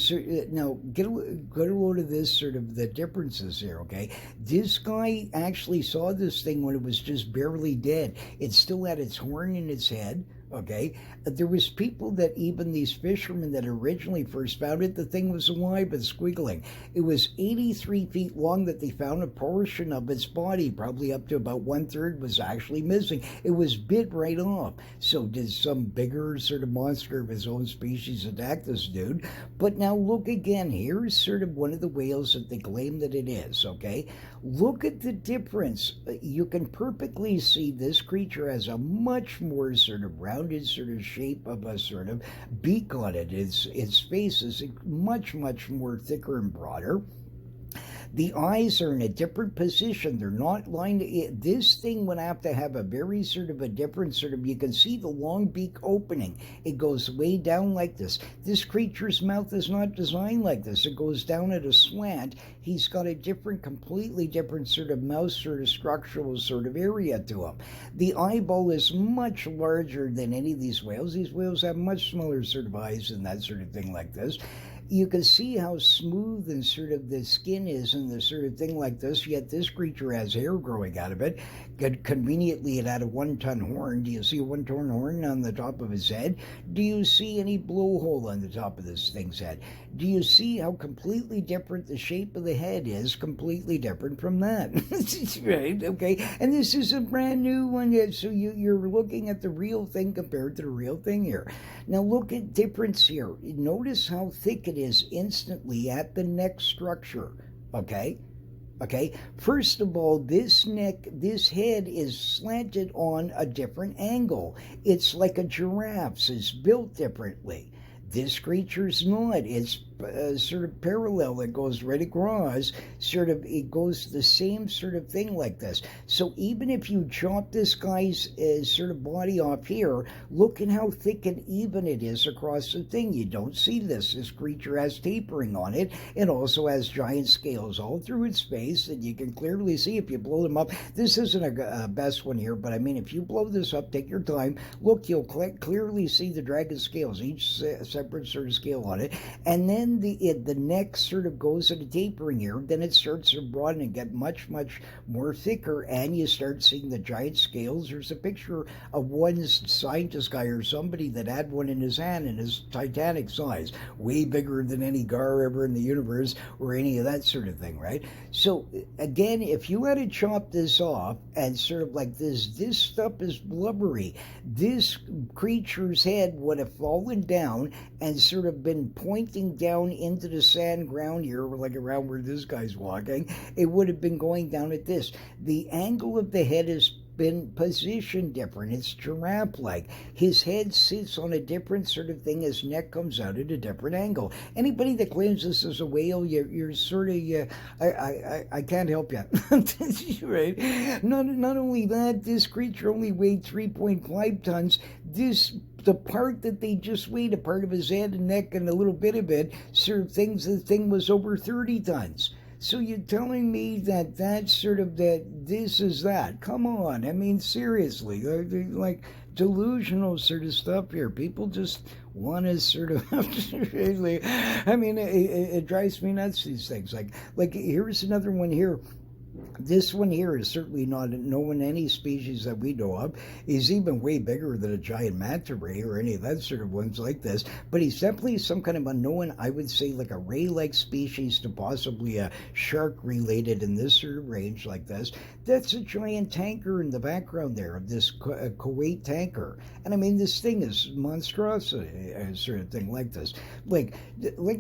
now get a load of this sort of the differences here, okay? This guy actually saw this thing when it was just barely dead. It still had its horn in its head. Okay, there was people that even these fishermen that originally first found it, the thing was alive and squiggling. It was 83 feet long that they found a portion of its body, probably up to about 1/3 was actually missing. It was bit right off. So did some bigger sort of monster of his own species attack this dude? But now look again. Here's sort of one of the whales that they claim that it is. Okay, look at the difference. You can perfectly see this creature has a much more sort of rounded sort of shape of a sort of beak on it. Its face is much, much more thicker and broader. The eyes are in a different position. They're not lined. This thing would have to have a very sort of a different sort of, you can see the long beak opening. It goes way down like this. This creature's mouth is not designed like this. It goes down at a slant. He's got a different, completely different sort of mouth sort of structural sort of area to him. The eyeball is much larger than any of these whales. These whales have much smaller sort of eyes and that sort of thing like this. You can see how smooth and sort of the skin is and the sort of thing like this, yet this creature has hair growing out of it. Conveniently, it had a 1-ton horn. Do you see a 1-ton horn on the top of his head? Do you see any blowhole on the top of this thing's head? Do you see how completely different the shape of the head is? Completely different from that. Right? Okay. And this is a brand new one. So you're looking at the real thing compared to the real thing here. Now look at difference here. Notice how thick it is instantly at the neck structure. Okay. Okay, first of all, this head is slanted on a different angle. It's like a giraffe's. It's built differently. This creature's not. It's sort of parallel. It goes right across. Sort of, it goes the same sort of thing like this. So even if you chop this guy's sort of body off here, look at how thick and even it is across the thing. You don't see this. This creature has tapering on it. It also has giant scales all through its face, and you can clearly see if you blow them up. This isn't a best one here, but I mean, if you blow this up, take your time. Look, you'll clearly see the dragon scales, each separate sort of scale on it, and then the neck sort of goes at a tapering here. Then it starts to broaden and get much, much more thicker, and you start seeing the giant scales. There's a picture of one scientist guy or somebody that had one in his hand, and his Titanic size, way bigger than any gar ever in the universe or any of that sort of thing, right? So again, if you had to chop this off and sort of like this stuff is blubbery. This creature's head would have fallen down and sort of been pointing down into the sand ground here, like around where this guy's walking. It would have been going down at this. The angle of the head has been positioned different. It's giraffe-like. His head sits on a different sort of thing. His neck comes out at a different angle. Anybody that claims this is a whale, you're sort of, I can't help you. Right? Not only that, this creature only weighed 3.5 tons. The part that they just weighed, a part of his head and neck and a little bit of it, sort of things, the thing was over 30 tons. So you're telling me that that's sort of that this is that? Come on, I mean seriously, like delusional sort of stuff here. People just want to sort of, I mean, it drives me nuts, these things. Like here's another one here. This one here is certainly not known any species that we know of. He's even way bigger than a giant manta ray or any of that sort of ones like this. But he's definitely some kind of unknown, I would say, like a ray-like species to possibly a shark related in this sort of range like this. That's a giant tanker in the background there of this Kuwait tanker. And I mean, this thing is monstrosity, sort of thing like this. Like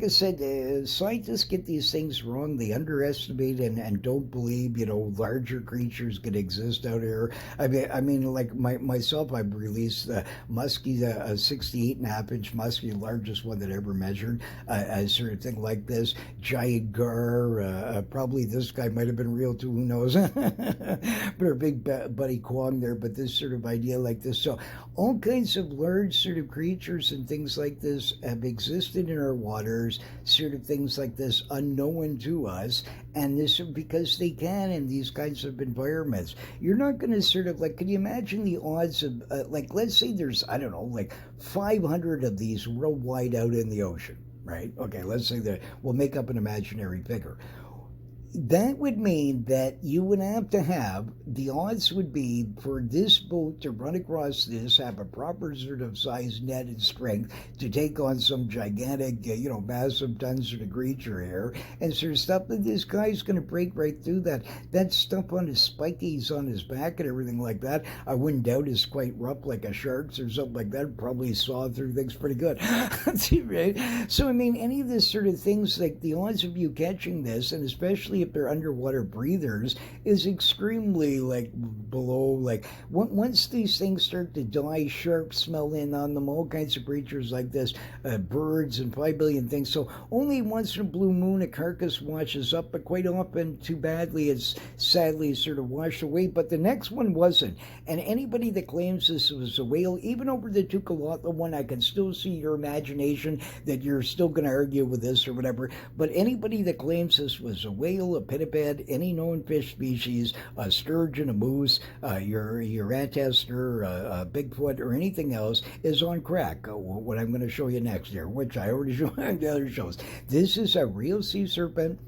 I said, scientists get these things wrong. They underestimate and don't believe, larger creatures could exist out here. I mean, like myself, I've released muskie, a 68.5 inch muskie, largest one that ever measured, a sort of thing like this. Giant gar, probably this guy might have been real too, who knows? But our big buddy Kwong there, but this sort of idea like this. So all kinds of large sort of creatures and things like this have existed in our waters, sort of things like this unknown to us, and this because they can in these kinds of environments. You're not going to sort of like, can you imagine the odds of like, let's say there's, I don't know, like 500 of these worldwide out in the ocean, right? Okay, let's say that we'll make up an imaginary figure. That would mean that you would have to have, the odds would be for this boat to run across this, have a proper sort of size net and strength to take on some gigantic, massive tons sort of creature here, and sort of stuff that this guy's going to break right through that. That stuff on his spikies on his back and everything like that, I wouldn't doubt is quite rough like a shark's or something like that. Probably saw through things pretty good. Right? So, I mean, any of this sort of things, like the odds of you catching this, and especially if they're underwater breathers, is extremely like below, like once these things start to die, sharks smell in on them, all kinds of creatures like this, birds and 5 billion things. So only once in a blue moon a carcass washes up, but quite often, too badly, it's sadly sort of washed away. But the next one wasn't, and anybody that claims this was a whale, even over the Tukalotla one, I can still see your imagination that you're still going to argue with this or whatever. But anybody that claims this was a whale, a pinniped, any known fish species, a sturgeon, a moose, your antester, a Bigfoot, or anything else is on crack. What I'm going to show you next here, which I already showed in the other shows. This is a real sea serpent,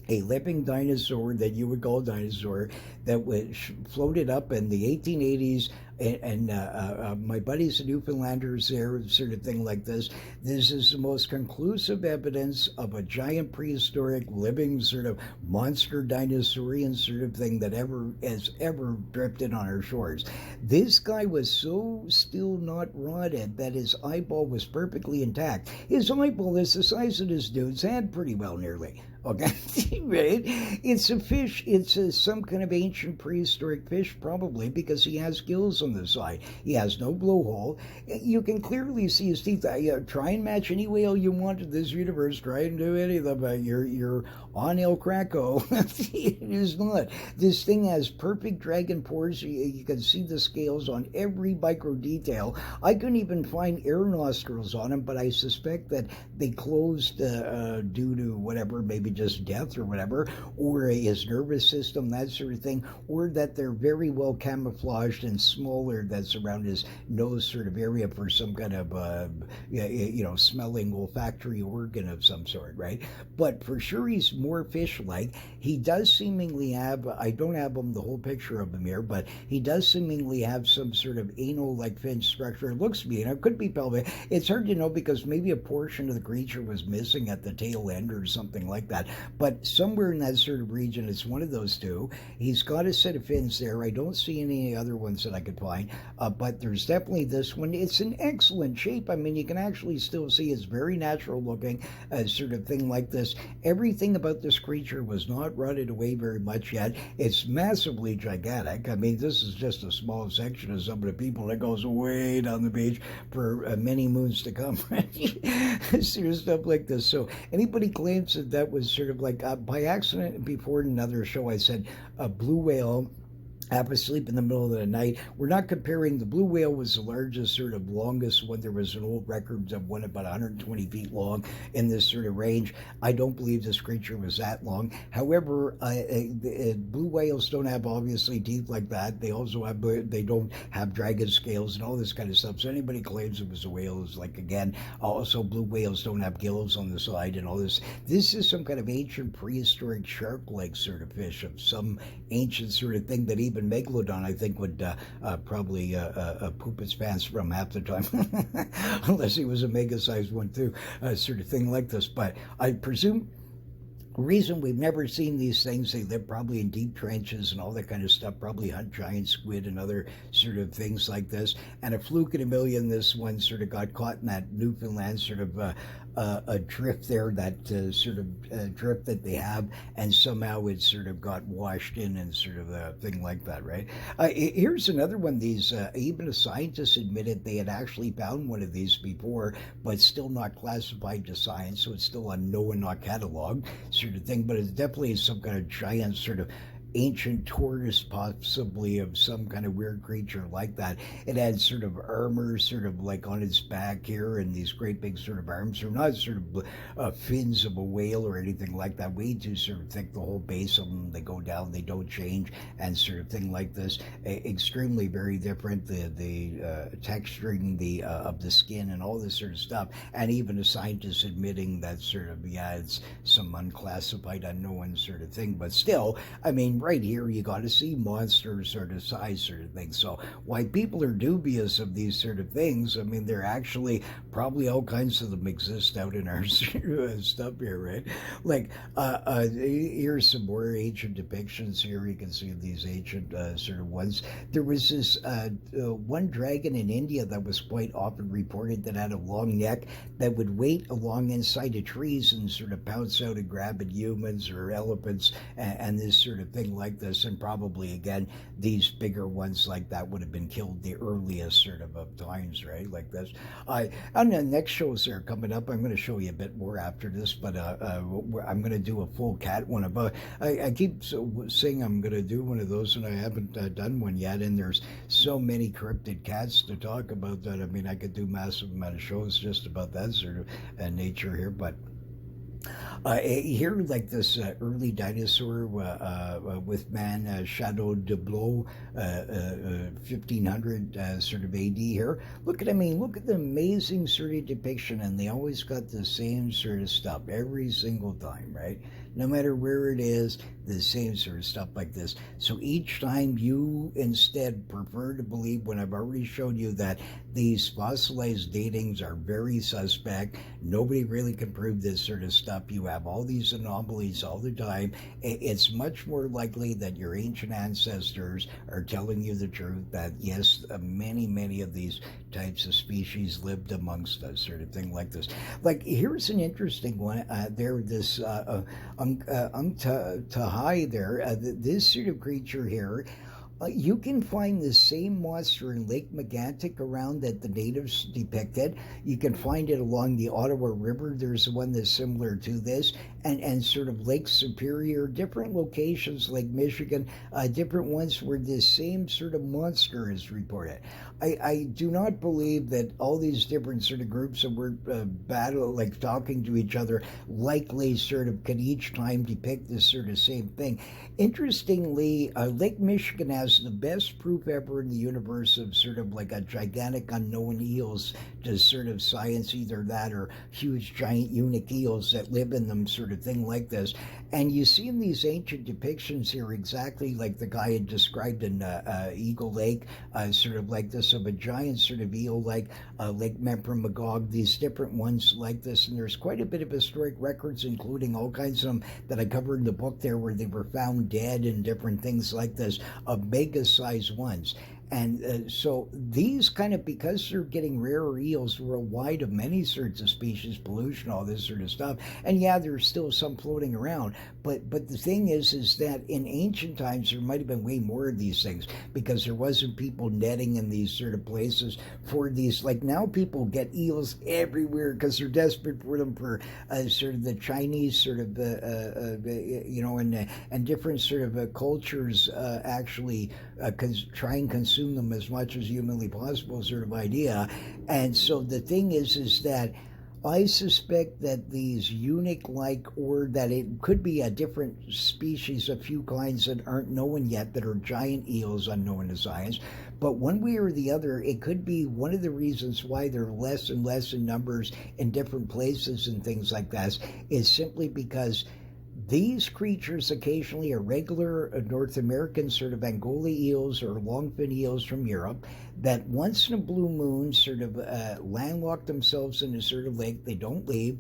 a living dinosaur that you would call a dinosaur, that was floated up in the 1880s, and my buddies the Newfoundlanders there, sort of thing like this. This is the most conclusive evidence of a giant prehistoric living sort of monster dinosaurian sort of thing that has ever drifted on our shores. This guy was so still not rotted that his eyeball was perfectly intact. His eyeball is the size of this dude's head, pretty well, nearly. Okay, right? It's a fish. It's some kind of ancient prehistoric fish, probably, because he has gills on the side. He has no blowhole. You can clearly see his teeth. Try and match any whale you want in this universe. Try and do any of them. You're on El Craco. It is not. This thing has perfect dragon pores. You can see the scales on every micro detail. I couldn't even find air nostrils on him, but I suspect that they closed due to whatever, maybe just death or whatever, or his nervous system, that sort of thing, or that they're very well camouflaged and smaller, that's around his nose sort of area for some kind of, smelling olfactory organ of some sort, right? But for sure he's more fish-like. He does seemingly have, I don't have him, the whole picture of him here, but he does seemingly have some sort of anal-like fin structure. It looks to be, and it could be pelvic. It's hard to know because maybe a portion of the creature was missing at the tail end or something like that. But somewhere in that sort of region, it's one of those two. He's got a set of fins there. I don't see any other ones that I could find, but there's definitely this one. It's in excellent shape. I mean, you can actually still see it's very natural looking, sort of thing like this. Everything about this creature was not rotted away very much yet. It's massively gigantic. I mean, this is just a small section of some of the people that goes way down the beach for many moons to come. Sort of stuff like this. So anybody claims that that was sort of like by accident, before in another show I said a blue whale half asleep in the middle of the night. We're not comparing. The blue whale was the largest, sort of longest one. There was an old record of one about 120 feet long in this sort of range. I don't believe this creature was that long. However, blue whales don't have obviously teeth like that. They also have, they don't have dragon scales and all this kind of stuff. So anybody claims it was a whale is like, again, also blue whales don't have gills on the side and all this. This is some kind of ancient prehistoric shark-like sort of fish of some ancient sort of thing that even Megalodon, I think, would probably poop its pants from half the time, unless he was a mega-sized one too, sort of thing like this. But I presume reason we've never seen these things, they live probably in deep trenches and all that kind of stuff, probably hunt giant squid and other sort of things like this. And a fluke in a million, this one sort of got caught in that Newfoundland sort of a drift there, that sort of drift that they have, and somehow it sort of got washed in and sort of a thing like that, right? Here's another one. These, even a scientist admitted they had actually found one of these before, but still not classified to science, so it's still a no and not catalog sort of thing, but it's definitely some kind of giant sort of ancient tortoise, possibly of some kind of weird creature like that. It had sort of armor, sort of like on its back here, and these great big sort of arms. They're not sort of fins of a whale or anything like that. Way too sort of thick. The whole base of them, they go down, they don't change, and sort of thing like this. Extremely very different. The texturing the of the skin and all this sort of stuff, and even a scientist admitting that sort of, yeah, it's some unclassified, unknown sort of thing. But still, I mean, right here you got to see monster sort of size sort of thing. So why people are dubious of these sort of things, I mean, they're actually probably all kinds of them exist out in our stuff here, right? Like here's some more ancient depictions here. You can see these ancient sort of ones. There was this one dragon in India that was quite often reported that had a long neck that would wait along inside of trees and sort of pounce out and grab at humans or elephants and this sort of thing like this. And probably again, these bigger ones like that would have been killed the earliest sort of times, right? Like this. On the next shows that are coming up, I'm going to show you a bit more after this, but I'm going to do a full cat one. About I keep saying I'm going to do one of those, and I haven't done one yet. And there's so many cryptid cats to talk about that. I mean, I could do massive amount of shows just about that sort of nature here, but. Here, like this early dinosaur with man, Shadow de Blow, 1500 sort of AD here. Look at, I mean, look at the amazing sort of depiction, and they always got the same sort of stuff every single time, right? No matter where it is, the same sort of stuff like this. So each time you instead prefer to believe, when I've already showed you that these fossilized datings are very suspect, nobody really can prove this sort of stuff, you have all these anomalies all the time, it's much more likely that your ancient ancestors are telling you the truth, that yes, many of these types of species lived amongst us, sort of thing like this. Like, here's an interesting one. There, this Tahai there, this sort of creature here, you can find the same monster in Lake Megantic around that the natives depicted. You can find it along the Ottawa River. There's one that's similar to this. And sort of Lake Superior, different locations, Lake Michigan, different ones where this same sort of monster is reported. I do not believe that all these different sort of groups that were battle, like talking to each other, likely sort of could each time depict this sort of same thing. Interestingly, Lake Michigan has the best proof ever in the universe of sort of like a gigantic unknown eels to sort of science, either that or huge giant unique eels that live in them, sort of thing like this. And you see in these ancient depictions here exactly like the guy had described in Eagle Lake, sort of like this, of a giant sort of eel like Lake Memphremagog, these different ones like this. And there's quite a bit of historic records, including all kinds of them that I covered in the book there, where they were found dead and different things like this, of mega-sized ones. And so these kind of, because they're getting rarer eels worldwide of many sorts of species, pollution, all this sort of stuff, and yeah, there's still some floating around, but the thing is that in ancient times there might have been way more of these things, because there wasn't people netting in these sort of places for these. Like now people get eels everywhere because they're desperate for them for sort of the Chinese sort of, you know, and different sort of cultures actually try and consume them as much as humanly possible, sort of idea. And so the thing is that I suspect that these eunuch-like, or that it could be a different species, a few kinds that aren't known yet, that are giant eels unknown to science. But one way or the other, it could be one of the reasons why they're less and less in numbers in different places and things like that, is simply because these creatures occasionally are regular North American sort of Angola eels or longfin eels from Europe that once in a blue moon sort of landlock themselves in a sort of lake. They don't leave.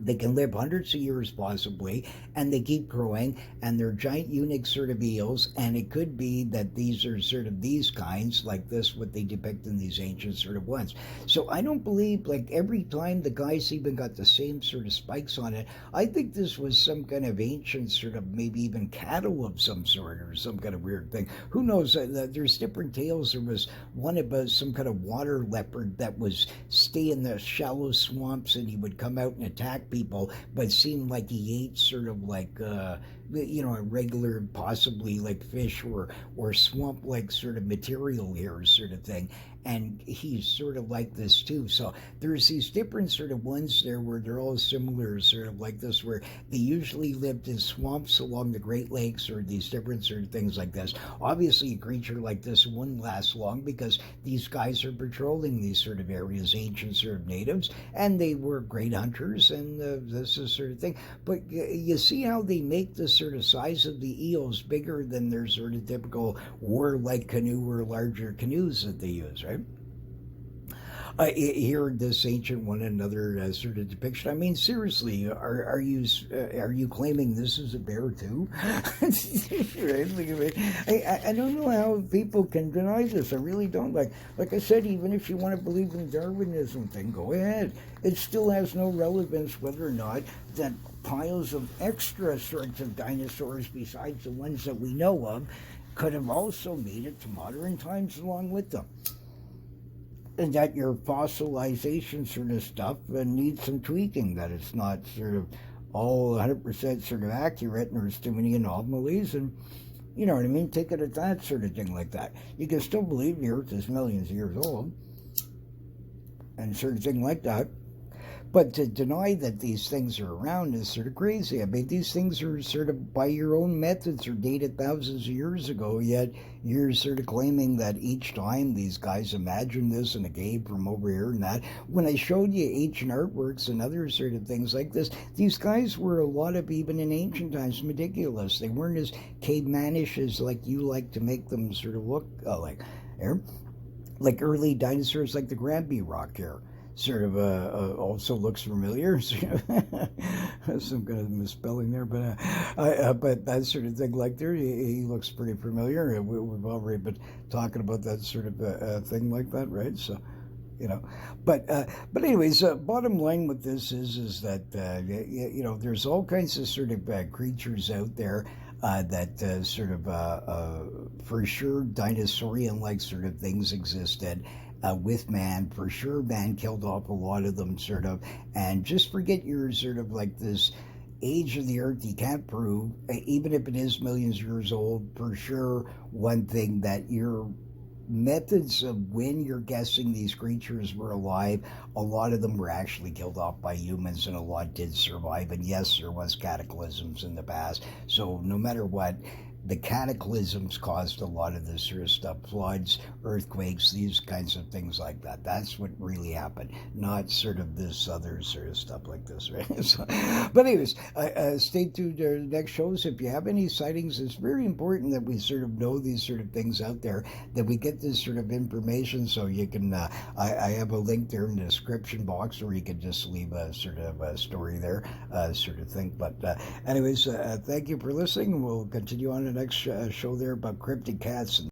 They can live hundreds of years possibly, and they keep growing, and they're giant unique sort of eels, and it could be that these are sort of these kinds, like this, what they depict in these ancient sort of ones. So I don't believe, like, every time the guys even got the same sort of spikes on it, I think this was some kind of ancient sort of, maybe even cattle of some sort, or some kind of weird thing. Who knows? There's different tales. There was one about some kind of water leopard that was stay in the shallow swamps, and he would come out and attack people, but seemed like he ate sort of like a regular, possibly like fish or swamp like sort of material here sort of thing. And he's sort of like this too. So there's these different sort of ones there where they're all similar, sort of like this, where they usually lived in swamps along the Great Lakes, or these different sort of things like this. Obviously, a creature like this wouldn't last long, because these guys are patrolling these sort of areas, ancient sort of natives, and they were great hunters, and this is sort of thing. But you see how they make the sort of size of the eels bigger than their sort of typical war-like canoe or larger canoes that they use, right? Here, this ancient one, another sort of depiction. I mean, seriously, are you claiming this is a bear too? I don't know how people can deny this. I really don't. Like I said, even if you want to believe in Darwinism thing, go ahead. It still has no relevance whether or not that piles of extra sorts of dinosaurs besides the ones that we know of could have also made it to modern times along with them. And that your fossilization sort of stuff needs some tweaking, that it's not sort of all 100% sort of accurate, and there's too many anomalies, and you know what I mean? Take it at that sort of thing like that. You can still believe the Earth is millions of years old, and sort of thing like that. But to deny that these things are around is sort of crazy. I mean, these things are sort of, by your own methods, are dated thousands of years ago, yet you're sort of claiming that each time these guys imagined this in a cave from over here and that. When I showed you ancient artworks and other sort of things like this, these guys were a lot of, even in ancient times, meticulous. They weren't as cavemanish as like you like to make them sort of look like. Like early dinosaurs like the Granby rock here. Sort of also looks familiar. Some kind of misspelling there, but that sort of thing, like there, he looks pretty familiar. We've already been talking about that sort of thing like that, right? So, you know, but anyways, bottom line with this is that there's all kinds of sort of creatures out there. That sort of, for sure, dinosaurian-like sort of things existed with man. For sure, man killed off a lot of them, sort of. And just forget your sort of like this age of the Earth. You can't prove, even if it is millions of years old, for sure, one thing that your methods of when you're guessing these creatures were alive, a lot of them were actually killed off by humans, and a lot did survive. And yes, there was cataclysms in the past. So no matter what, the cataclysms caused a lot of this sort of stuff, floods, earthquakes, these kinds of things like that. That's what really happened, not sort of this other sort of stuff like this, right? So, but anyways, stay tuned to the next shows. If you have any sightings, it's very important that we sort of know these sort of things out there, that we get this sort of information. So you can, I have a link there in the description box, or you can just leave a sort of a story there, sort of thing. But anyways, thank you for listening. We'll continue on the next show there about cryptid cats and